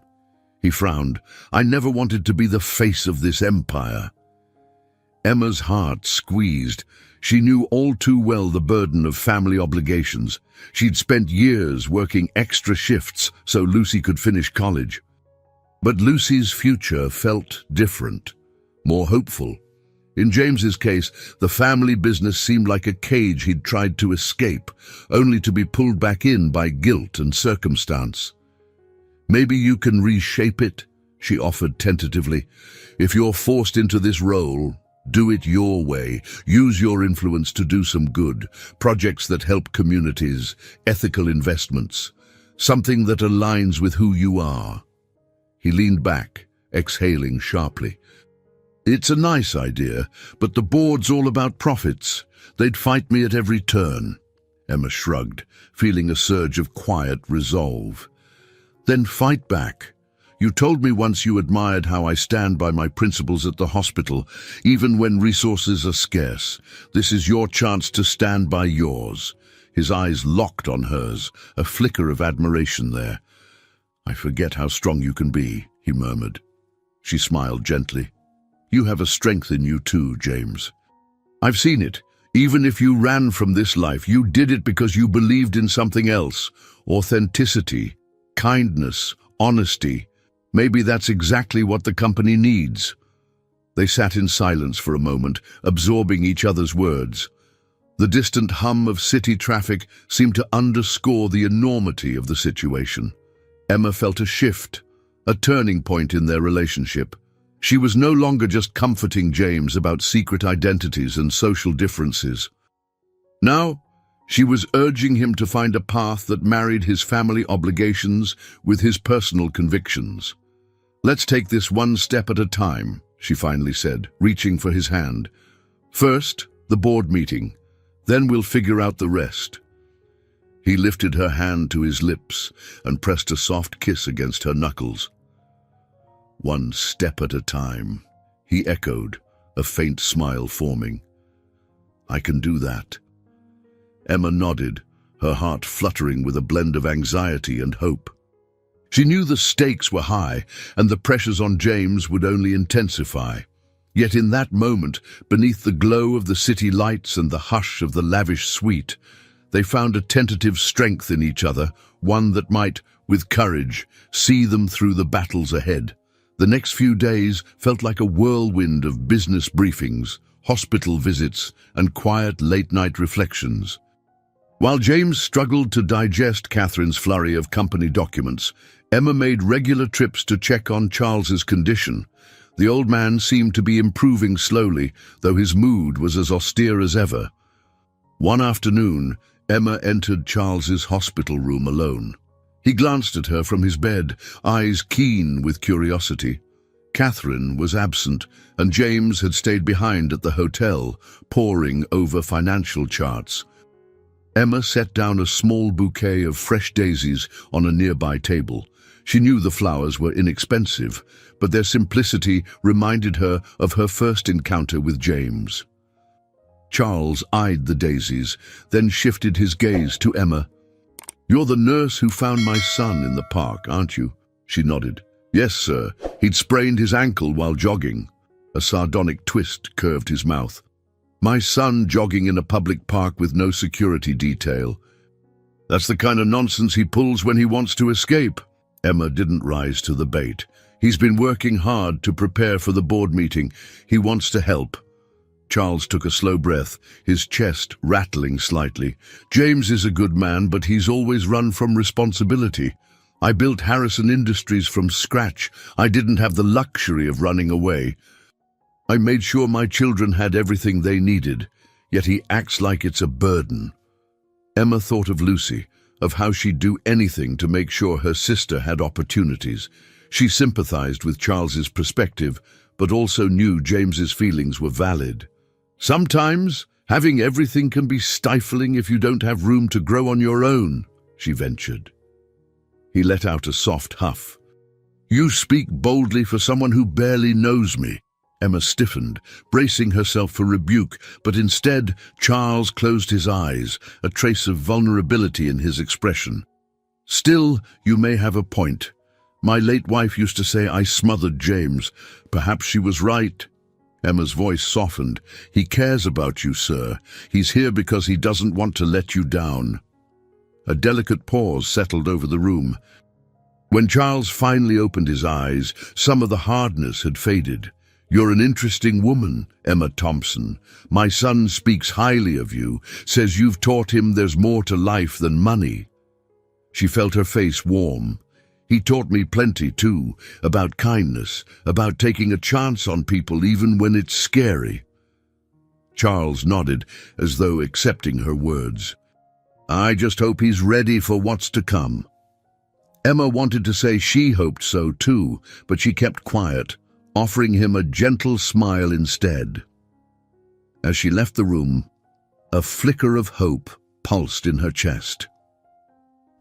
He frowned. "I never wanted to be the face of this empire." Emma's heart squeezed. She knew all too well the burden of family obligations. She'd spent years working extra shifts so Lucy could finish college. But Lucy's future felt different, more hopeful. In James's case, the family business seemed like a cage he'd tried to escape, only to be pulled back in by guilt and circumstance. "Maybe you can reshape it," she offered tentatively. "If you're forced into this role, do it your way. Use your influence to do some good, projects that help communities, ethical investments, something that aligns with who you are." He leaned back, exhaling sharply. "It's a nice idea, but the board's all about profits. They'd fight me at every turn." Emma shrugged, feeling a surge of quiet resolve. "Then fight back. You told me once you admired how I stand by my principles at the hospital, even when resources are scarce. This is your chance to stand by yours." His eyes locked on hers, a flicker of admiration there. "I forget how strong you can be," he murmured. She smiled gently. "You have a strength in you too, James. I've seen it. Even if you ran from this life, you did it because you believed in something else. Authenticity, kindness, honesty. Maybe that's exactly what the company needs." They sat in silence for a moment, absorbing each other's words. The distant hum of city traffic seemed to underscore the enormity of the situation. Emma felt a shift, a turning point in their relationship. She was no longer just comforting James about secret identities and social differences. Now, she was urging him to find a path that married his family obligations with his personal convictions. "Let's take this one step at a time," she finally said, reaching for his hand. "First, the board meeting. Then we'll figure out the rest." He lifted her hand to his lips and pressed a soft kiss against her knuckles. "One step at a time," he echoed, a faint smile forming. I can do that. Emma nodded, her heart fluttering with a blend of anxiety and hope. She knew the stakes were high and the pressures on James would only intensify. Yet in that moment, beneath the glow of the city lights and the hush of the lavish suite, they found a tentative strength in each other, one that might, with courage, see them through the battles ahead. The next few days felt like a whirlwind of business briefings, hospital visits, and quiet late-night reflections. While James struggled to digest Catherine's flurry of company documents, Emma made regular trips to check on Charles's condition. The old man seemed to be improving slowly, though his mood was as austere as ever. One afternoon, Emma entered Charles's hospital room alone. He glanced at her from his bed, eyes keen with curiosity. Catherine was absent, and James had stayed behind at the hotel, poring over financial charts. Emma set down a small bouquet of fresh daisies on a nearby table. She knew the flowers were inexpensive, but their simplicity reminded her of her first encounter with James. Charles eyed the daisies, then shifted his gaze to Emma. "You're the nurse who found my son in the park, aren't you?" She nodded. "Yes, sir. He'd sprained his ankle while jogging." A sardonic twist curved his mouth. "My son jogging in a public park with no security detail. That's the kind of nonsense he pulls when he wants to escape." Emma didn't rise to the bait. "He's been working hard to prepare for the board meeting. He wants to help." Charles took a slow breath, his chest rattling slightly. "James is a good man, but he's always run from responsibility. I built Harrison Industries from scratch. I didn't have the luxury of running away. I made sure my children had everything they needed, yet he acts like it's a burden." Emma thought of Lucy, of how she'd do anything to make sure her sister had opportunities. She sympathized with Charles's perspective, but also knew James's feelings were valid. "Sometimes, having everything can be stifling if you don't have room to grow on your own," she ventured. He let out a soft huff. "You speak boldly for someone who barely knows me." Emma stiffened, bracing herself for rebuke, but instead Charles closed his eyes, a trace of vulnerability in his expression. "Still, you may have a point. My late wife used to say I smothered James. Perhaps she was right." Emma's voice softened. "He cares about you, sir. He's here because he doesn't want to let you down." A delicate pause settled over the room. When Charles finally opened his eyes, some of the hardness had faded. "You're an interesting woman, Emma Thompson. My son speaks highly of you, says you've taught him there's more to life than money." She felt her face warm. "He taught me plenty, too, about kindness, about taking a chance on people even when it's scary." Charles nodded, as though accepting her words. "I just hope he's ready for what's to come." Emma wanted to say she hoped so, too, but she kept quiet, offering him a gentle smile instead. As she left the room, a flicker of hope pulsed in her chest.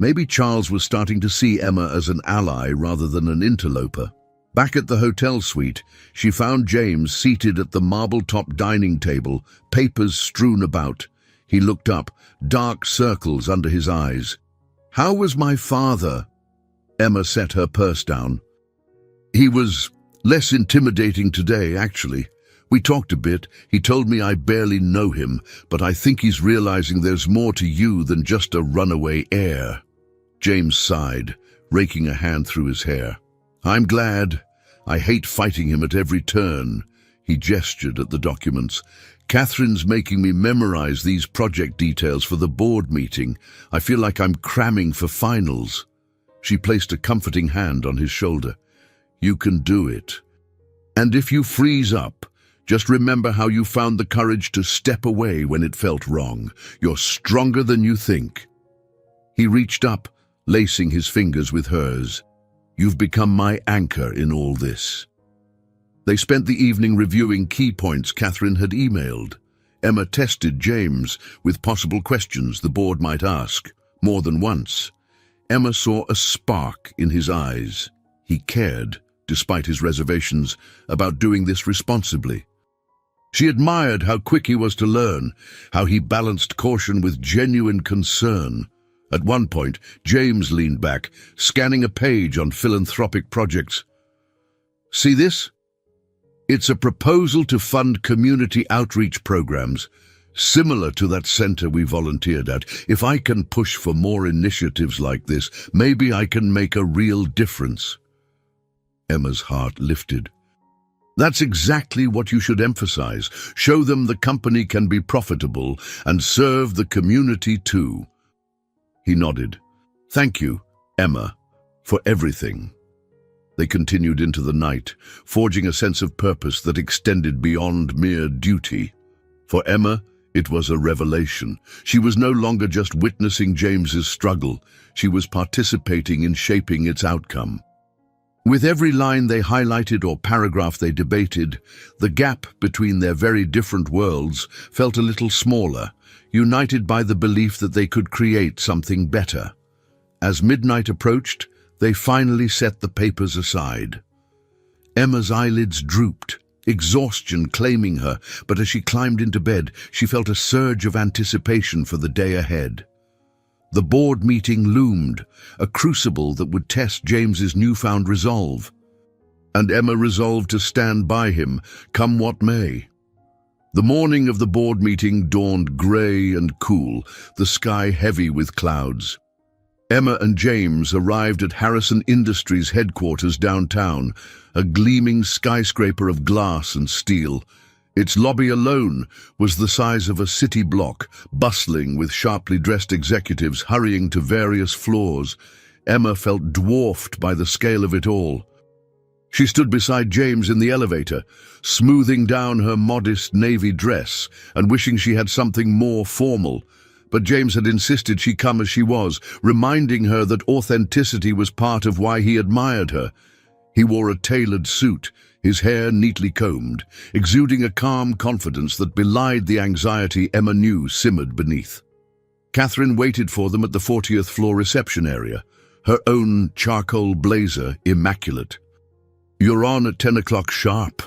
Maybe Charles was starting to see Emma as an ally rather than an interloper. Back at the hotel suite, she found James seated at the marble-top dining table, papers strewn about. He looked up, dark circles under his eyes. "How was my father?" Emma set her purse down. "He was less intimidating today, actually. We talked a bit. He told me I barely know him, but I think he's realizing there's more to you than just a runaway heir." James sighed, raking a hand through his hair. "I'm glad. I hate fighting him at every turn." He gestured at the documents. "Catherine's making me memorize these project details for the board meeting. I feel like I'm cramming for finals." She placed a comforting hand on his shoulder. "You can do it. And if you freeze up, just remember how you found the courage to step away when it felt wrong. You're stronger than you think." He reached up, lacing his fingers with hers. "You've become my anchor in all this." They spent the evening reviewing key points Catherine had emailed. Emma tested James with possible questions the board might ask, more than once. Emma saw a spark in his eyes. He cared, despite his reservations, about doing this responsibly. She admired how quick he was to learn, how he balanced caution with genuine concern. At one point, James leaned back, scanning a page on philanthropic projects. "See this? It's a proposal to fund community outreach programs, similar to that center we volunteered at. If I can push for more initiatives like this, maybe I can make a real difference." Emma's heart lifted. "That's exactly what you should emphasize. Show them the company can be profitable and serve the community too." He nodded. "Thank you, Emma, for everything." They continued into the night, forging a sense of purpose that extended beyond mere duty. For Emma, it was a revelation. She was no longer just witnessing James's struggle. She was participating in shaping its outcome. With every line they highlighted or paragraph they debated, the gap between their very different worlds felt a little smaller, united by the belief that they could create something better. As midnight approached, they finally set the papers aside. Emma's eyelids drooped, exhaustion claiming her, but as she climbed into bed, she felt a surge of anticipation for the day ahead. The board meeting loomed, a crucible that would test James's newfound resolve. And Emma resolved to stand by him, come what may. The morning of the board meeting dawned grey and cool, the sky heavy with clouds. Emma and James arrived at Harrison Industries headquarters downtown, a gleaming skyscraper of glass and steel. Its lobby alone was the size of a city block, bustling with sharply dressed executives hurrying to various floors. Emma felt dwarfed by the scale of it all. She stood beside James in the elevator, smoothing down her modest navy dress and wishing she had something more formal. But James had insisted she come as she was, reminding her that authenticity was part of why he admired her. He wore a tailored suit, his hair neatly combed, exuding a calm confidence that belied the anxiety Emma knew simmered beneath. Catherine waited for them at the 40th floor reception area, her own charcoal blazer immaculate. "You're on at 10 o'clock sharp,"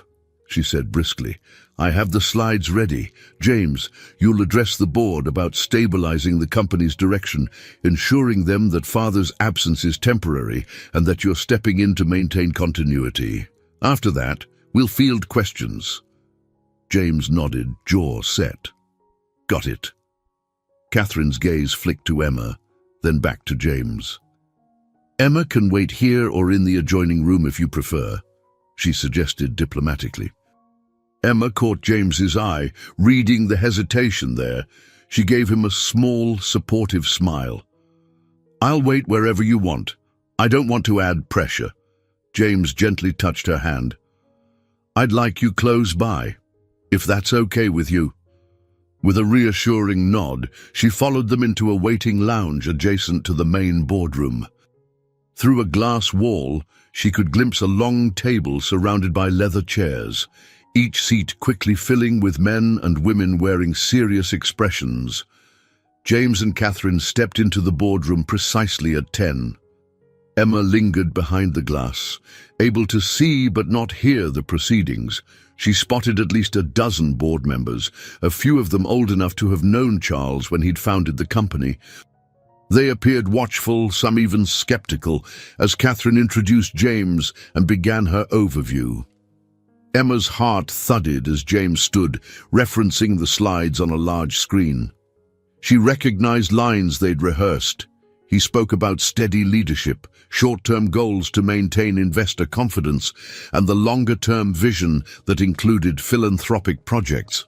she said briskly. "I have the slides ready. James, you'll address the board about stabilizing the company's direction, ensuring them that Father's absence is temporary and that you're stepping in to maintain continuity. After that, we'll field questions." James nodded, jaw set. "Got it." Catherine's gaze flicked to Emma, then back to James. "Emma can wait here or in the adjoining room if you prefer," she suggested diplomatically. Emma caught James's eye, reading the hesitation there. She gave him a small, supportive smile. "I'll wait wherever you want. I don't want to add pressure." James gently touched her hand. "I'd like you close by, if that's okay with you." With a reassuring nod, she followed them into a waiting lounge adjacent to the main boardroom. Through a glass wall, she could glimpse a long table surrounded by leather chairs, each seat quickly filling with men and women wearing serious expressions. James and Catherine stepped into the boardroom precisely at 10. Emma lingered behind the glass, able to see but not hear the proceedings. She spotted at least a dozen board members, a few of them old enough to have known Charles when he'd founded the company. They appeared watchful, some even skeptical, as Catherine introduced James and began her overview. Emma's heart thudded as James stood, referencing the slides on a large screen. She recognized lines they'd rehearsed. He spoke about steady leadership, short-term goals to maintain investor confidence, and the longer-term vision that included philanthropic projects.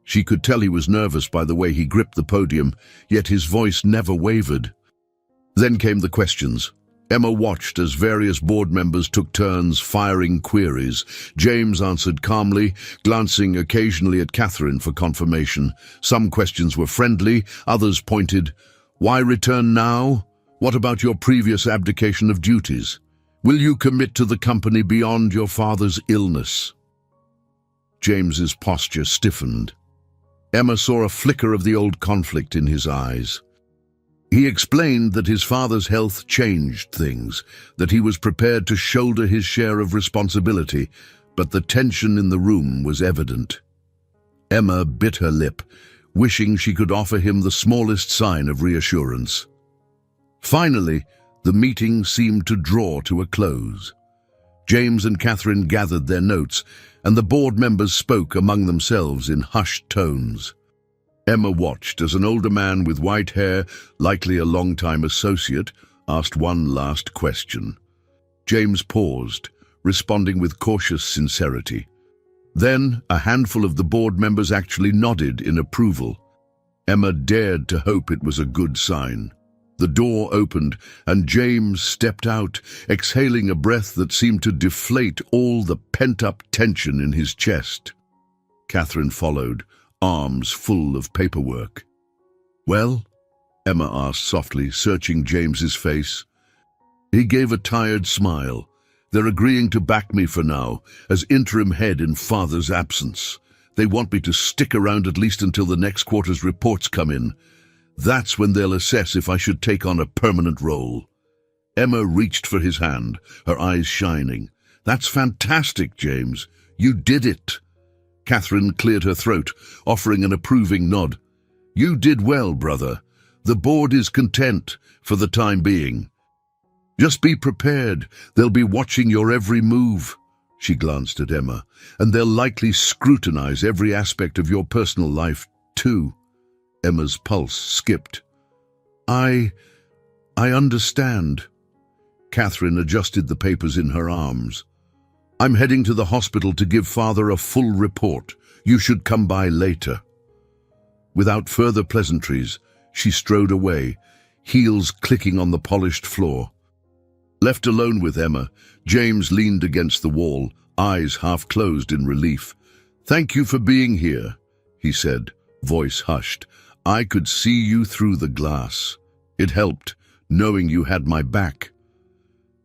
She could tell he was nervous by the way he gripped the podium, yet his voice never wavered. Then came the questions. Emma watched as various board members took turns firing queries. James answered calmly, glancing occasionally at Catherine for confirmation. Some questions were friendly, others pointed. "Why return now? What about your previous abdication of duties? Will you commit to the company beyond your father's illness?" James's posture stiffened. Emma saw a flicker of the old conflict in his eyes. He explained that his father's health changed things, that he was prepared to shoulder his share of responsibility, but the tension in the room was evident. Emma bit her lip, wishing she could offer him the smallest sign of reassurance. Finally, the meeting seemed to draw to a close. James and Catherine gathered their notes, and the board members spoke among themselves in hushed tones. Emma watched as an older man with white hair, likely a long-time associate, asked one last question. James paused, responding with cautious sincerity. Then, a handful of the board members actually nodded in approval. Emma dared to hope it was a good sign. The door opened, and James stepped out, exhaling a breath that seemed to deflate all the pent-up tension in his chest. Catherine followed, arms full of paperwork. "Well?" Emma asked softly, searching James's face. He gave a tired smile. "They're agreeing to back me for now, as interim head in Father's absence. They want me to stick around at least until the next quarter's reports come in. That's when they'll assess if I should take on a permanent role." Emma reached for his hand, her eyes shining. "That's fantastic, James. You did it." Catherine cleared her throat, offering an approving nod. "You did well, brother. The board is content for the time being. Just be prepared. They'll be watching your every move." She glanced at Emma. "And they'll likely scrutinize every aspect of your personal life, too." Emma's pulse skipped. I understand." Catherine adjusted the papers in her arms. "I'm heading to the hospital to give Father a full report. You should come by later." Without further pleasantries, she strode away, heels clicking on the polished floor. Left alone with Emma, James leaned against the wall, eyes half closed in relief. "Thank you for being here," he said, voice hushed. "I could see you through the glass. It helped, knowing you had my back."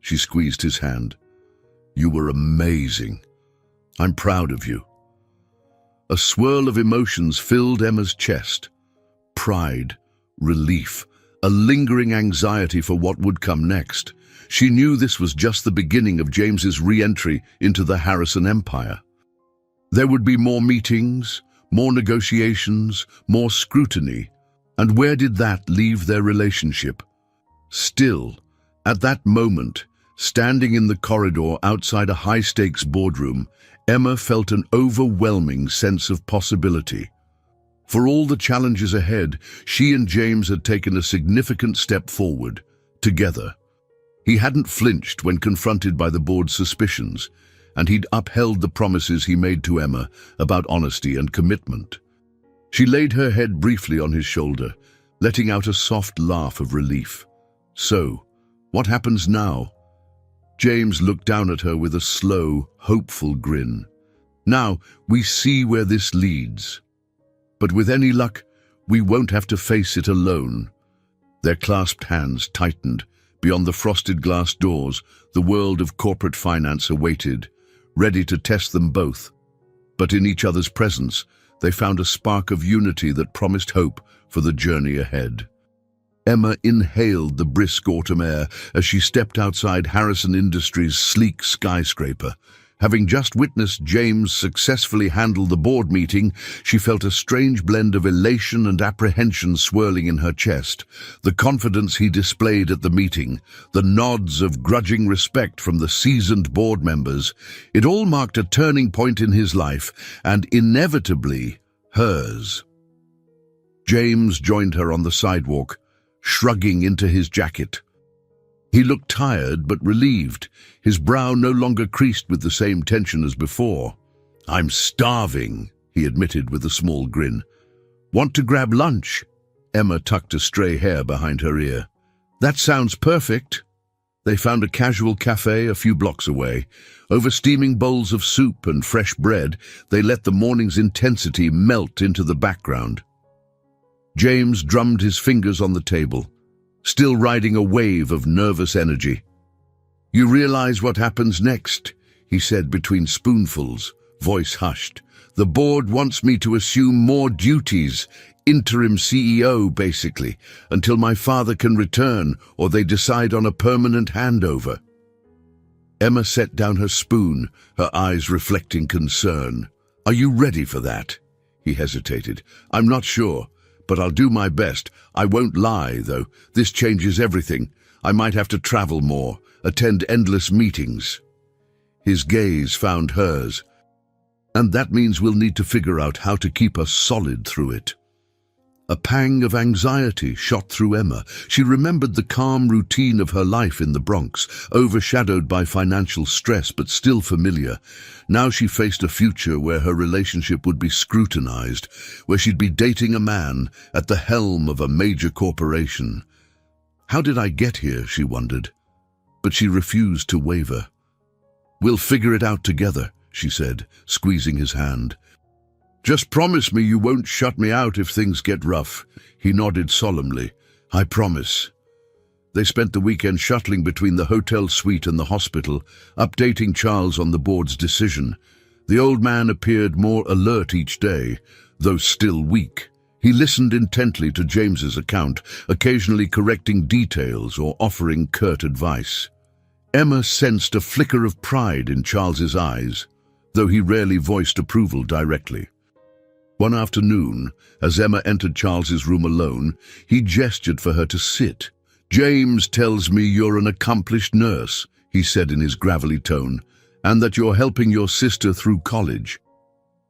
She squeezed his hand. "You were amazing. I'm proud of you." A swirl of emotions filled Emma's chest. Pride, relief, a lingering anxiety for what would come next. She knew this was just the beginning of James's re-entry into the Harrison empire. There would be more meetings, more negotiations, more scrutiny. And where did that leave their relationship? Still, at that moment, standing in the corridor outside a high-stakes boardroom, Emma felt an overwhelming sense of possibility. For all the challenges ahead, she and James had taken a significant step forward, together. He hadn't flinched when confronted by the board's suspicions, and he'd upheld the promises he made to Emma about honesty and commitment. She laid her head briefly on his shoulder, letting out a soft laugh of relief. "So, what happens now?" James looked down at her with a slow, hopeful grin. "Now, we see where this leads. But with any luck, we won't have to face it alone." Their clasped hands tightened. Beyond the frosted glass doors, the world of corporate finance awaited, ready to test them both. But in each other's presence, they found a spark of unity that promised hope for the journey ahead. Emma inhaled the brisk autumn air as she stepped outside Harrison Industries' sleek skyscraper. Having just witnessed James successfully handle the board meeting, she felt a strange blend of elation and apprehension swirling in her chest. The confidence he displayed at the meeting, the nods of grudging respect from the seasoned board members, it all marked a turning point in his life, and inevitably hers. James joined her on the sidewalk, shrugging into his jacket. He looked tired but relieved, his brow no longer creased with the same tension as before. "I'm starving," he admitted with a small grin. "Want to grab lunch?" Emma tucked a stray hair behind her ear. "That sounds perfect." They found a casual cafe a few blocks away. Over steaming bowls of soup and fresh bread, they let the morning's intensity melt into the background. James drummed his fingers on the table, still riding a wave of nervous energy. "You realize what happens next," he said between spoonfuls, voice hushed. "The board wants me to assume more duties, interim CEO basically, until my father can return or they decide on a permanent handover." Emma set down her spoon, her eyes reflecting concern. "Are you ready for that?" He hesitated. "I'm not sure, but I'll do my best. I won't lie, though. This changes everything. I might have to travel more, attend endless meetings." His gaze found hers. "And that means we'll need to figure out how to keep us solid through it." A pang of anxiety shot through Emma. She remembered the calm routine of her life in the Bronx, overshadowed by financial stress but still familiar. Now she faced a future where her relationship would be scrutinized, where she'd be dating a man at the helm of a major corporation. How did I get here, she wondered. But she refused to waver. "We'll figure it out together," she said, squeezing his hand. "Just promise me you won't shut me out if things get rough." He nodded solemnly. "I promise." They spent the weekend shuttling between the hotel suite and the hospital, updating Charles on the board's decision. The old man appeared more alert each day, though still weak. He listened intently to James's account, occasionally correcting details or offering curt advice. Emma sensed a flicker of pride in Charles's eyes, though he rarely voiced approval directly. One afternoon, as Emma entered Charles's room alone, he gestured for her to sit. "James tells me you're an accomplished nurse," he said in his gravelly tone, "and that you're helping your sister through college."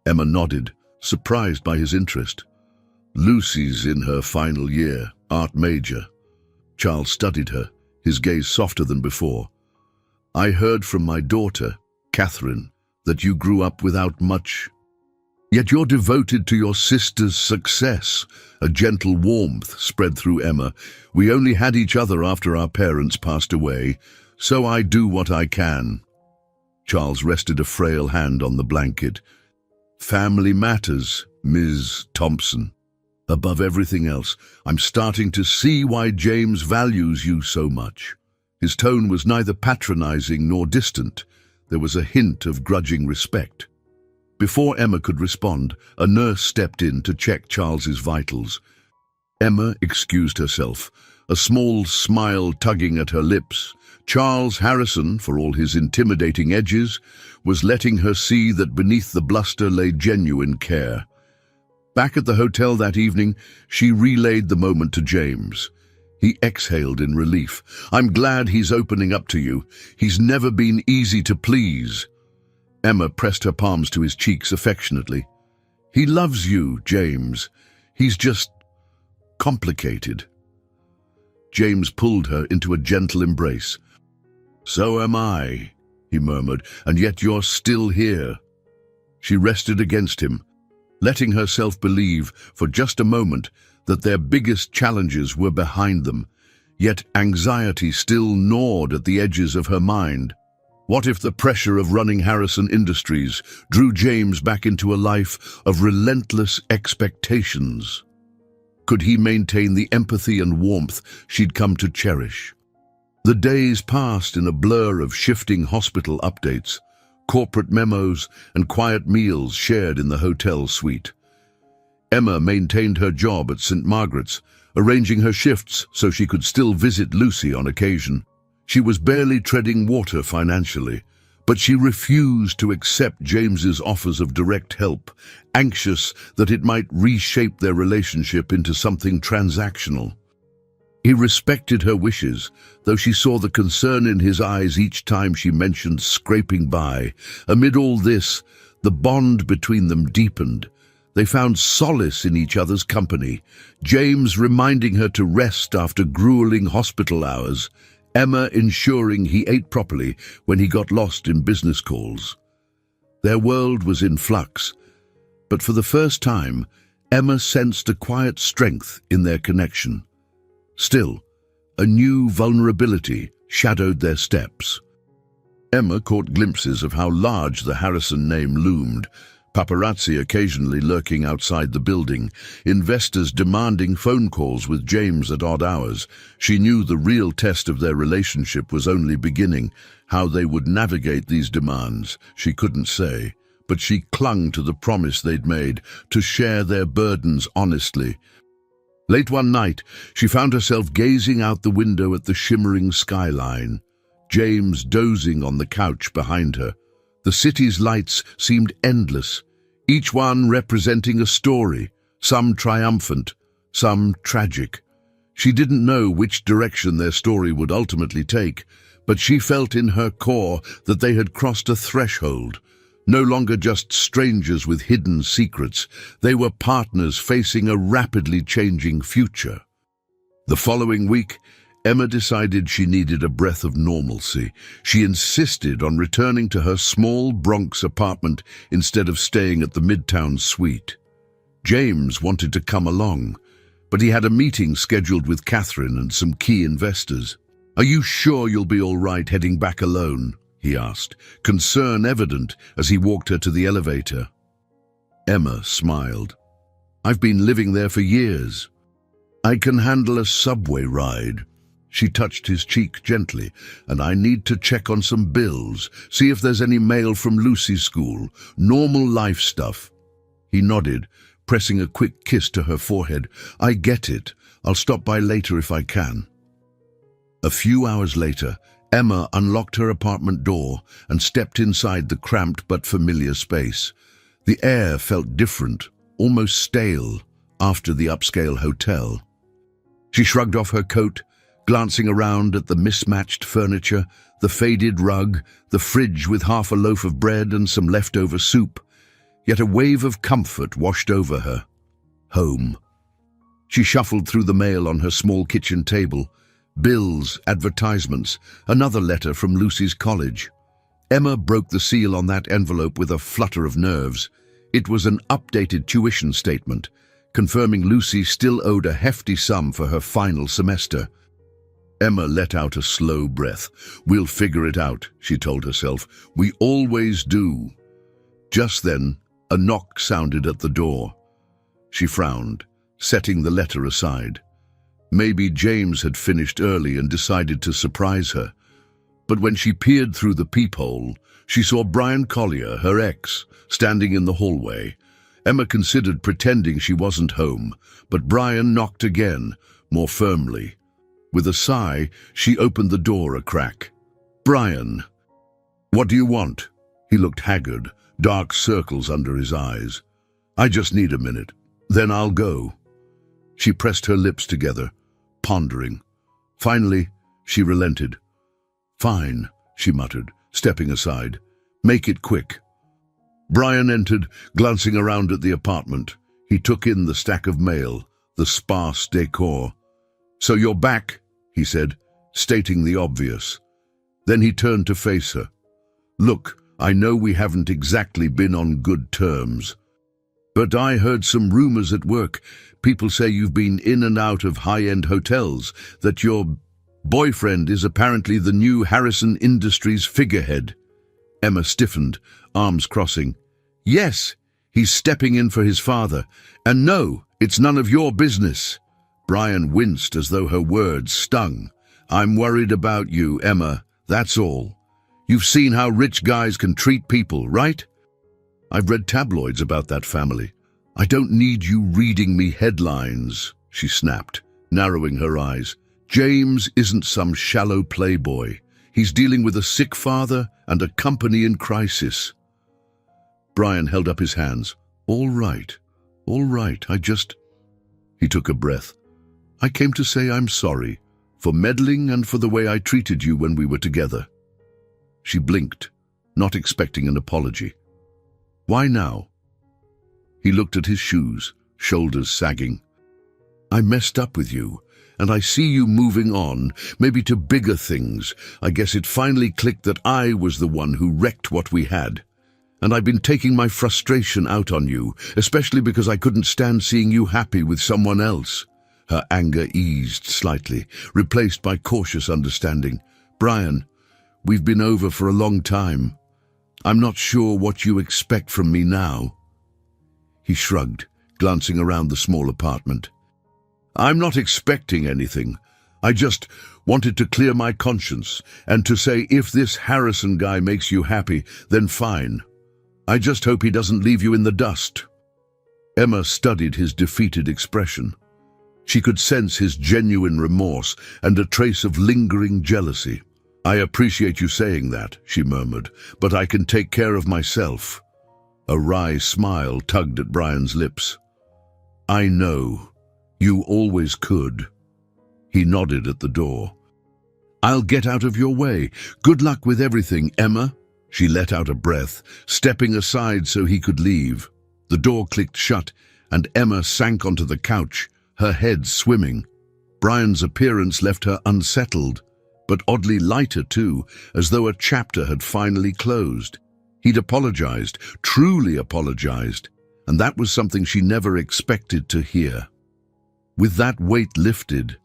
Emma nodded, surprised by his interest. "Lucy's in her final year, art major." Charles studied her, his gaze softer than before. "I heard from my daughter, Catherine, that you grew up without much. Yet you're devoted to your sister's success." A gentle warmth spread through Emma. "We only had each other after our parents passed away, so I do what I can." Charles rested a frail hand on the blanket. "Family matters, Ms. Thompson. Above everything else, I'm starting to see why James values you so much." His tone was neither patronizing nor distant. There was a hint of grudging respect. Before Emma could respond, a nurse stepped in to check Charles's vitals. Emma excused herself, a small smile tugging at her lips. Charles Harrison, for all his intimidating edges, was letting her see that beneath the bluster lay genuine care. Back at the hotel that evening, she relayed the moment to James. He exhaled in relief. "I'm glad he's opening up to you. He's never been easy to please." Emma pressed her palms to his cheeks affectionately. "He loves you, James. He's just complicated." James pulled her into a gentle embrace. "So am I," he murmured, "and yet you're still here." She rested against him, letting herself believe for just a moment that their biggest challenges were behind them, yet anxiety still gnawed at the edges of her mind. What if the pressure of running Harrison Industries drew James back into a life of relentless expectations? Could he maintain the empathy and warmth she'd come to cherish? The days passed in a blur of shifting hospital updates, corporate memos, and quiet meals shared in the hotel suite. Emma maintained her job at St. Margaret's, arranging her shifts so she could still visit Lucy on occasion. She was barely treading water financially, but she refused to accept James's offers of direct help, anxious that it might reshape their relationship into something transactional. He respected her wishes, though she saw the concern in his eyes each time she mentioned scraping by. Amid all this, the bond between them deepened. They found solace in each other's company, James reminding her to rest after grueling hospital hours, Emma ensuring he ate properly when he got lost in business calls. Their world was in flux, but for the first time, Emma sensed a quiet strength in their connection. Still, a new vulnerability shadowed their steps. Emma caught glimpses of how large the Harrison name loomed, paparazzi occasionally lurking outside the building, investors demanding phone calls with James at odd hours. She knew the real test of their relationship was only beginning. How they would navigate these demands, she couldn't say, but she clung to the promise they'd made to share their burdens honestly. Late one night, she found herself gazing out the window at the shimmering skyline, James dozing on the couch behind her. The city's lights seemed endless, each one representing a story, some triumphant, some tragic. She didn't know which direction their story would ultimately take, but she felt in her core that they had crossed a threshold. No longer just strangers with hidden secrets, they were partners facing a rapidly changing future. The following week, Emma decided she needed a breath of normalcy. She insisted on returning to her small Bronx apartment instead of staying at the Midtown suite. James wanted to come along, but he had a meeting scheduled with Catherine and some key investors. "Are you sure you'll be all right heading back alone?" he asked, concern evident as he walked her to the elevator. Emma smiled. "I've been living there for years. I can handle a subway ride." She touched his cheek gently. "And I need to check on some bills, see if there's any mail from Lucy's school, normal life stuff." He nodded, pressing a quick kiss to her forehead. "I get it. I'll stop by later if I can." A few hours later, Emma unlocked her apartment door and stepped inside the cramped but familiar space. The air felt different, almost stale, after the upscale hotel. She shrugged off her coat, glancing around at the mismatched furniture, the faded rug, the fridge with half a loaf of bread and some leftover soup. Yet a wave of comfort washed over her. Home. She shuffled through the mail on her small kitchen table. Bills, advertisements, another letter from Lucy's college. Emma broke the seal on that envelope with a flutter of nerves. It was an updated tuition statement, confirming Lucy still owed a hefty sum for her final semester. Emma let out a slow breath. "We'll figure it out," she told herself. "We always do." Just then, a knock sounded at the door. She frowned, setting the letter aside. Maybe James had finished early and decided to surprise her. But when she peered through the peephole, she saw Brian Collier, her ex, standing in the hallway. Emma considered pretending she wasn't home, but Brian knocked again, more firmly. With a sigh, she opened the door a crack. "Brian, what do you want?" He looked haggard, dark circles under his eyes. "I just need a minute, then I'll go." She pressed her lips together, pondering. Finally, she relented. "Fine," she muttered, stepping aside. "Make it quick." Brian entered, glancing around at the apartment. He took in the stack of mail, the sparse decor. "So you're back," he said, stating the obvious. Then he turned to face her. "Look, I know we haven't exactly been on good terms, but I heard some rumors at work. People say you've been in and out of high-end hotels, that your boyfriend is apparently the new Harrison Industries figurehead." Emma stiffened, arms crossing. "Yes, he's stepping in for his father. And no, it's none of your business." Brian winced as though her words stung. "I'm worried about you, Emma, that's all. You've seen how rich guys can treat people, right?" "I've read tabloids about that family. I don't need you reading me headlines," she snapped, narrowing her eyes. "James isn't some shallow playboy. He's dealing with a sick father and a company in crisis." Brian held up his hands. All right, I just..." He took a breath. "I came to say I'm sorry, for meddling and for the way I treated you when we were together." She blinked, not expecting an apology. "Why now?" He looked at his shoes, shoulders sagging. "I messed up with you, and I see you moving on, maybe to bigger things. I guess it finally clicked that I was the one who wrecked what we had. And I've been taking my frustration out on you, especially because I couldn't stand seeing you happy with someone else." Her anger eased slightly, replaced by cautious understanding. "Brian, we've been over for a long time. I'm not sure what you expect from me now." He shrugged, glancing around the small apartment. "I'm not expecting anything. I just wanted to clear my conscience and to say if this Harrison guy makes you happy, then fine. I just hope he doesn't leave you in the dust." Emma studied his defeated expression. She could sense his genuine remorse and a trace of lingering jealousy. "I appreciate you saying that," she murmured, "but I can take care of myself." A wry smile tugged at Brian's lips. "I know. You always could." He nodded at the door. "I'll get out of your way. Good luck with everything, Emma." She let out a breath, stepping aside so he could leave. The door clicked shut, and Emma sank onto the couch, her head swimming. Brian's appearance left her unsettled, but oddly lighter too, as though a chapter had finally closed. He'd apologized, truly apologized, and that was something she never expected to hear. With that weight lifted,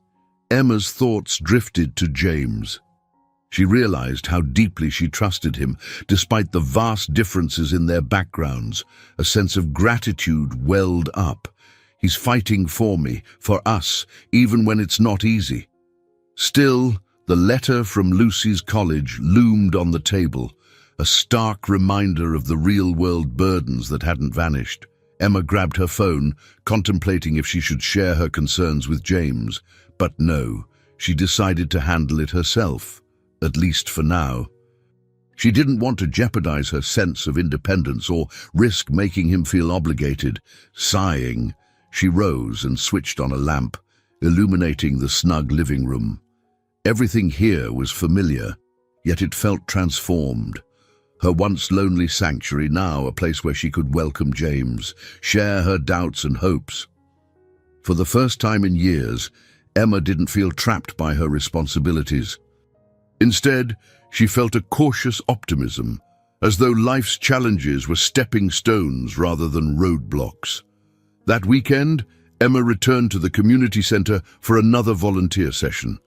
Emma's thoughts drifted to James. She realized how deeply she trusted him, despite the vast differences in their backgrounds. A sense of gratitude welled up. He's fighting for me, for us, even when it's not easy. Still, the letter from Lucy's college loomed on the table, a stark reminder of the real-world burdens that hadn't vanished. Emma grabbed her phone, contemplating if she should share her concerns with James. But no, she decided to handle it herself, at least for now. She didn't want to jeopardize her sense of independence or risk making him feel obligated. Sighing, she rose and switched on a lamp, illuminating the snug living room. Everything here was familiar, yet it felt transformed. Her once lonely sanctuary, now a place where she could welcome James, share her doubts and hopes. For the first time in years, Emma didn't feel trapped by her responsibilities. Instead, she felt a cautious optimism, as though life's challenges were stepping stones rather than roadblocks. That weekend, Emma returned to the community center for another volunteer session.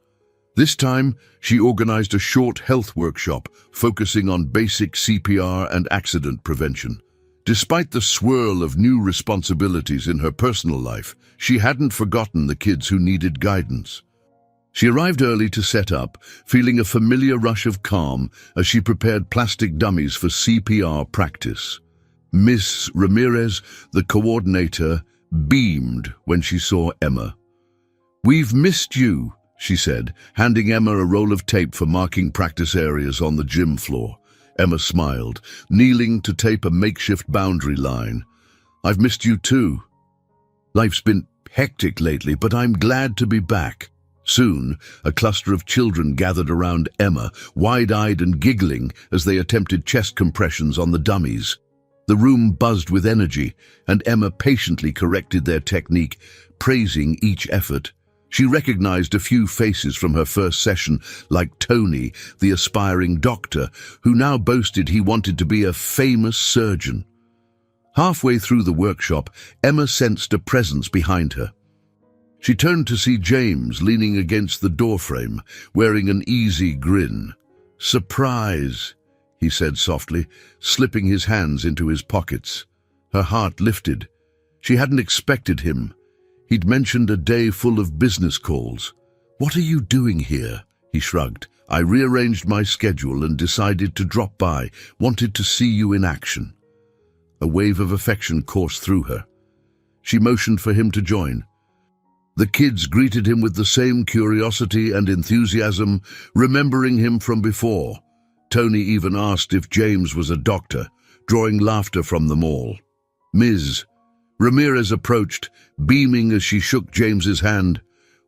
This time, she organized a short health workshop focusing on basic CPR and accident prevention. Despite the swirl of new responsibilities in her personal life, she hadn't forgotten the kids who needed guidance. She arrived early to set up, feeling a familiar rush of calm as she prepared plastic dummies for CPR practice. Miss Ramirez, the coordinator, beamed when she saw Emma. "We've missed you," she said, handing Emma a roll of tape for marking practice areas on the gym floor. Emma smiled, kneeling to tape a makeshift boundary line. "I've missed you too. Life's been hectic lately, but I'm glad to be back." Soon, a cluster of children gathered around Emma, wide-eyed and giggling as they attempted chest compressions on the dummies. The room buzzed with energy, and Emma patiently corrected their technique, praising each effort. She recognized a few faces from her first session, like Tony, the aspiring doctor, who now boasted he wanted to be a famous surgeon. Halfway through the workshop, Emma sensed a presence behind her. She turned to see James leaning against the doorframe, wearing an easy grin. "Surprise," he said softly, slipping his hands into his pockets. Her heart lifted. She hadn't expected him. He'd mentioned a day full of business calls. "What are you doing here?" he shrugged. "I rearranged my schedule and decided to drop by. Wanted to see you in action." A wave of affection coursed through her. She motioned for him to join. The kids greeted him with the same curiosity and enthusiasm, remembering him from before. Tony even asked if James was a doctor, drawing laughter from them all. "Ms. Ramirez approached, beaming as she shook James's hand.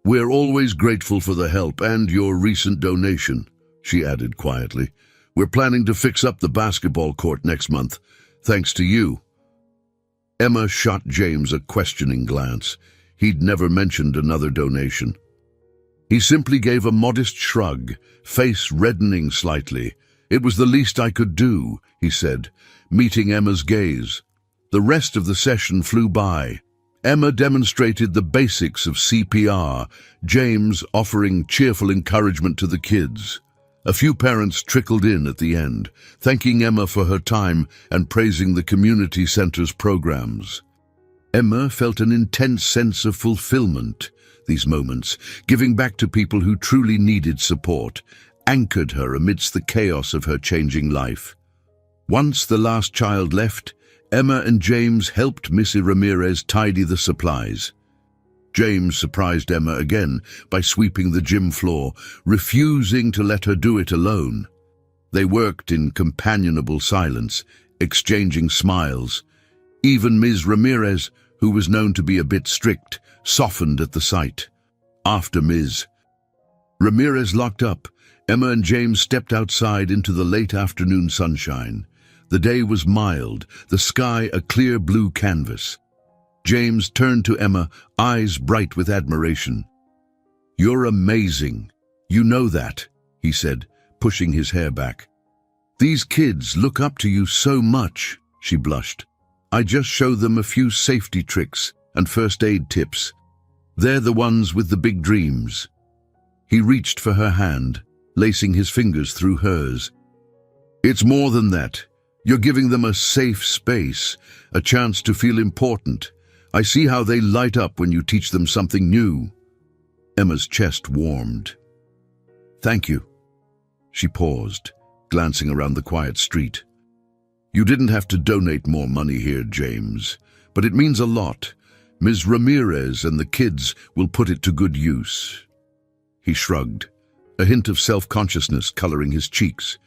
"We're always grateful for the help and your recent donation," she added quietly. "We're planning to fix up the basketball court next month, thanks to you." Emma shot James a questioning glance. He'd never mentioned another donation. He simply gave a modest shrug, face reddening slightly. "It was the least I could do," he said, meeting Emma's gaze. The rest of the session flew by. Emma demonstrated the basics of CPR, James offering cheerful encouragement to the kids. A few parents trickled in at the end, thanking Emma for her time and praising the community center's programs. Emma felt an intense sense of fulfillment. These moments, giving back to people who truly needed support, anchored her amidst the chaos of her changing life. Once the last child left, Emma and James helped Missy Ramirez tidy the supplies. James surprised Emma again by sweeping the gym floor, refusing to let her do it alone. They worked in companionable silence, exchanging smiles. Even Ms. Ramirez, who was known to be a bit strict, softened at the sight. After Ms. Ramirez locked up, Emma and James stepped outside into the late afternoon sunshine. The day was mild, the sky a clear blue canvas. James turned to Emma, eyes bright with admiration. "You're amazing. You know that," he said, pushing his hair back. "These kids look up to you so much," she blushed. "I just show them a few safety tricks and first aid tips. They're the ones with the big dreams." He reached for her hand, lacing his fingers through hers. "It's more than that. You're giving them a safe space, a chance to feel important. I see how they light up when you teach them something new." Emma's chest warmed. "Thank you." She paused, glancing around the quiet street. "You didn't have to donate more money here, James, but it means a lot. Ms. Ramirez and the kids will put it to good use." He shrugged, a hint of self-consciousness coloring his cheeks.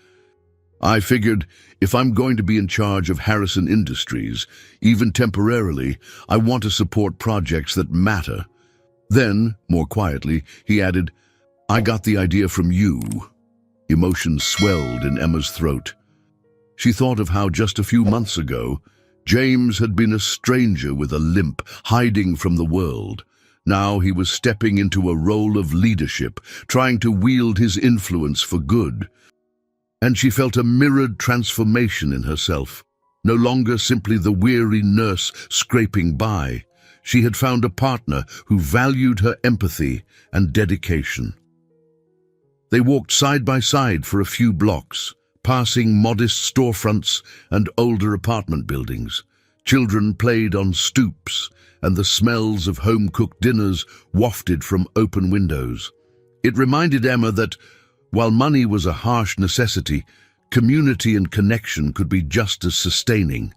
"I figured if I'm going to be in charge of Harrison Industries, even temporarily, I want to support projects that matter." Then, more quietly, he added, "I got the idea from you." Emotions swelled in Emma's throat. She thought of how just a few months ago, James had been a stranger with a limp, hiding from the world. Now he was stepping into a role of leadership, trying to wield his influence for good. And she felt a mirrored transformation in herself. No longer simply the weary nurse scraping by. She had found a partner who valued her empathy and dedication. They walked side by side for a few blocks, passing modest storefronts and older apartment buildings. Children played on stoops, and the smells of home-cooked dinners wafted from open windows. It reminded Emma that, while money was a harsh necessity, community and connection could be just as sustaining.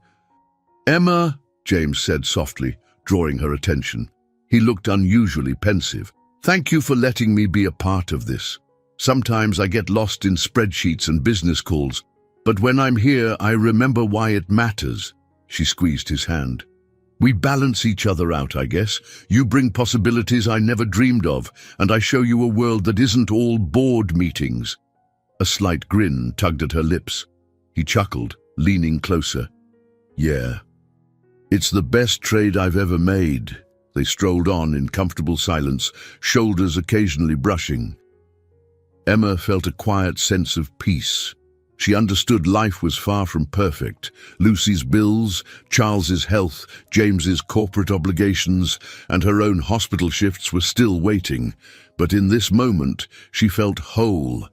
"Emma," James said softly, drawing her attention. He looked unusually pensive. "Thank you for letting me be a part of this. Sometimes I get lost in spreadsheets and business calls, but when I'm here, I remember why it matters." She squeezed his hand. "We balance each other out, I guess. You bring possibilities I never dreamed of, and I show you a world that isn't all board meetings." A slight grin tugged at her lips. He chuckled, leaning closer. "Yeah, it's the best trade I've ever made." They strolled on in comfortable silence, shoulders occasionally brushing. Emma felt a quiet sense of peace. She understood life was far from perfect. Lucy's bills, Charles's health, James's corporate obligations, and her own hospital shifts were still waiting. But in this moment, she felt whole,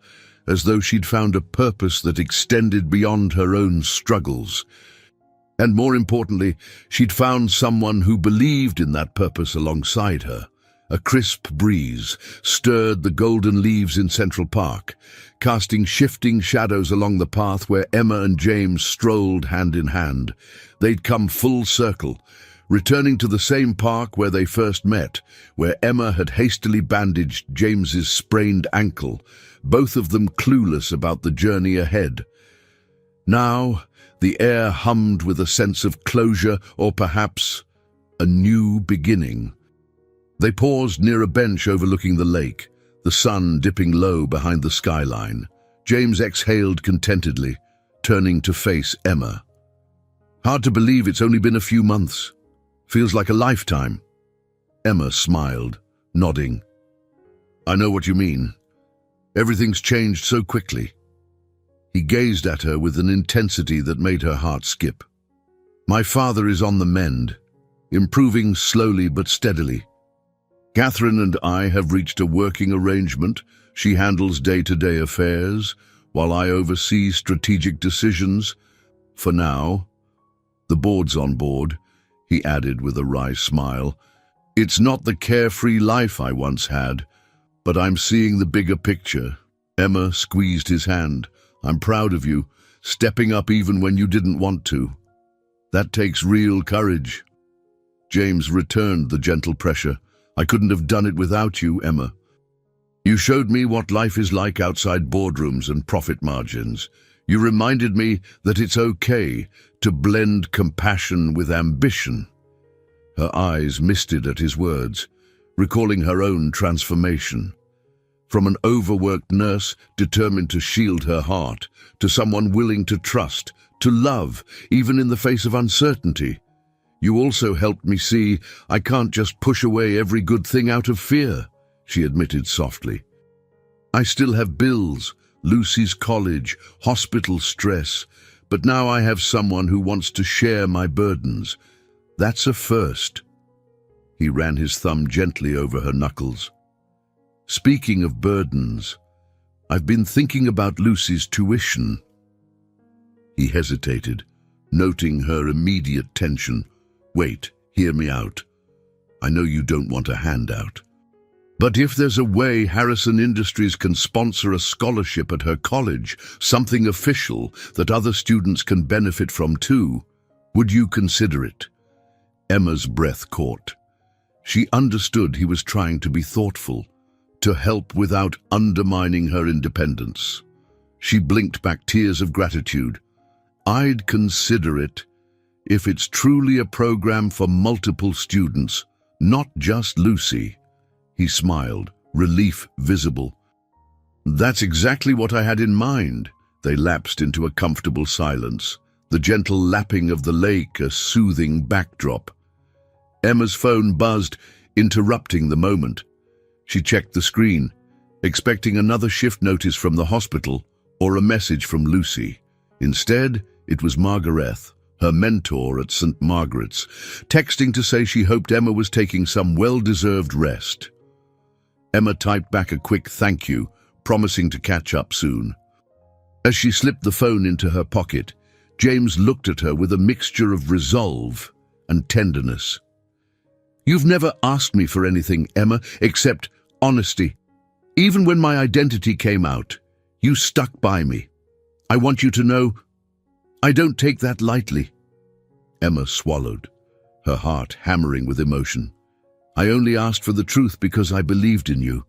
as though she'd found a purpose that extended beyond her own struggles. And more importantly, she'd found someone who believed in that purpose alongside her. A crisp breeze stirred the golden leaves in Central Park, casting shifting shadows along the path where Emma and James strolled hand in hand. They'd come full circle, returning to the same park where they first met, where Emma had hastily bandaged James's sprained ankle, both of them clueless about the journey ahead. Now, the air hummed with a sense of closure, or perhaps a new beginning. They paused near a bench overlooking the lake, the sun dipping low behind the skyline. James exhaled contentedly, turning to face Emma. "Hard to believe it's only been a few months. Feels like a lifetime." Emma smiled, nodding. "I know what you mean. Everything's changed so quickly." He gazed at her with an intensity that made her heart skip. "My father is on the mend, improving slowly but steadily. Catherine and I have reached a working arrangement. She handles day-to-day affairs, while I oversee strategic decisions. For now, the board's on board," he added with a wry smile. "It's not the carefree life I once had, but I'm seeing the bigger picture." Emma squeezed his hand. "I'm proud of you, stepping up even when you didn't want to. That takes real courage." James returned the gentle pressure. "I couldn't have done it without you, Emma. You showed me what life is like outside boardrooms and profit margins. You reminded me that it's okay to blend compassion with ambition." Her eyes misted at his words, recalling her own transformation. From an overworked nurse determined to shield her heart, to someone willing to trust, to love, even in the face of uncertainty. "You also helped me see I can't just push away every good thing out of fear," she admitted softly. "I still have bills, Lucy's college, hospital stress, but now I have someone who wants to share my burdens. That's a first." He ran his thumb gently over her knuckles. "Speaking of burdens, I've been thinking about Lucy's tuition." He hesitated, noting her immediate tension. "Wait, hear me out. I know you don't want a handout. But if there's a way Harrison Industries can sponsor a scholarship at her college, something official that other students can benefit from too, would you consider it?" Emma's breath caught. She understood he was trying to be thoughtful, to help without undermining her independence. She blinked back tears of gratitude. "I'd consider it if it's truly a program for multiple students, not just Lucy." He smiled, relief visible. "That's exactly what I had in mind." They lapsed into a comfortable silence, the gentle lapping of the lake a soothing backdrop. Emma's phone buzzed, interrupting the moment. She checked the screen, expecting another shift notice from the hospital or a message from Lucy. Instead, it was Margaret, her mentor at St. Margaret's, texting to say she hoped Emma was taking some well-deserved rest. Emma typed back a quick thank you, promising to catch up soon. As she slipped the phone into her pocket, James looked at her with a mixture of resolve and tenderness. "You've never asked me for anything, Emma, except honesty. Even when my identity came out, you stuck by me. I want you to know I don't take that lightly." Emma swallowed, her heart hammering with emotion. "I only asked for the truth because I believed in you."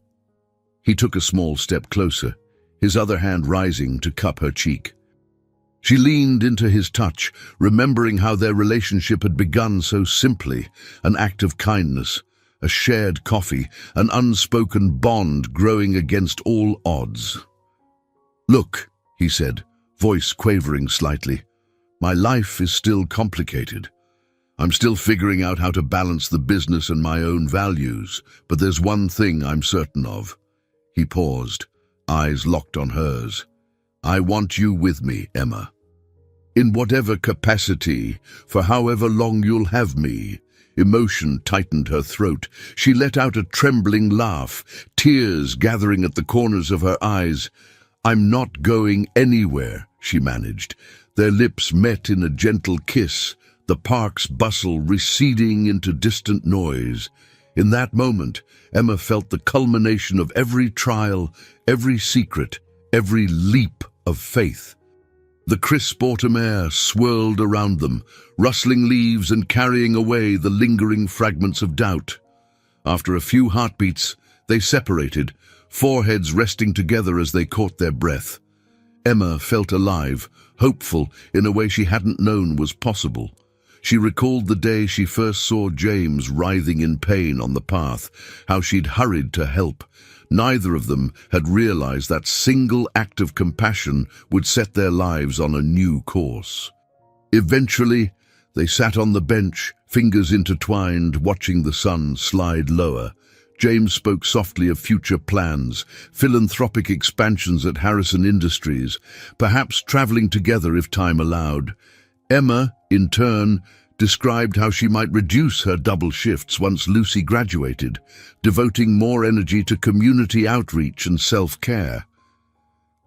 He took a small step closer, his other hand rising to cup her cheek. She leaned into his touch, remembering how their relationship had begun so simply, an act of kindness, a shared coffee, an unspoken bond growing against all odds. "Look," he said, voice quavering slightly, "my life is still complicated. I'm still figuring out how to balance the business and my own values, but there's one thing I'm certain of." He paused, eyes locked on hers. "I want you with me, Emma. In whatever capacity, for however long you'll have me." Emotion tightened her throat. She let out a trembling laugh, tears gathering at the corners of her eyes. "I'm not going anywhere," she managed. Their lips met in a gentle kiss, the park's bustle receding into distant noise. In that moment, Emma felt the culmination of every trial, every secret, every leap of faith. The crisp autumn air swirled around them, rustling leaves and carrying away the lingering fragments of doubt. After a few heartbeats, they separated, foreheads resting together as they caught their breath. Emma felt alive, hopeful in a way she hadn't known was possible. She recalled the day she first saw James writhing in pain on the path, how she'd hurried to help. Neither of them had realized that single act of compassion would set their lives on a new course. Eventually, they sat on the bench, fingers intertwined, watching the sun slide lower. James spoke softly of future plans, philanthropic expansions at Harrison Industries, perhaps traveling together if time allowed. Emma, in turn, described how she might reduce her double shifts once Lucy graduated, devoting more energy to community outreach and self-care.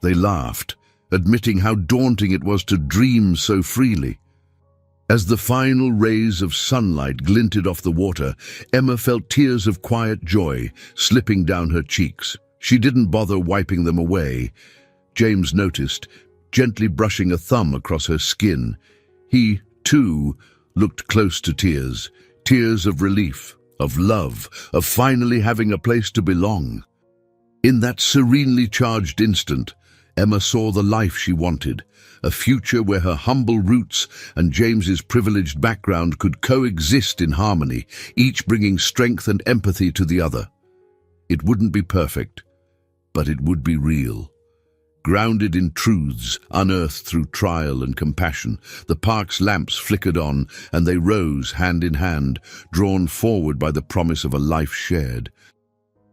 They laughed, admitting how daunting it was to dream so freely. As the final rays of sunlight glinted off the water, Emma felt tears of quiet joy slipping down her cheeks. She didn't bother wiping them away. James noticed, gently brushing a thumb across her skin. He, too, looked close to tears, tears of relief, of love, of finally having a place to belong. In that serenely charged instant, Emma saw the life she wanted, a future where her humble roots and James's privileged background could coexist in harmony, each bringing strength and empathy to the other. It wouldn't be perfect, but it would be real. Grounded in truths unearthed through trial and compassion, the park's lamps flickered on, and they rose hand in hand, drawn forward by the promise of a life shared.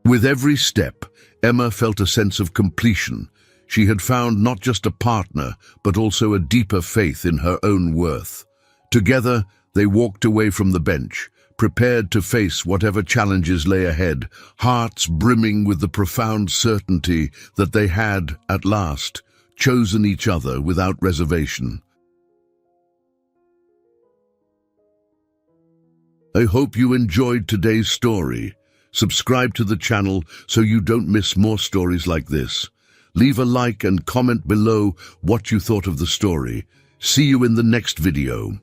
With every step, Emma felt a sense of completion. She had found not just a partner, but also a deeper faith in her own worth. Together, they walked away from the bench, prepared to face whatever challenges lay ahead, hearts brimming with the profound certainty that they had, at last, chosen each other without reservation. I hope you enjoyed today's story. Subscribe to the channel so you don't miss more stories like this. Leave a like and comment below what you thought of the story. See you in the next video.